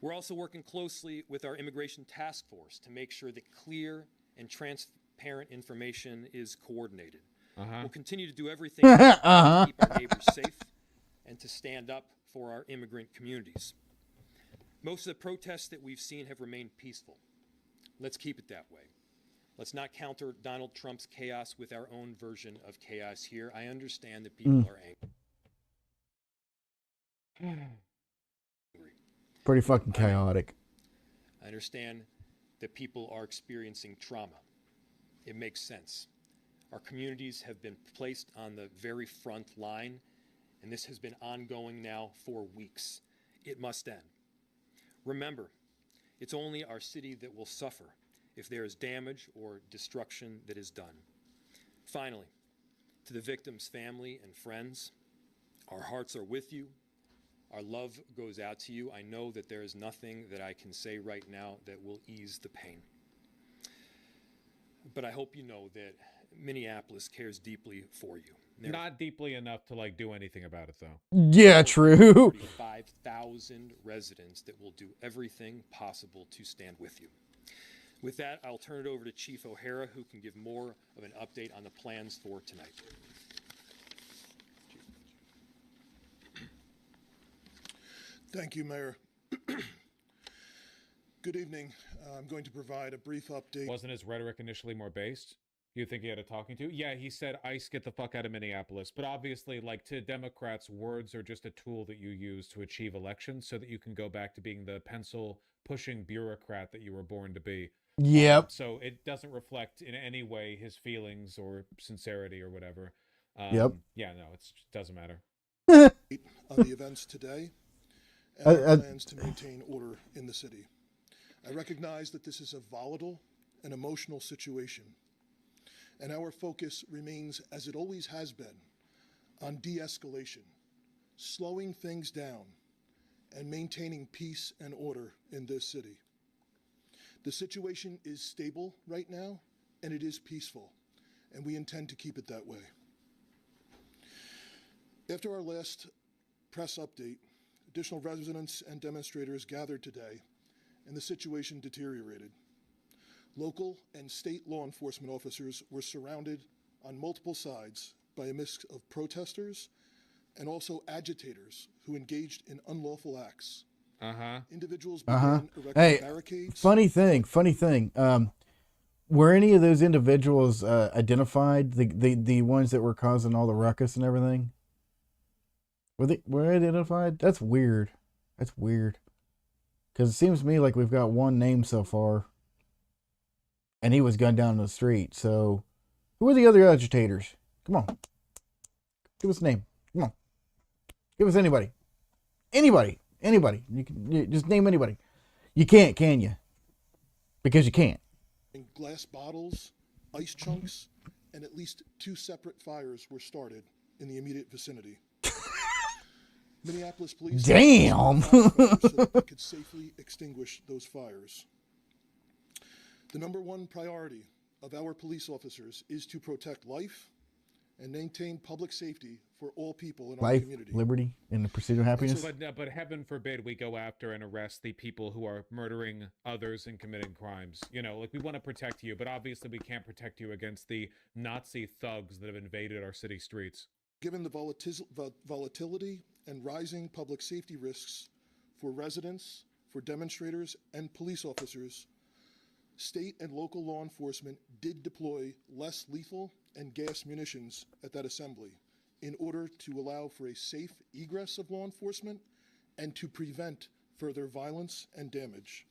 We're also working closely with our immigration task force to make sure that clear and transparent information is coordinated. We'll continue to do everything to keep our neighbors safe and to stand up for our immigrant communities. Most of the protests that we've seen have remained peaceful. Let's keep it that way. Let's not counter Donald Trump's chaos with our own version of chaos here. I understand that people are angry. Pretty fucking chaotic. I understand that people are experiencing trauma. It makes sense. Our communities have been placed on the very front line, and this has been ongoing now for weeks. It must end. Remember, it's only our city that will suffer if there is damage or destruction that is done. Finally, to the victim's family and friends, our hearts are with you. Our love goes out to you. I know that there is nothing that I can say right now that will ease the pain. But I hope you know that Minneapolis cares deeply for you. Not deeply enough to like do anything about it though. Yeah, true. 5,000 residents that will do everything possible to stand with you. With that, I'll turn it over to Chief O'Hara, who can give more of an update on the plans for tonight. Thank you, Mayor. Good evening. I'm going to provide a brief update. Wasn't his rhetoric initially more based? You think he had a talking to? Yeah, he said, ICE, get the fuck out of Minneapolis. But obviously, like, to Democrats, words are just a tool that you use to achieve elections so that you can go back to being the pencil-pushing bureaucrat that you were born to be. Yep. So it doesn't reflect in any way his feelings or sincerity or whatever. Yep. Yeah, no, it doesn't matter. On the events today and our plans to maintain order in the city. I recognize that this is a volatile and emotional situation, and our focus remains, as it always has been, on de-escalation, slowing things down, and maintaining peace and order in this city. The situation is stable right now, and it is peaceful, and we intend to keep it that way. After our last press update, additional residents and demonstrators gathered today, and the situation deteriorated. Local and state law enforcement officers were surrounded on multiple sides by a mix of protesters and also agitators who engaged in unlawful acts. Individuals began erecting barricades. Funny thing. Were any of those individuals identified? The ones that were causing all the ruckus and everything? Were they identified? That's weird. Because it seems to me like we've got one name so far. And he was gunned down in the street. So, who are the other agitators? Come on. Give us a name. Come on. Give us anybody. Anybody. You just name anybody. You can't, can you? Because you can't. Glass bottles, ice chunks, and at least 2 separate fires were started in the immediate vicinity. Minneapolis police damn so that they could safely extinguish those fires. The number one priority of our police officers is to protect life, and maintain public safety for all people in our Life, community. liberty, and the pursuit of happiness. But heaven forbid we go after and arrest the people who are murdering others and committing crimes. You know, like, we want to protect you, but obviously we can't protect you against the Nazi thugs that have invaded our city streets. Given the volatility and rising public safety risks for residents, for demonstrators, and police officers, state and local law enforcement did deploy less lethal and gas munitions at that assembly in order to allow for a safe egress of law enforcement and to prevent further violence and damage.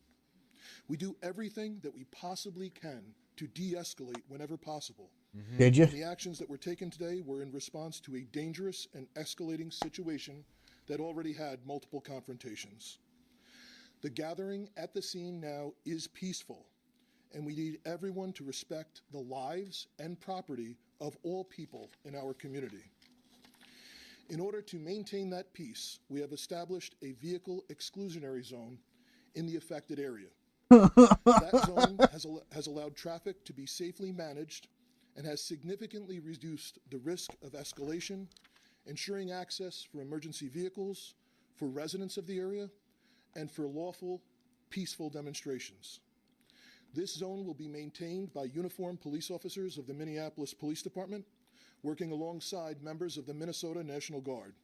We do everything that we possibly can to de-escalate whenever possible. Did you? And the actions that were taken today were in response to a dangerous and escalating situation that already had multiple confrontations. The gathering at the scene now is peaceful, and we need everyone to respect the lives and property of all people in our community. In order to maintain that peace, we have established a vehicle exclusionary zone in the affected area. That zone has allowed traffic to be safely managed and has significantly reduced the risk of escalation, ensuring access for emergency vehicles, for residents of the area, and for lawful, peaceful demonstrations. This zone will be maintained by uniformed police officers of the Minneapolis Police Department, working alongside members of the Minnesota National Guard.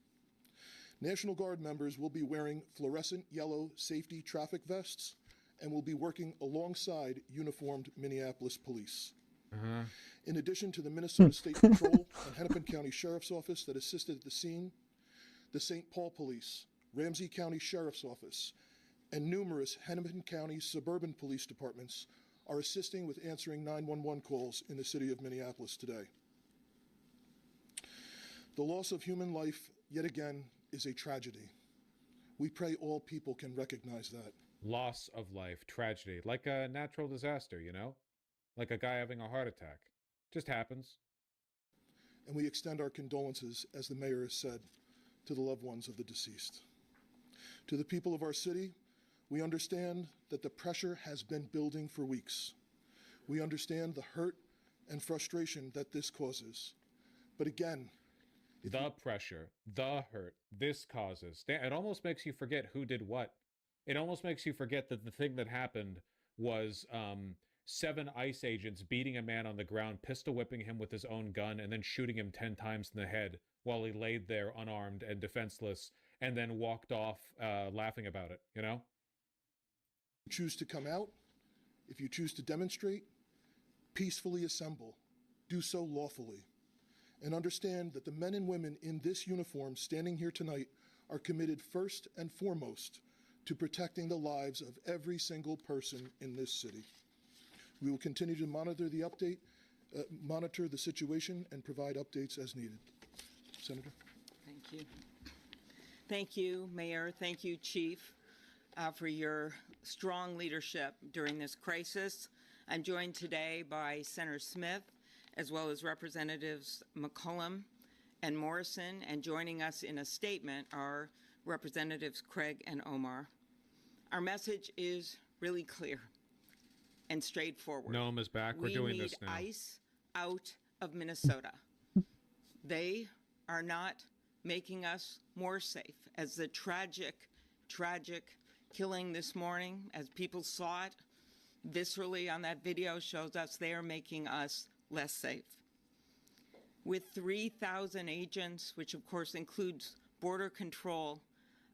National Guard members will be wearing fluorescent yellow safety traffic vests and will be working alongside uniformed Minneapolis police. In addition to the Minnesota State Patrol and Hennepin County Sheriff's Office that assisted at the scene, the St. Paul Police, Ramsey County Sheriff's Office, and numerous Hennepin County suburban police departments are assisting with answering 911 calls in the city of Minneapolis today. The loss of human life, yet again, is a tragedy. We pray all people can recognize that. Loss of life, tragedy, like a natural disaster, you know? Like a guy having a heart attack. Just happens. And we extend our condolences, as the mayor has said, to the loved ones of the deceased. To the people of our city, we understand that the pressure has been building for weeks. We understand the hurt and frustration that this causes. But again, The pressure, the hurt, this causes. It almost makes you forget who did what. It almost makes you forget that the thing that happened was 7 ICE agents beating a man on the ground, pistol whipping him with his own gun, and then shooting him 10 times in the head while he laid there unarmed and defenseless, and then walked off laughing about it, you know? If you choose to come out, if you choose to demonstrate, peacefully assemble, do so lawfully, and understand that the men and women in this uniform standing here tonight are committed first and foremost to protecting the lives of every single person in this city. We will continue to monitor the situation and provide updates as needed. Senator? Thank you. Thank you, Mayor. Thank you, Chief, for your strong leadership during this crisis. I'm joined today by Senator Smith, as well as Representatives McCollum and Morrison, and joining us in a statement are Representatives Craig and Omar. Our message is really clear and straightforward. Noam is back. We're doing this now. We need ICE out of Minnesota. They are not making us more safe. As the tragic killing this morning, as people saw it viscerally on that video, shows us they are making us less safe. With 3,000 agents, which of course includes border control,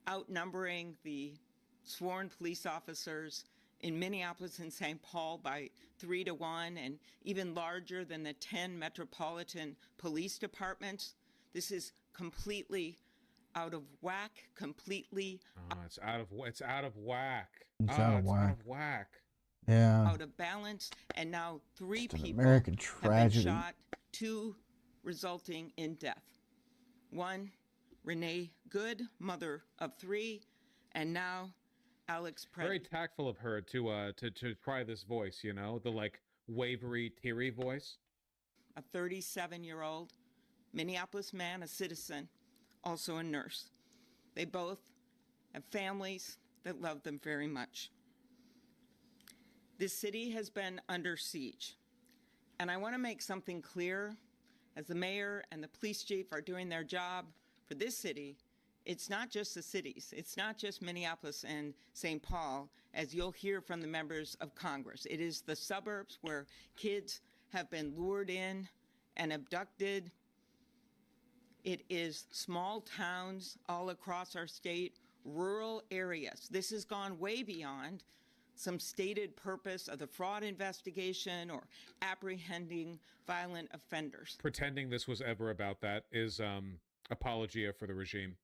outnumbering the sworn police officers in Minneapolis and St. Paul by 3 to 1, and even larger than the 10 metropolitan police departments, this is completely out of whack, it's out of whack. It's out of whack. Yeah. out of balance, and now 3 Just an people American have tragedy. been shot, 2 resulting in death. 1, Renee Good, mother of 3, and now Alex Very Preddy. tactful of her to try this voice, you know, the like wavery, teary voice. A 37-year-old Minneapolis man, a citizen, also a nurse. They both have families that love them very much. This city has been under siege, and I want to make something clear. as the mayor and the police chief are doing their job for this city, it's not just the cities. It's not just Minneapolis and St. Paul, as you'll hear from the members of Congress. It is the suburbs where kids have been lured in and abducted. It is small towns all across our state, rural areas. This has gone way beyond some stated purpose of the fraud investigation or apprehending violent offenders. Pretending this was ever about that is apologia for the regime.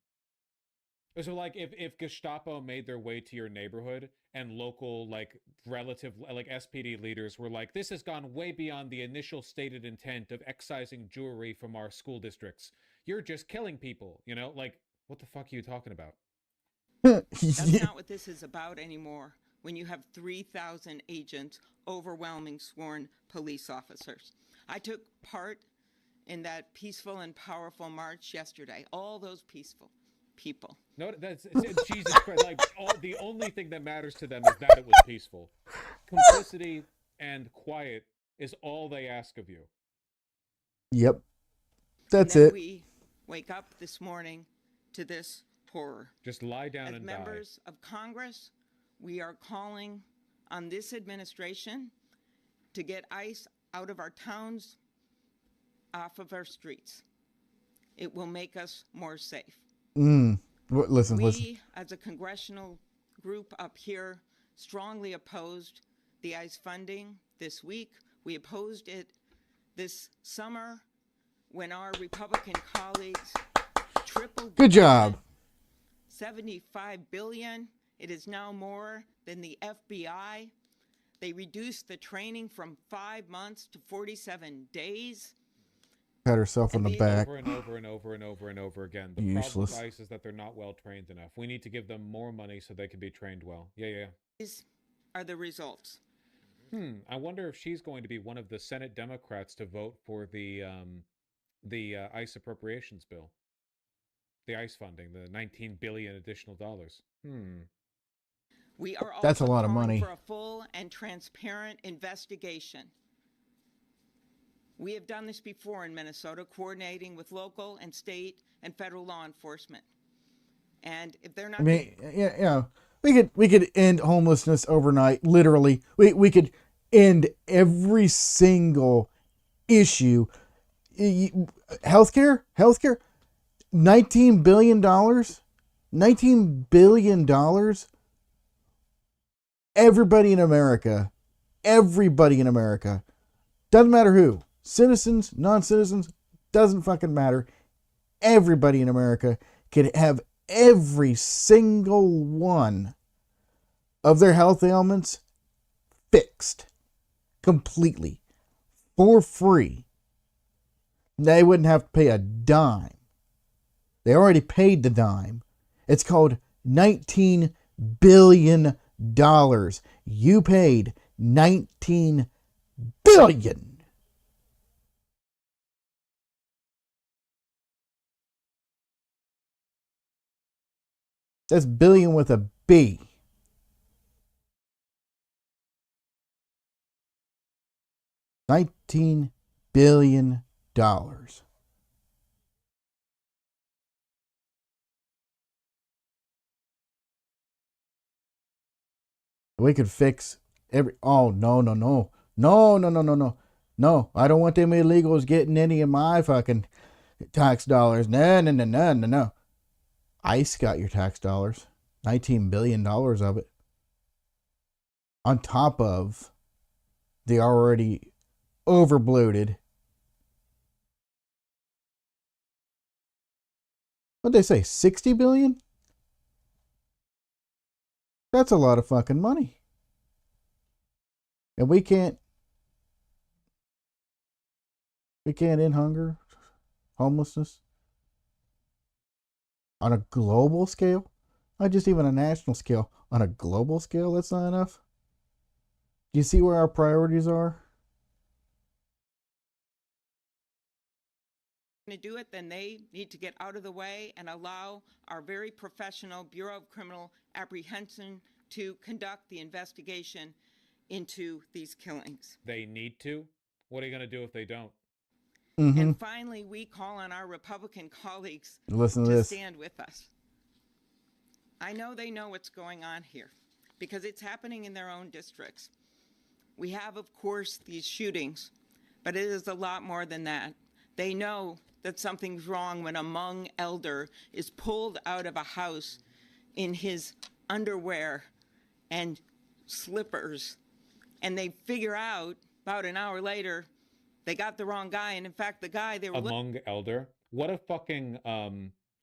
So like if Gestapo made their way to your neighborhood and local like relative like SPD leaders were like, this has gone way beyond the initial stated intent of excising jewelry from our school districts. You're just killing people, you know? Like, what the fuck are you talking about? That's not what this is about anymore when you have 3,000 agents overwhelming sworn police officers. I took part in that peaceful and powerful march yesterday. All those peaceful people. No, that's Jesus Christ. Like the only thing that matters to them is that it was peaceful. Complicity and quiet is all they ask of you. Yep. That's and then it. We wake up this morning to this horror. Just lie down As and members of Congress, we are calling on this administration to get ICE out of our towns, off of our streets. It will make us more safe. Listen. We, as a congressional group up here, strongly opposed the ICE funding this week. We opposed it this summer when our Republican colleagues tripled. Good job. $75 billion. It is now more than the FBI. They reduced the training from 5 months to 47 days. Pat herself on the back. Over and over and over and over and over again. The Useless. problem with ICE is that they're not well trained enough. We need to give them more money so they can be trained well. Yeah. These are the results. I wonder if she's going to be one of the Senate Democrats to vote for the ICE appropriations bill. The ICE funding, the $19 billion additional dollars. We are also That's a lot of calling money. for a full and transparent investigation. We have done this before in Minnesota, coordinating with local and state and federal law enforcement. And if they're not, I mean, yeah. We could end homelessness overnight. Literally, we could end every single issue. Healthcare. $19 billion. $19 billion. Everybody in America. Doesn't matter who. Citizens, non-citizens, doesn't fucking matter. Everybody in America could have every single one of their health ailments fixed completely for free. They wouldn't have to pay a dime. They already paid the dime. It's called $19 billion. You paid $19 billion. That's billion with a B. $19 billion. We could fix every. Oh, no. No. I don't want them illegals getting any of my fucking tax dollars. No. ICE got your tax dollars. $19 billion of it. On top of the already overbloated. What'd they say? 60 billion? That's a lot of fucking money. And we can't end hunger, homelessness on a global scale. Not just even a national scale. On a global scale, that's not enough. Do you see where our priorities are? to do it, then they need to get out of the way and allow our very professional Bureau of Criminal Apprehension to conduct the investigation into these killings. They need to? What are you going to do if they don't? And finally, we call on our Republican colleagues Listen to to this. stand with us. I know they know what's going on here because it's happening in their own districts. We have, of course, these shootings, but it is a lot more than that. They know that something's wrong when a Hmong elder is pulled out of a house in his underwear and slippers, and they figure out about an hour later they got the wrong guy, and in fact the guy they were A Hmong elder. What a fucking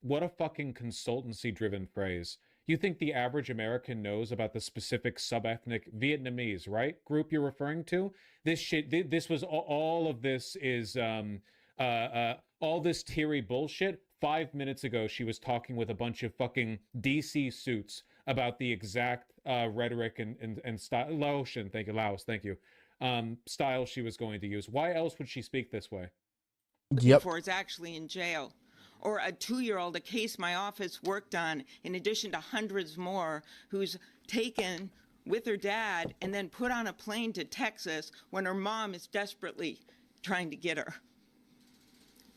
consultancy driven phrase. You think the average American knows about the specific sub-ethnic Vietnamese, right, group you're referring to? This shit, this was all of this is all this teary bullshit. 5 minutes ago, she was talking with a bunch of fucking DC suits about the exact rhetoric and style. Laotian, thank you, Laos, thank you. Style she was going to use. Why else would she speak this way? Yep. Before it's actually in jail. Or a 2-year-old, a case my office worked on, in addition to hundreds more, who's taken with her dad and then put on a plane to Texas when her mom is desperately trying to get her.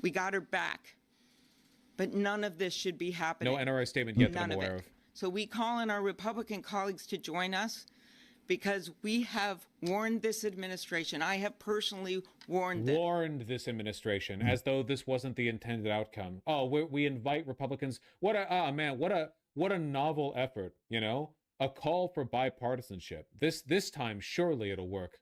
We got her back. But none of this should be happening. No NRA statement yet that I'm aware of. So we call on our Republican colleagues to join us because we have warned this administration. I have personally warned them. Warned this administration as though this wasn't the intended outcome. Oh, we invite Republicans. What a novel effort, you know? A call for bipartisanship. This time, surely it'll work.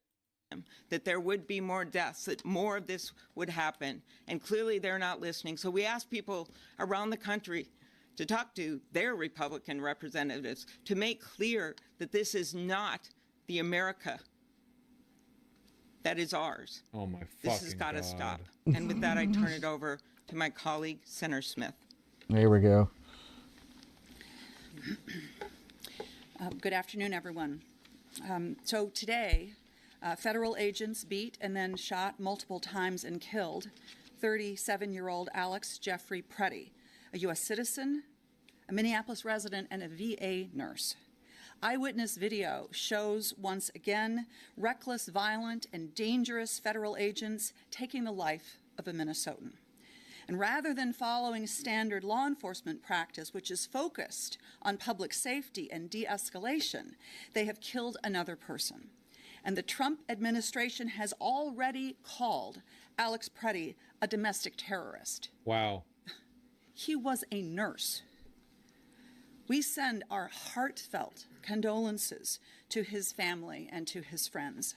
That there would be more deaths, that more of this would happen. And clearly they're not listening. So we ask people around the country to talk to their Republican representatives to make clear that this is not the America that is ours. Oh my fucking This has got to stop. And with that, I turn it over to my colleague, Senator Smith. There we go. Good afternoon, everyone. So today, federal agents beat and then shot multiple times and killed 37-year-old Alex Jeffrey Preddy, a U.S. citizen, a Minneapolis resident, and a VA nurse. Eyewitness video shows once again reckless, violent, and dangerous federal agents taking the life of a Minnesotan. And rather than following standard law enforcement practice, which is focused on public safety and de-escalation, they have killed another person. And the Trump administration has already called Alex Preddy a domestic terrorist. Wow. He was a nurse. We send our heartfelt condolences to his family and to his friends.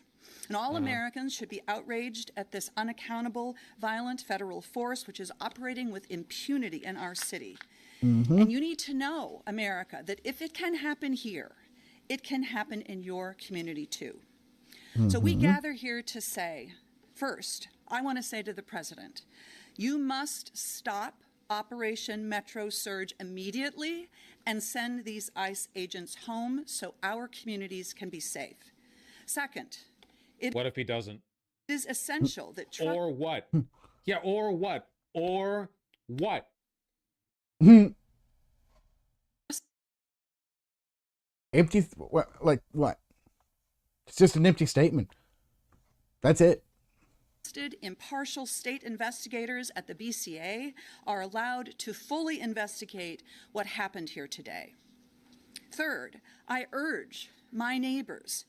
And all Americans should be outraged at this unaccountable, violent federal force which is operating with impunity in our city. And you need to know, America, that if it can happen here, it can happen in your community too. So we gather here to say, first, I want to say to the president, you must stop Operation Metro Surge immediately and send these ICE agents home so our communities can be safe. Second, What if he doesn't? It is essential that Or what? Yeah, or what? Or what? Empty, like what? It's just an empty statement. That's it. Impartial state investigators at the BCA are allowed to fully investigate what happened here today. Third, I urge my neighbors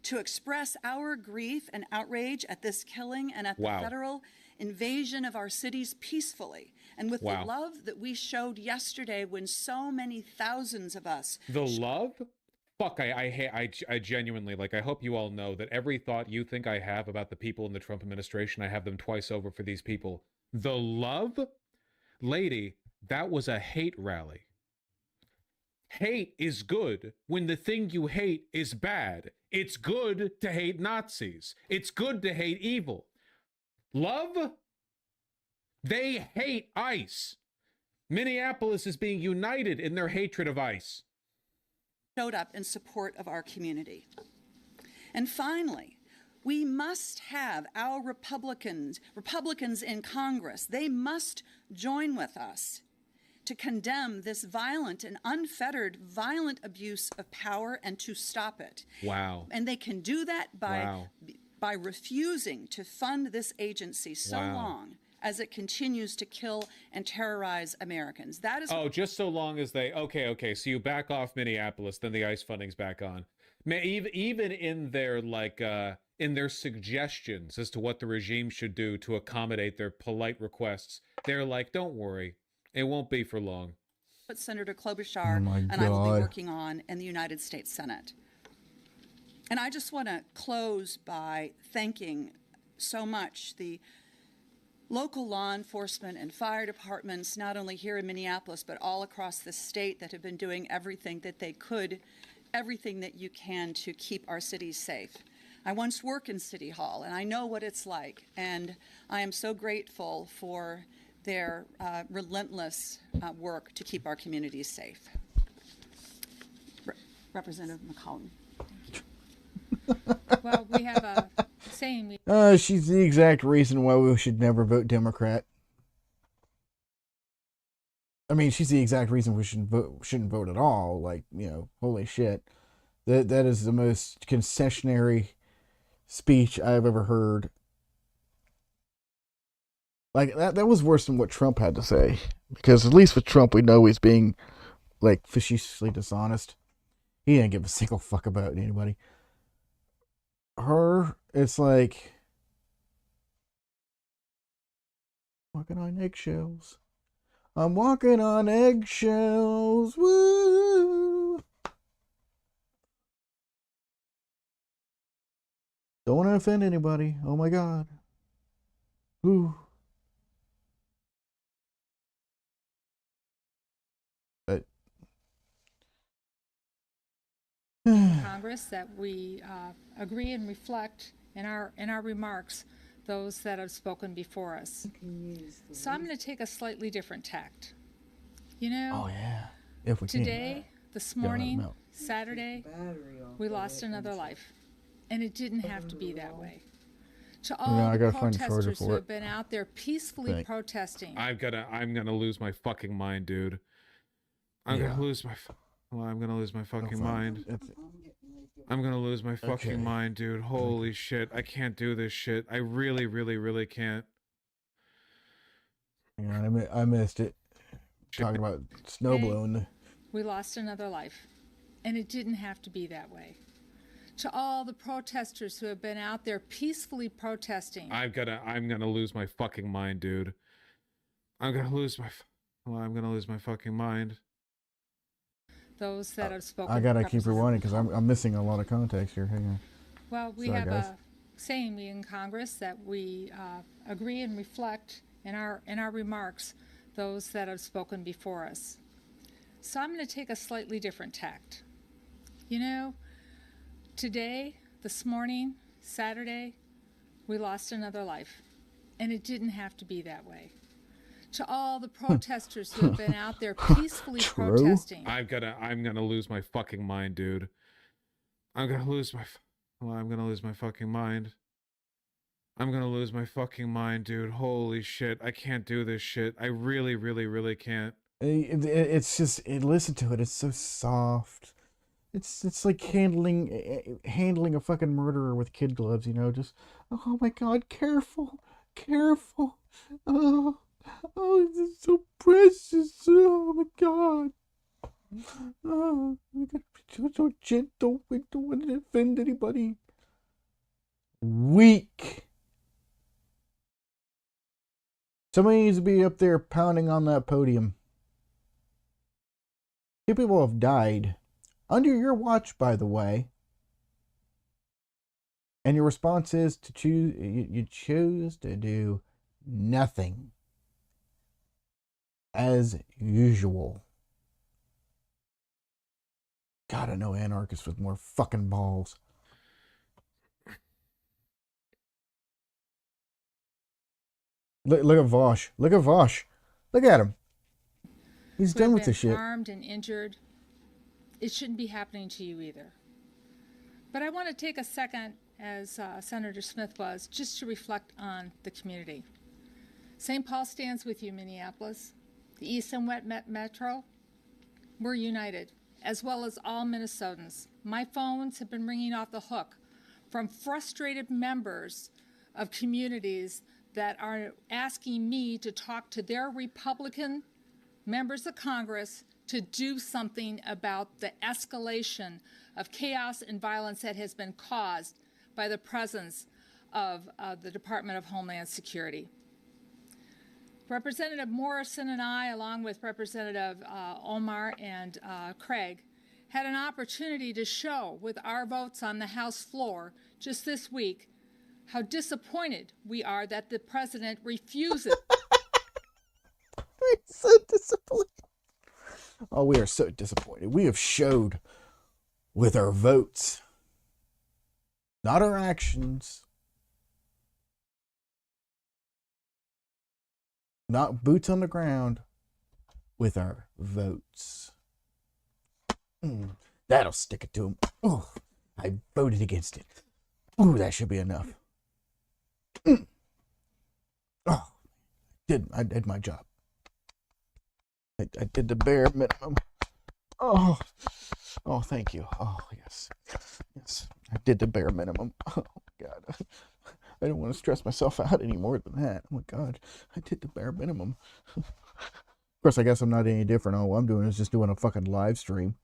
to express our grief and outrage at this killing and at the federal invasion of our cities peacefully and with the love that we showed yesterday when so many thousands of us. The love? Fuck, I genuinely, like, I hope you all know that every thought you think I have about the people in the Trump administration, I have them twice over for these people. The love? Lady, that was a hate rally. Hate is good when the thing you hate is bad. It's good to hate Nazis. It's good to hate evil. Love? They hate ICE. Minneapolis is being united in their hatred of ICE. Showed up in support of our community. And finally, we must have our Republicans in Congress, they must join with us to condemn this violent and unfettered violent abuse of power and to stop it. Wow. And they can do that by by refusing to fund this agency so Wow. long as it continues to kill and terrorize Americans. That is Oh, just so long as they. Okay. So you back off Minneapolis, then the ICE funding's back on. Even in their in their suggestions as to what the regime should do to accommodate their polite requests, they're like, "Don't worry, it won't be for long." what Senator Klobuchar Oh my and I will be God. working on in the United States Senate. And I just want to close by thanking so much the local law enforcement and fire departments, not only here in Minneapolis, but all across the state, that have been doing everything that they could, everything that you can to keep our cities safe. I once worked in City Hall, and I know what it's like, and I am so grateful for their relentless work to keep our communities safe. Representative McCollum. Well, we have a saying. She's the exact reason why we should never vote Democrat. I mean, she's the exact reason we shouldn't vote at all. Like, holy shit. That is the most concessionary speech I've ever heard. Like, that was worse than what Trump had to say. Because at least with Trump, we know he's being, like, facetiously dishonest. He didn't give a single fuck about anybody. Her, it's like walking on eggshells. I'm walking on eggshells. Woo! Don't want to offend anybody. Oh my God. Ooh. But Congress that we agree and reflect in our remarks those that have spoken before us. So I'm going to take a slightly different tact. oh yeah, if we Today, this Gotta let 'em morning, out. Saturday, we lost another life, and it didn't have to be that way. To all I the gotta find a charger protesters for who it. have been out there peacefully Thank- protesting, I'm gonna lose my fucking mind, dude. I'm Yeah. gonna lose my. I'm gonna lose my fucking fine. mind. I'm gonna lose my fucking Okay. mind, dude. Holy shit. I can't do this shit. I really, really, really can't. Yeah, I missed it. Talking about snow Hey. blowing. we lost another life, and it didn't have to be that way. To all the protesters who have been out there peacefully protesting, I'm gonna lose my fucking mind, dude. I'm gonna lose my. I'm gonna lose my fucking mind. those that have spoken. I gotta keep Representative rewinding because I'm missing a lot of context here. Hang on. Well, we Sorry, have guys. a saying in Congress that we agree and reflect in our remarks those that have spoken before us. So I'm going to take a slightly different tact. Today, this morning, Saturday, we lost another life, and it didn't have to be that way. To all the protesters who have been out there peacefully True. protesting, I'm gonna lose my fucking mind, dude. I'm gonna lose my. I'm gonna lose my fucking mind. I'm gonna lose my fucking mind, dude. Holy shit. I can't do this shit. I really, really, really can't. It's just listen to it. It's so soft. It's like handling a fucking murderer with kid gloves. Just oh my God, careful. Oh, this is so precious. Oh my God. Oh, we gotta be so gentle. We don't want to offend anybody. Weak. Somebody needs to be up there pounding on that podium. 2 people have died under your watch, by the way. And your response is to choose. You choose to do nothing. As usual. God, I know anarchists with more fucking balls. Look at Vosh. Look at him. He's who done have with been this shit. harmed and injured. It shouldn't be happening to you either. But I want to take a second, as Senator Smith was, just to reflect on the community. St. Paul stands with you, Minneapolis. The East and West Metro, we're united, as well as all Minnesotans. My phones have been ringing off the hook from frustrated members of communities that are asking me to talk to their Republican members of Congress to do something about the escalation of chaos and violence that has been caused by the presence of the Department of Homeland Security. Representative Morrison and I, along with Representative Omar and Craig, had an opportunity to show with our votes on the House floor just this week how disappointed we are that the president refuses. We're so disappointed. Oh, we are so disappointed. We have showed with our votes, not our actions, not boots on the ground, with our votes. That'll stick it to him. Oh, I voted against it. Ooh, that should be enough. Oh, I did my job. I did the bare minimum. Oh, thank you. Oh, yes. Yes, I did the bare minimum. Oh, God. I don't want to stress myself out any more than that. Oh, my God. I did the bare minimum. Of course, I guess I'm not any different. All I'm doing is just doing a fucking live stream.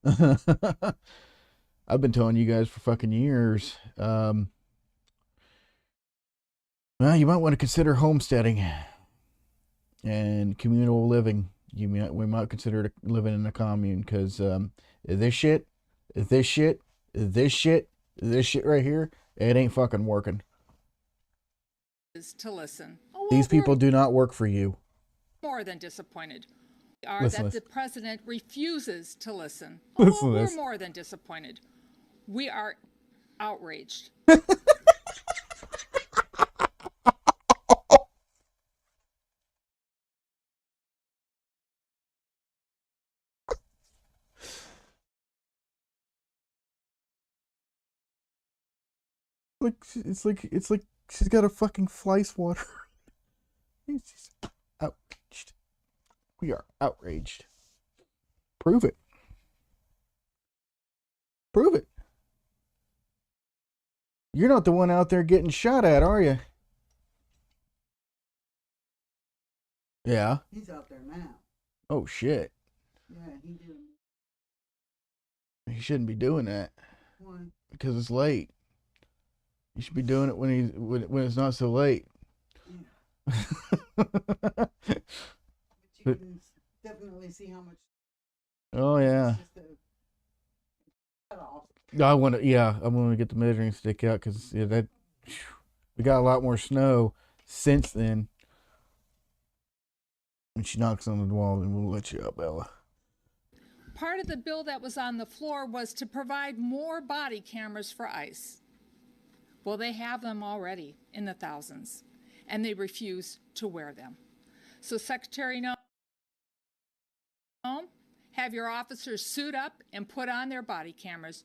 I've been telling you guys for fucking years. Well, you might want to consider homesteading and communal living. We might consider living in a commune, because this shit right here, it ain't fucking working. To listen. These people do not work for you. More than disappointed. Are Listen, that listen. the president refuses to listen. Listen to We're this. more than disappointed. We are outraged. It's like she's got a fucking fly swatter. She's outraged. We are outraged. Prove it. Prove it. You're not the one out there getting shot at, are you? Yeah. He's out there now. Oh shit. Yeah, he did. He shouldn't be doing that. Why? Because it's late. You should be doing it when it's not so late. But you can definitely see how much. Oh yeah. I'm gonna get the measuring stick out, because we got a lot more snow since then. When she knocks on the wall, then we'll let you out, Bella. Part of the bill that was on the floor was to provide more body cameras for ICE. Well, they have them already in the thousands, and they refuse to wear them. So, Secretary Noem, have your officers suit up and put on their body cameras.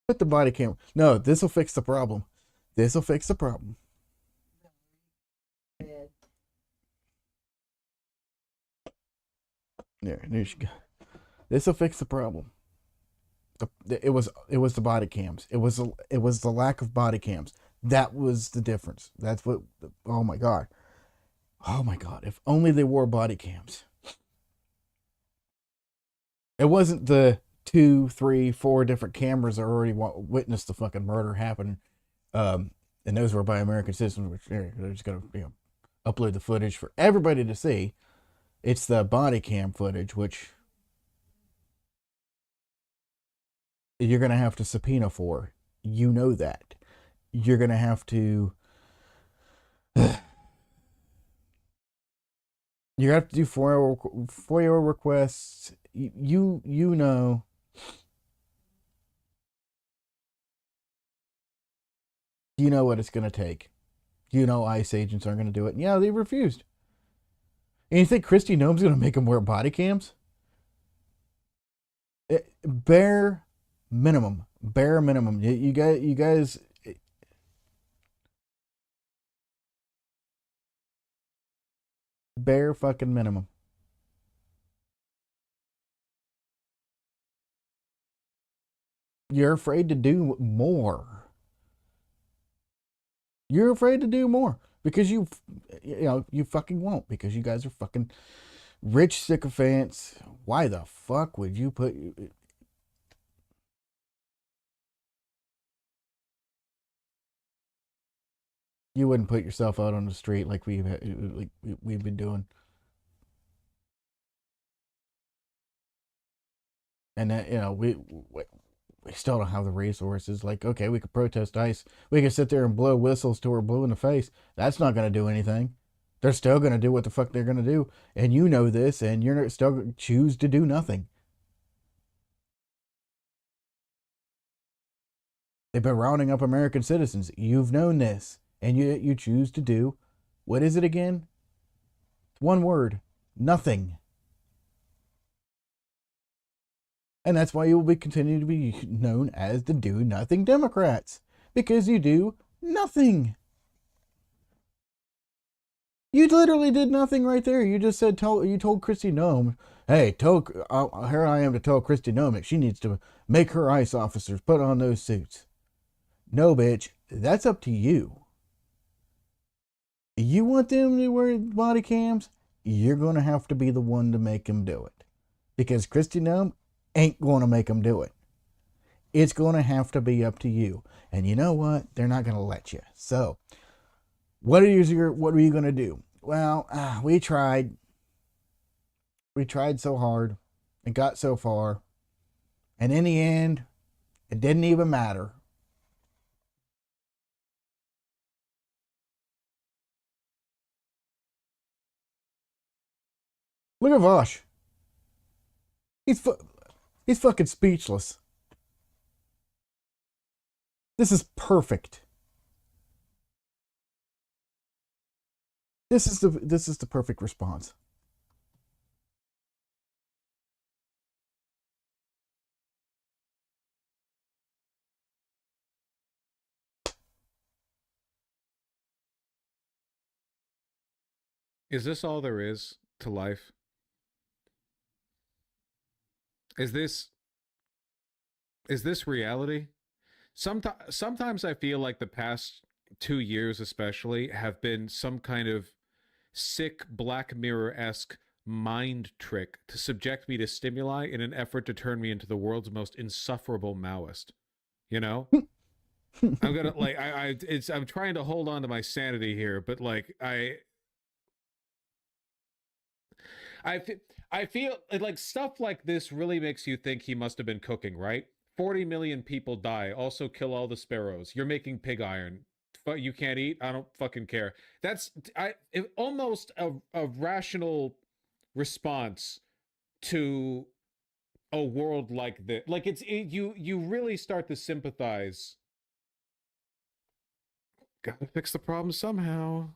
Put the body camera. No, this will fix the problem. This will fix the problem. There you go. This will fix the problem. It was the body cams. It was the lack of body cams. That was the difference. That's what. Oh my God. Oh my God. If only they wore body cams. It wasn't the 2, 3, 4 different cameras that already witnessed the fucking murder happen, and those were by American citizens, which they're just gonna upload the footage for everybody to see. It's the body cam footage, which you're going to have to subpoena for. You know that. You're going to have to... You have to do FOIA requests. You know... You know what it's going to take. You know ICE agents aren't going to do it. And yeah, they refused. And you think Kristi Noem's going to make them wear body cams? Bare minimum. Bare minimum. You guys... Bare fucking minimum. You're afraid to do more. You're afraid to do more because you fucking won't, because you guys are fucking rich sycophants. Why the fuck would you put... You wouldn't put yourself out on the street like we've been doing. And that, we still don't have the resources. Like, okay, we could protest ICE. We could sit there and blow whistles till we're blue in the face. That's not going to do anything. They're still going to do what the fuck they're going to do. And you know this, and you're still going to choose to do nothing. They've been rounding up American citizens. You've known this. And you choose to do, what is it again? One word, nothing. And that's why you will continue to be known as the Do Nothing Democrats. Because you do nothing. You literally did nothing right there. You just said, you told Kristi Noem, hey, here I am to tell Kristi Noem that she needs to make her ICE officers put on those suits. No, bitch, that's up to you. You want them to wear body cams? You're going to have to be the one to make them do it. Because Kristi Noem ain't going to make them do it. It's going to have to be up to you. And you know what? They're not going to let you. So, what are you going to do? Well, we tried. We tried so hard and got so far. And in the end, it didn't even matter. Look at Vosh. He's fucking speechless. This is perfect. This is the perfect response. Is this all there is to life? Is this reality? Sometimes I feel like the past 2 years especially have been some kind of sick Black Mirror-esque mind trick to subject me to stimuli in an effort to turn me into the world's most insufferable Maoist. You know? I'm gonna like I'm trying to hold on to my sanity here, but like I feel like stuff like this really makes you think he must have been cooking, right? 40 million people die. Also kill all the sparrows. You're making pig iron. You can't eat? I don't fucking care. That's almost a rational response to a world like this. Like you really start to sympathize. Gotta fix the problem somehow.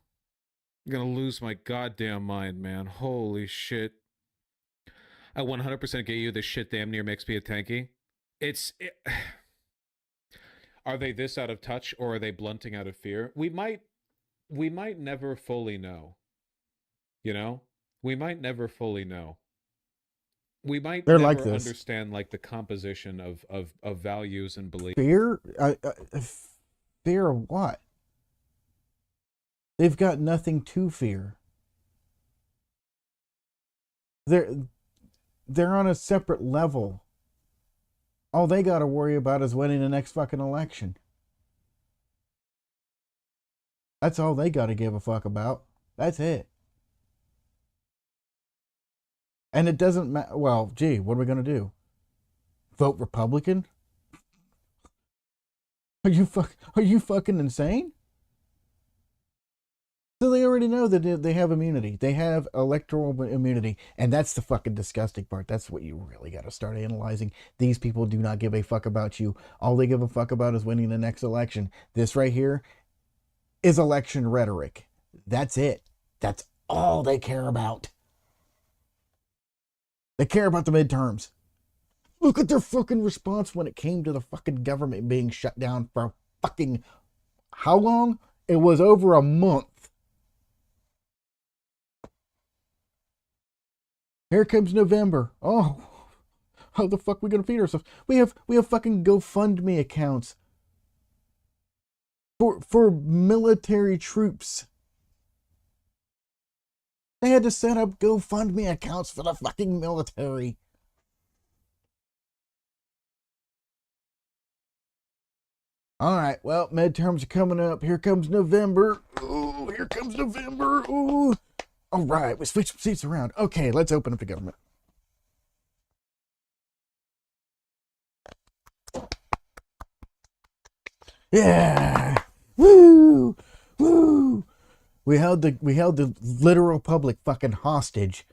I'm gonna lose my goddamn mind, man. Holy shit. I 100% get you. This shit damn near makes me a tanky. Are they this out of touch, or are they blunting out of fear? We might never fully know. You know? We might never fully know. We might They're never like this. understand like the composition of values and beliefs. Fear? Fear of what? They've got nothing to fear. They're on a separate level. All they got to worry about is winning the next fucking election. That's all they got to give a fuck about. That's it. And it doesn't matter. Well, gee, what are we going to do? Vote Republican? Are you fucking insane? So they already know that they have immunity. They have electoral immunity. And that's the fucking disgusting part. That's what you really got to start analyzing. These people do not give a fuck about you. All they give a fuck about is winning the next election. This right here is election rhetoric. That's it. That's all they care about. They care about the midterms. Look at their fucking response when it came to the fucking government being shut down for fucking how long? It was over a month. Here comes November. Oh, How the fuck we gonna feed ourselves? We have fucking GoFundMe accounts for military troops. They had to set up GoFundMe accounts for the fucking military. All right, well, midterms are coming up. Here comes November. Ooh, here comes November. Ooh. All right, we switch some seats around. Okay, let's open up the government. Yeah. Woo. Woo. We held the literal public fucking hostage.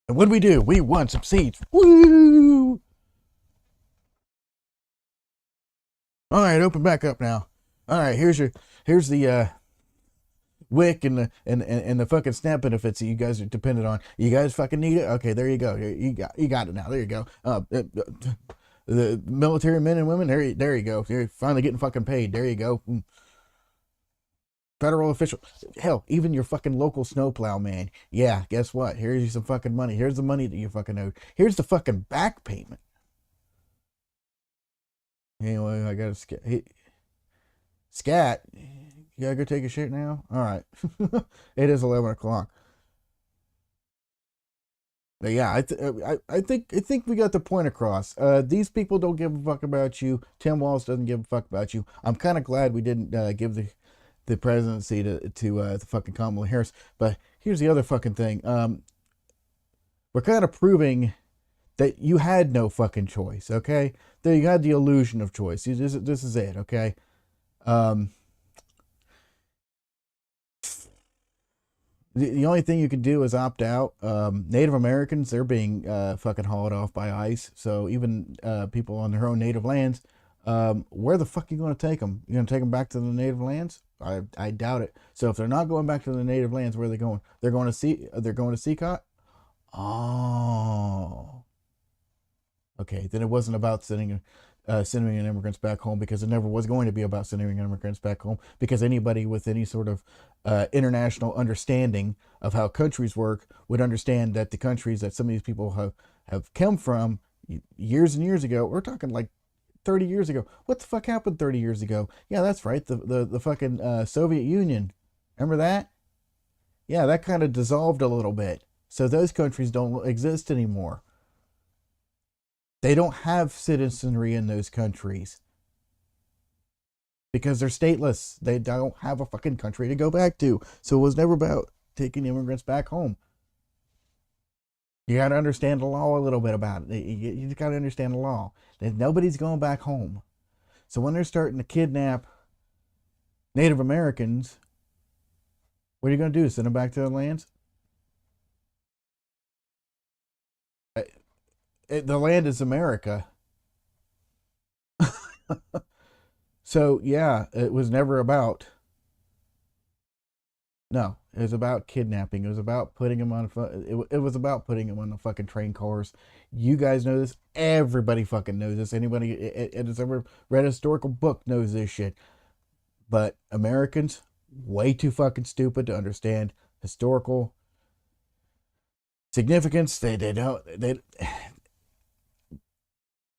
And what did we do? We won some seats. Woo! All right, open back up now. All right, here's the WIC and the fucking SNAP benefits that you guys are dependent on. You guys fucking need it. Okay, there you go. You got it now. There you go. The military men and women. There you go. You're finally getting fucking paid. There you go. Federal official, hell, even your fucking local snowplow man. Yeah, guess what? Here's some fucking money. Here's the money that you fucking owed. Here's the fucking back payment. Anyway, I gotta scat. You gotta go take a shit now. All right, it is 11 o'clock. But yeah, I think we got the point across. These people don't give a fuck about you. Tim Walz doesn't give a fuck about you. I'm kind of glad we didn't give the presidency to the fucking Kamala Harris. But here's the other fucking thing. We're kind of proving that you had no fucking choice, okay? That you had the illusion of choice. This is it, okay? The only thing you can do is opt out. Native Americans, they're being fucking hauled off by ICE. So even people on their own native lands, where the fuck are you going to take them? You going to take them back to the native lands? I doubt it. So if they're not going back to the native lands, where are they going? They're going to CCOT? Oh. Okay, then it wasn't about sending immigrants back home, because it never was going to be about sending immigrants back home, because anybody with any sort of international understanding of how countries work would understand that the countries that some of these people have come from years and years ago, we're talking like 30 years ago. What the fuck happened 30 years ago? Yeah, that's right. The fucking Soviet Union. Remember that? Yeah, that kind of dissolved a little bit. So those countries don't exist anymore. They don't have citizenry in those countries because they're stateless. They don't have a fucking country to go back to. So it was never about taking immigrants back home. You got to understand the law a little bit about it. You just got to understand the law. That nobody's going back home. So when they're starting to kidnap Native Americans, what are you going to do? Send them back to their lands? The land is America. So yeah, it was never about. No, it was about kidnapping. It was about putting them on. It was about putting them on the fucking train cars. You guys know this. Everybody fucking knows this. Anybody that has ever read a historical book knows this shit. But Americans, way too fucking stupid to understand historical significance. They don't.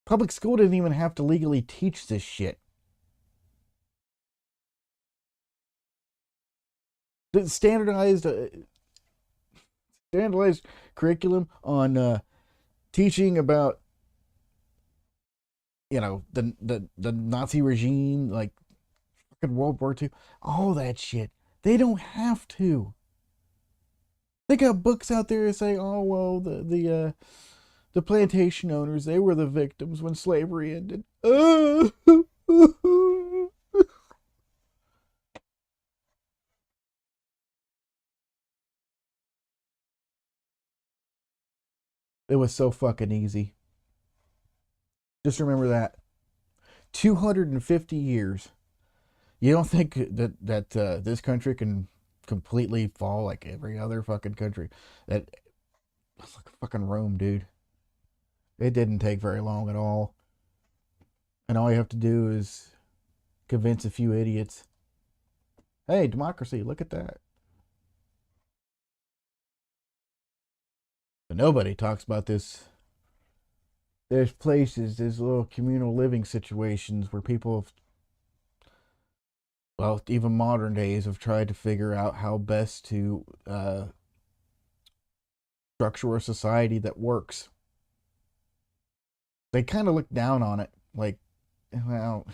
Public school didn't even have to legally teach this shit. The standardized curriculum on teaching about, the Nazi regime, like fucking World War II, all that shit. They don't have to. They got books out there that say, oh well, the plantation owners, they were the victims when slavery ended. It was so fucking easy. Just remember that. 250 years. You don't think that this country can completely fall like every other fucking country? That's like fucking Rome, dude. It didn't take very long at all. And all you have to do is convince a few idiots. Hey, democracy, look at that. But nobody talks about this. There's places, there's little communal living situations where people have, well, even modern days, have tried to figure out how best to structure a society that works. They kind of look down on it, like, well,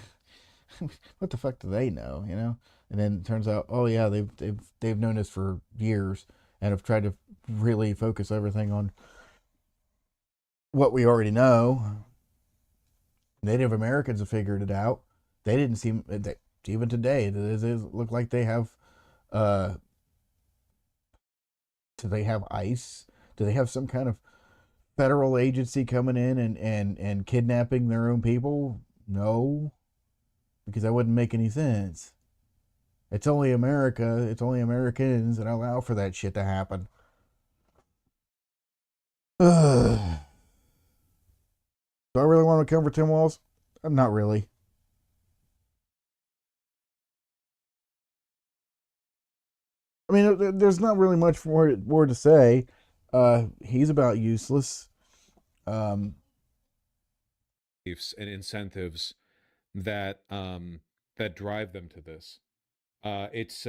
what the fuck do they know, you know? And then it turns out, oh yeah, they've known this for years and have tried to really focus everything on what we already know. Native Americans have figured it out. They didn't seem, even today, they look like they have, do they have ICE? Do they have some kind of federal agency coming in and kidnapping their own people? No, because that wouldn't make any sense. It's only America, it's only Americans that allow for that shit to happen. Do I really want to cover Tim Walz? Not really. I mean, there's not really much more to say. He's about useless. And incentives that that drive them to this. It's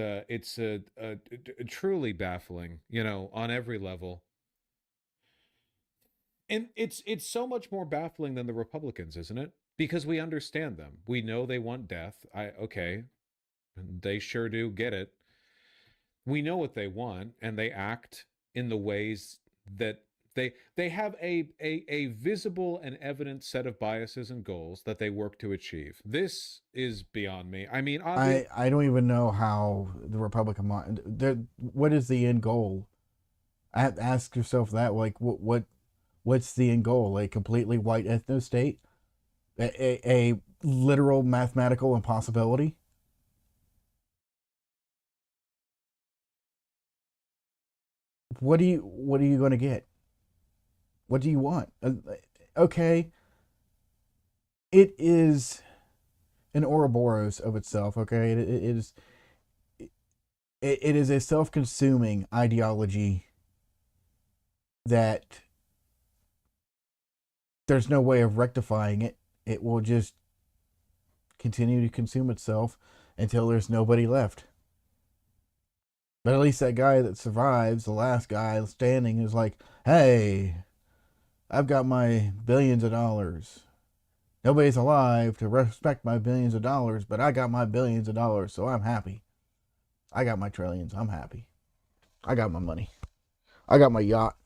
truly baffling, you know, on every level. And it's so much more baffling than the Republicans, isn't it? Because we understand them. We know they want death. Okay. They sure do get it. We know what they want, and they act in the ways that they have a visible and evident set of biases and goals that they work to achieve. This is beyond me. I mean, I don't even know how the Republican what is the end goal? Ask yourself that. Like, what's the end goal? A completely white ethno state? A literal mathematical impossibility? What are you going to get? What do you want? Okay, it is an Ouroboros of itself. Okay, it is a self-consuming ideology that there's no way of rectifying it. It will just continue to consume itself until there's nobody left. But at least that guy that survives, the last guy standing, is like, hey, I've got my billions of dollars. Nobody's alive to respect my billions of dollars, but I got my billions of dollars, so I'm happy. I got my trillions, I'm happy. I got my money. I got my yacht.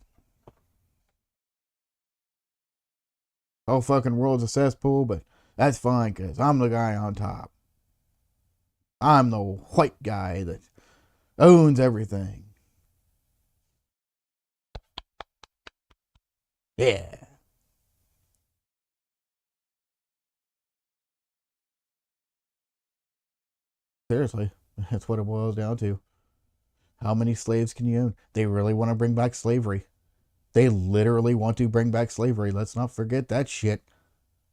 Whole fucking world's a cesspool, but that's fine, because I'm the guy on top. I'm the white guy that owns everything. Yeah. Seriously, that's what it boils down to. How many slaves can you own? They really want to bring back slavery. They literally want to bring back slavery. Let's not forget that shit.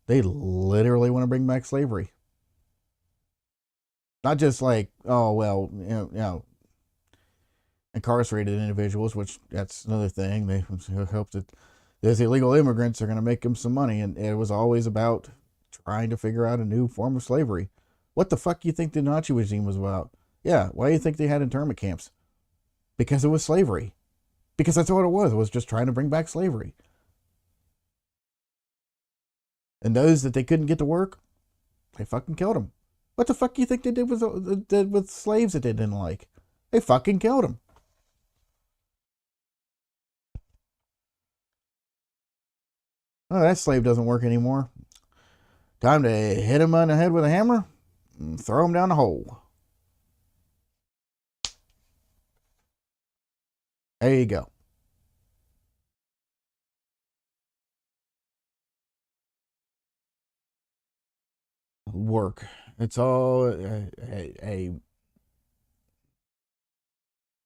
They literally want to bring back slavery. Not just like, oh, well, you know, incarcerated individuals, which that's another thing. They hope that those illegal immigrants are going to make them some money. And it was always about trying to figure out a new form of slavery. What the fuck do you think the Nazi regime was about? Yeah, why do you think they had internment camps? Because it was slavery. Because that's what it was. It was just trying to bring back slavery. And those that they couldn't get to work, they fucking killed them. What the fuck do you think they did with slaves that they didn't like? They fucking killed them. Oh, that slave doesn't work anymore. Time to hit him on the head with a hammer and throw him down the hole. There you go. Work. It's all a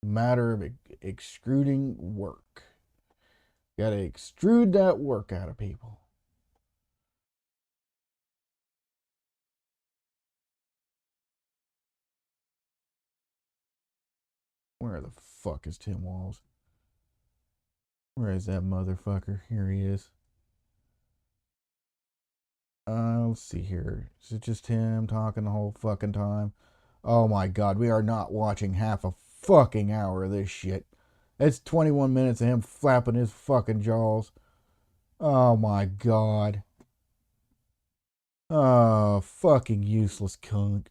matter of extruding work. You gotta extrude that work out of people. Where the fuck is Tim Walz? Where is that motherfucker? Here he is. Let's see here. Is it just him talking the whole fucking time? Oh my god, we are not watching half a fucking hour of this shit. It's 21 minutes of him flapping his fucking jaws. Oh my god. Oh, fucking useless cunt.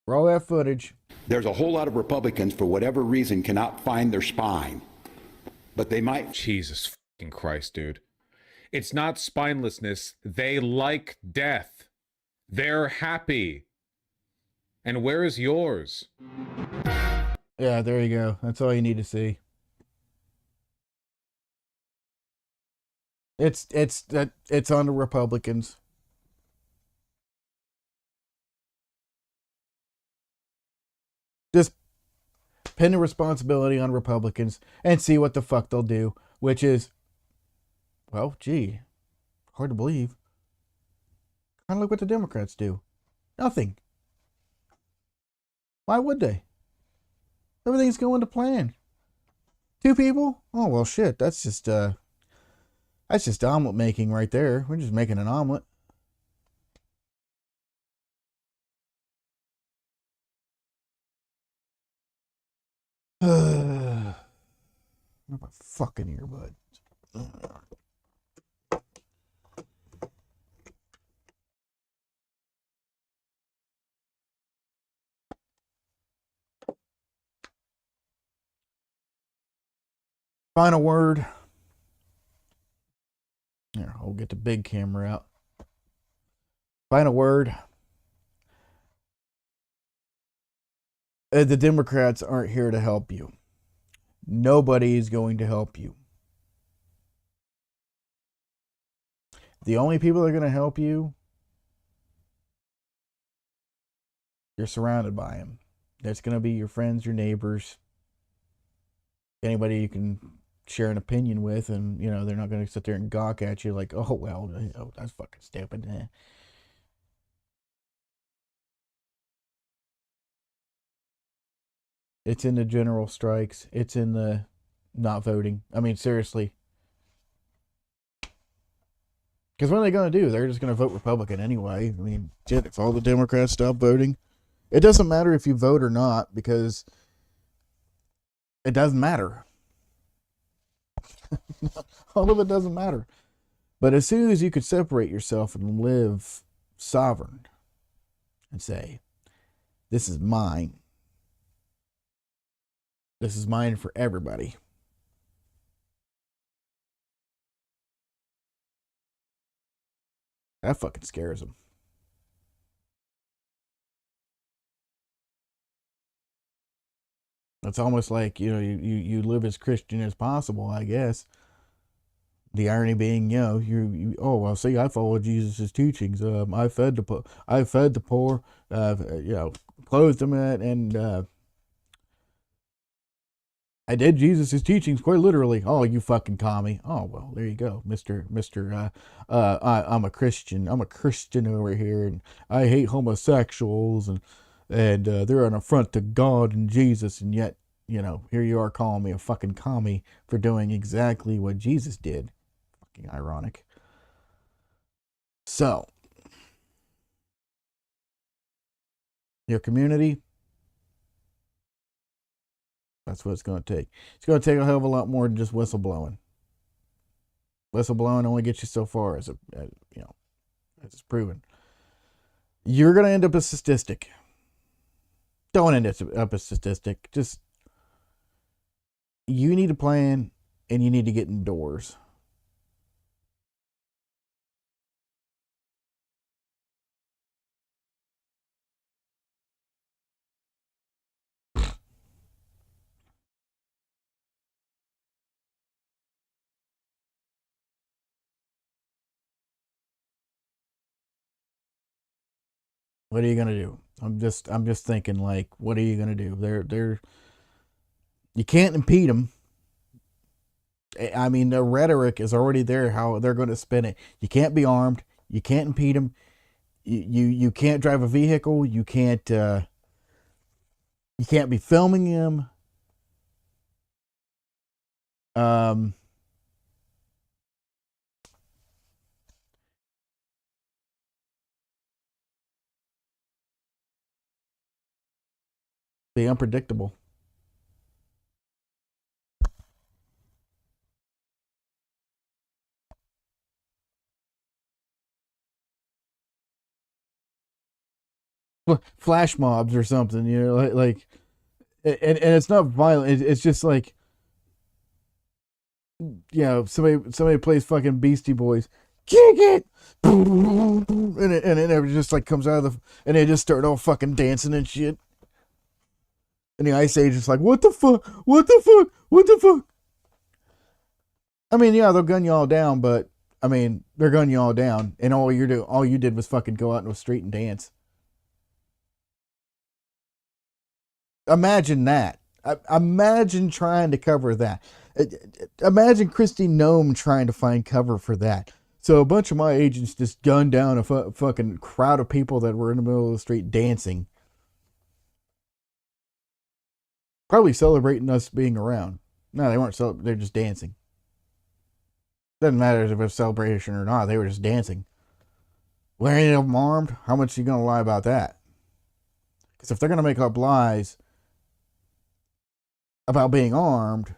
Roll that footage. There's a whole lot of Republicans, for whatever reason, cannot find their spine. But they might. Jesus fucking Christ, dude. It's not spinelessness. They like death. They're happy. And where is yours? Yeah, there you go. That's all you need to see. It's on the Republicans. Just pin the responsibility on Republicans and see what the fuck they'll do, which is, well, gee, hard to believe. Kind of like what the Democrats do. Nothing. Why would they? Everything's going to plan. 2 people? Oh, well, shit. That's just omelet making right there. We're just making an omelet. My fucking earbud. Final word. Here, I'll get the big camera out. Final word. The Democrats aren't here to help you. Nobody is going to help you. The only people that are going to help you, you're surrounded by them. That's going to be your friends, your neighbors, anybody you can share an opinion with, and you know they're not going to sit there and gawk at you like, oh well, oh, that's fucking stupid. It's in the general strikes. It's in the not voting. I mean, seriously. Because what are they going to do? They're just going to vote Republican anyway. I mean, shit, if all the Democrats stop voting, it doesn't matter if you vote or not, because it doesn't matter. All of it doesn't matter. But as soon as you could separate yourself and live sovereign and say, this is mine. This is mine for everybody. That fucking scares them. It's almost like, you know, you live as Christian as possible, I guess. The irony being, you know, you oh well, see, I follow Jesus' teachings. I fed the poor, you know, clothed them, and I did Jesus' teachings quite literally. Oh, you fucking commie. Oh well, there you go, Mister. I'm a Christian. I'm a Christian over here, and I hate homosexuals, and they're an affront to God and Jesus, and yet, you know, here you are calling me a fucking commie for doing exactly what Jesus did. Fucking ironic. So, your community, that's what it's going to take. It's going to take a hell of a lot more than just whistleblowing. Whistleblowing only gets you so far, as it's proven. You're going to end up a statistic. Don't end up a statistic. Just, you need a plan, and you need to get indoors. What are you gonna do? I'm just thinking, like, what are you gonna do? You can't impede them. I mean, the rhetoric is already there. How they're going to spin it? You can't be armed. You can't impede him. You can't drive a vehicle. You can't be filming him. Be unpredictable. Flash mobs or something, you know, like and it's not violent. It's just like, you know, somebody plays fucking Beastie Boys, kick it, and it just like comes out of the, and they just start all fucking dancing and shit. And the Ice Age is like, what the fuck? What the fuck? What the fuck? I mean, yeah, they'll gun you all down, but I mean, they're gunning you all down, and all you did was fucking go out in the street and dance. Imagine that. Imagine trying to cover that. Imagine Kristi Noem trying to find cover for that. So a bunch of my agents just gunned down a fucking crowd of people that were in the middle of the street dancing. Probably celebrating us being around. No, they weren't. They're just dancing. Doesn't matter if it's a celebration or not. They were just dancing. Were any of them armed? How much are you going to lie about that? Because if they're going to make up lies about being armed,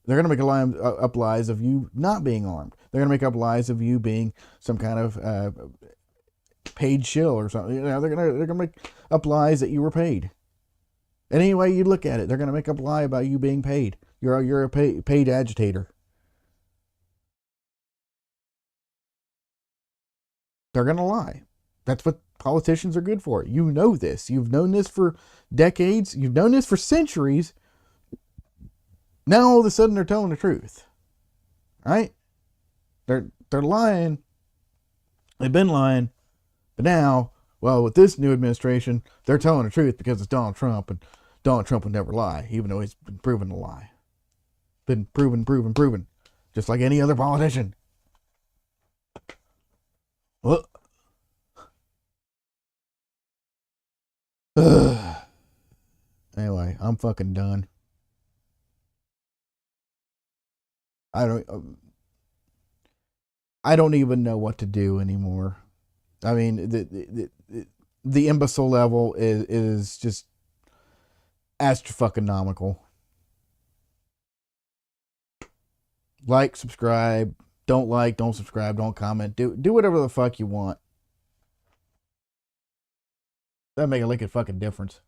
they're going to make up lies of you not being armed. They're going to make up lies of you being some kind of paid shill or something. You know, they're going to make up lies that you were paid. And any way you look at it, they're going to make up a lie about you being paid. You're a paid agitator. They're going to lie. That's what politicians are good for. You know this. You've known this for decades. You've known this for centuries. Now all of a sudden they're telling the truth. Right? They're lying. They've been lying. But now, well, with this new administration, they're telling the truth because it's Donald Trump, and Donald Trump would never lie, even though he's been proven to lie. Been proven. Just like any other politician. Well, anyway, I'm fucking done. I don't even know what to do anymore. I mean, the imbecile level is just astro-fucking-nomical. Like, subscribe. Don't like, don't subscribe, don't comment. Do whatever the fuck you want. That'd make a lick of fucking difference.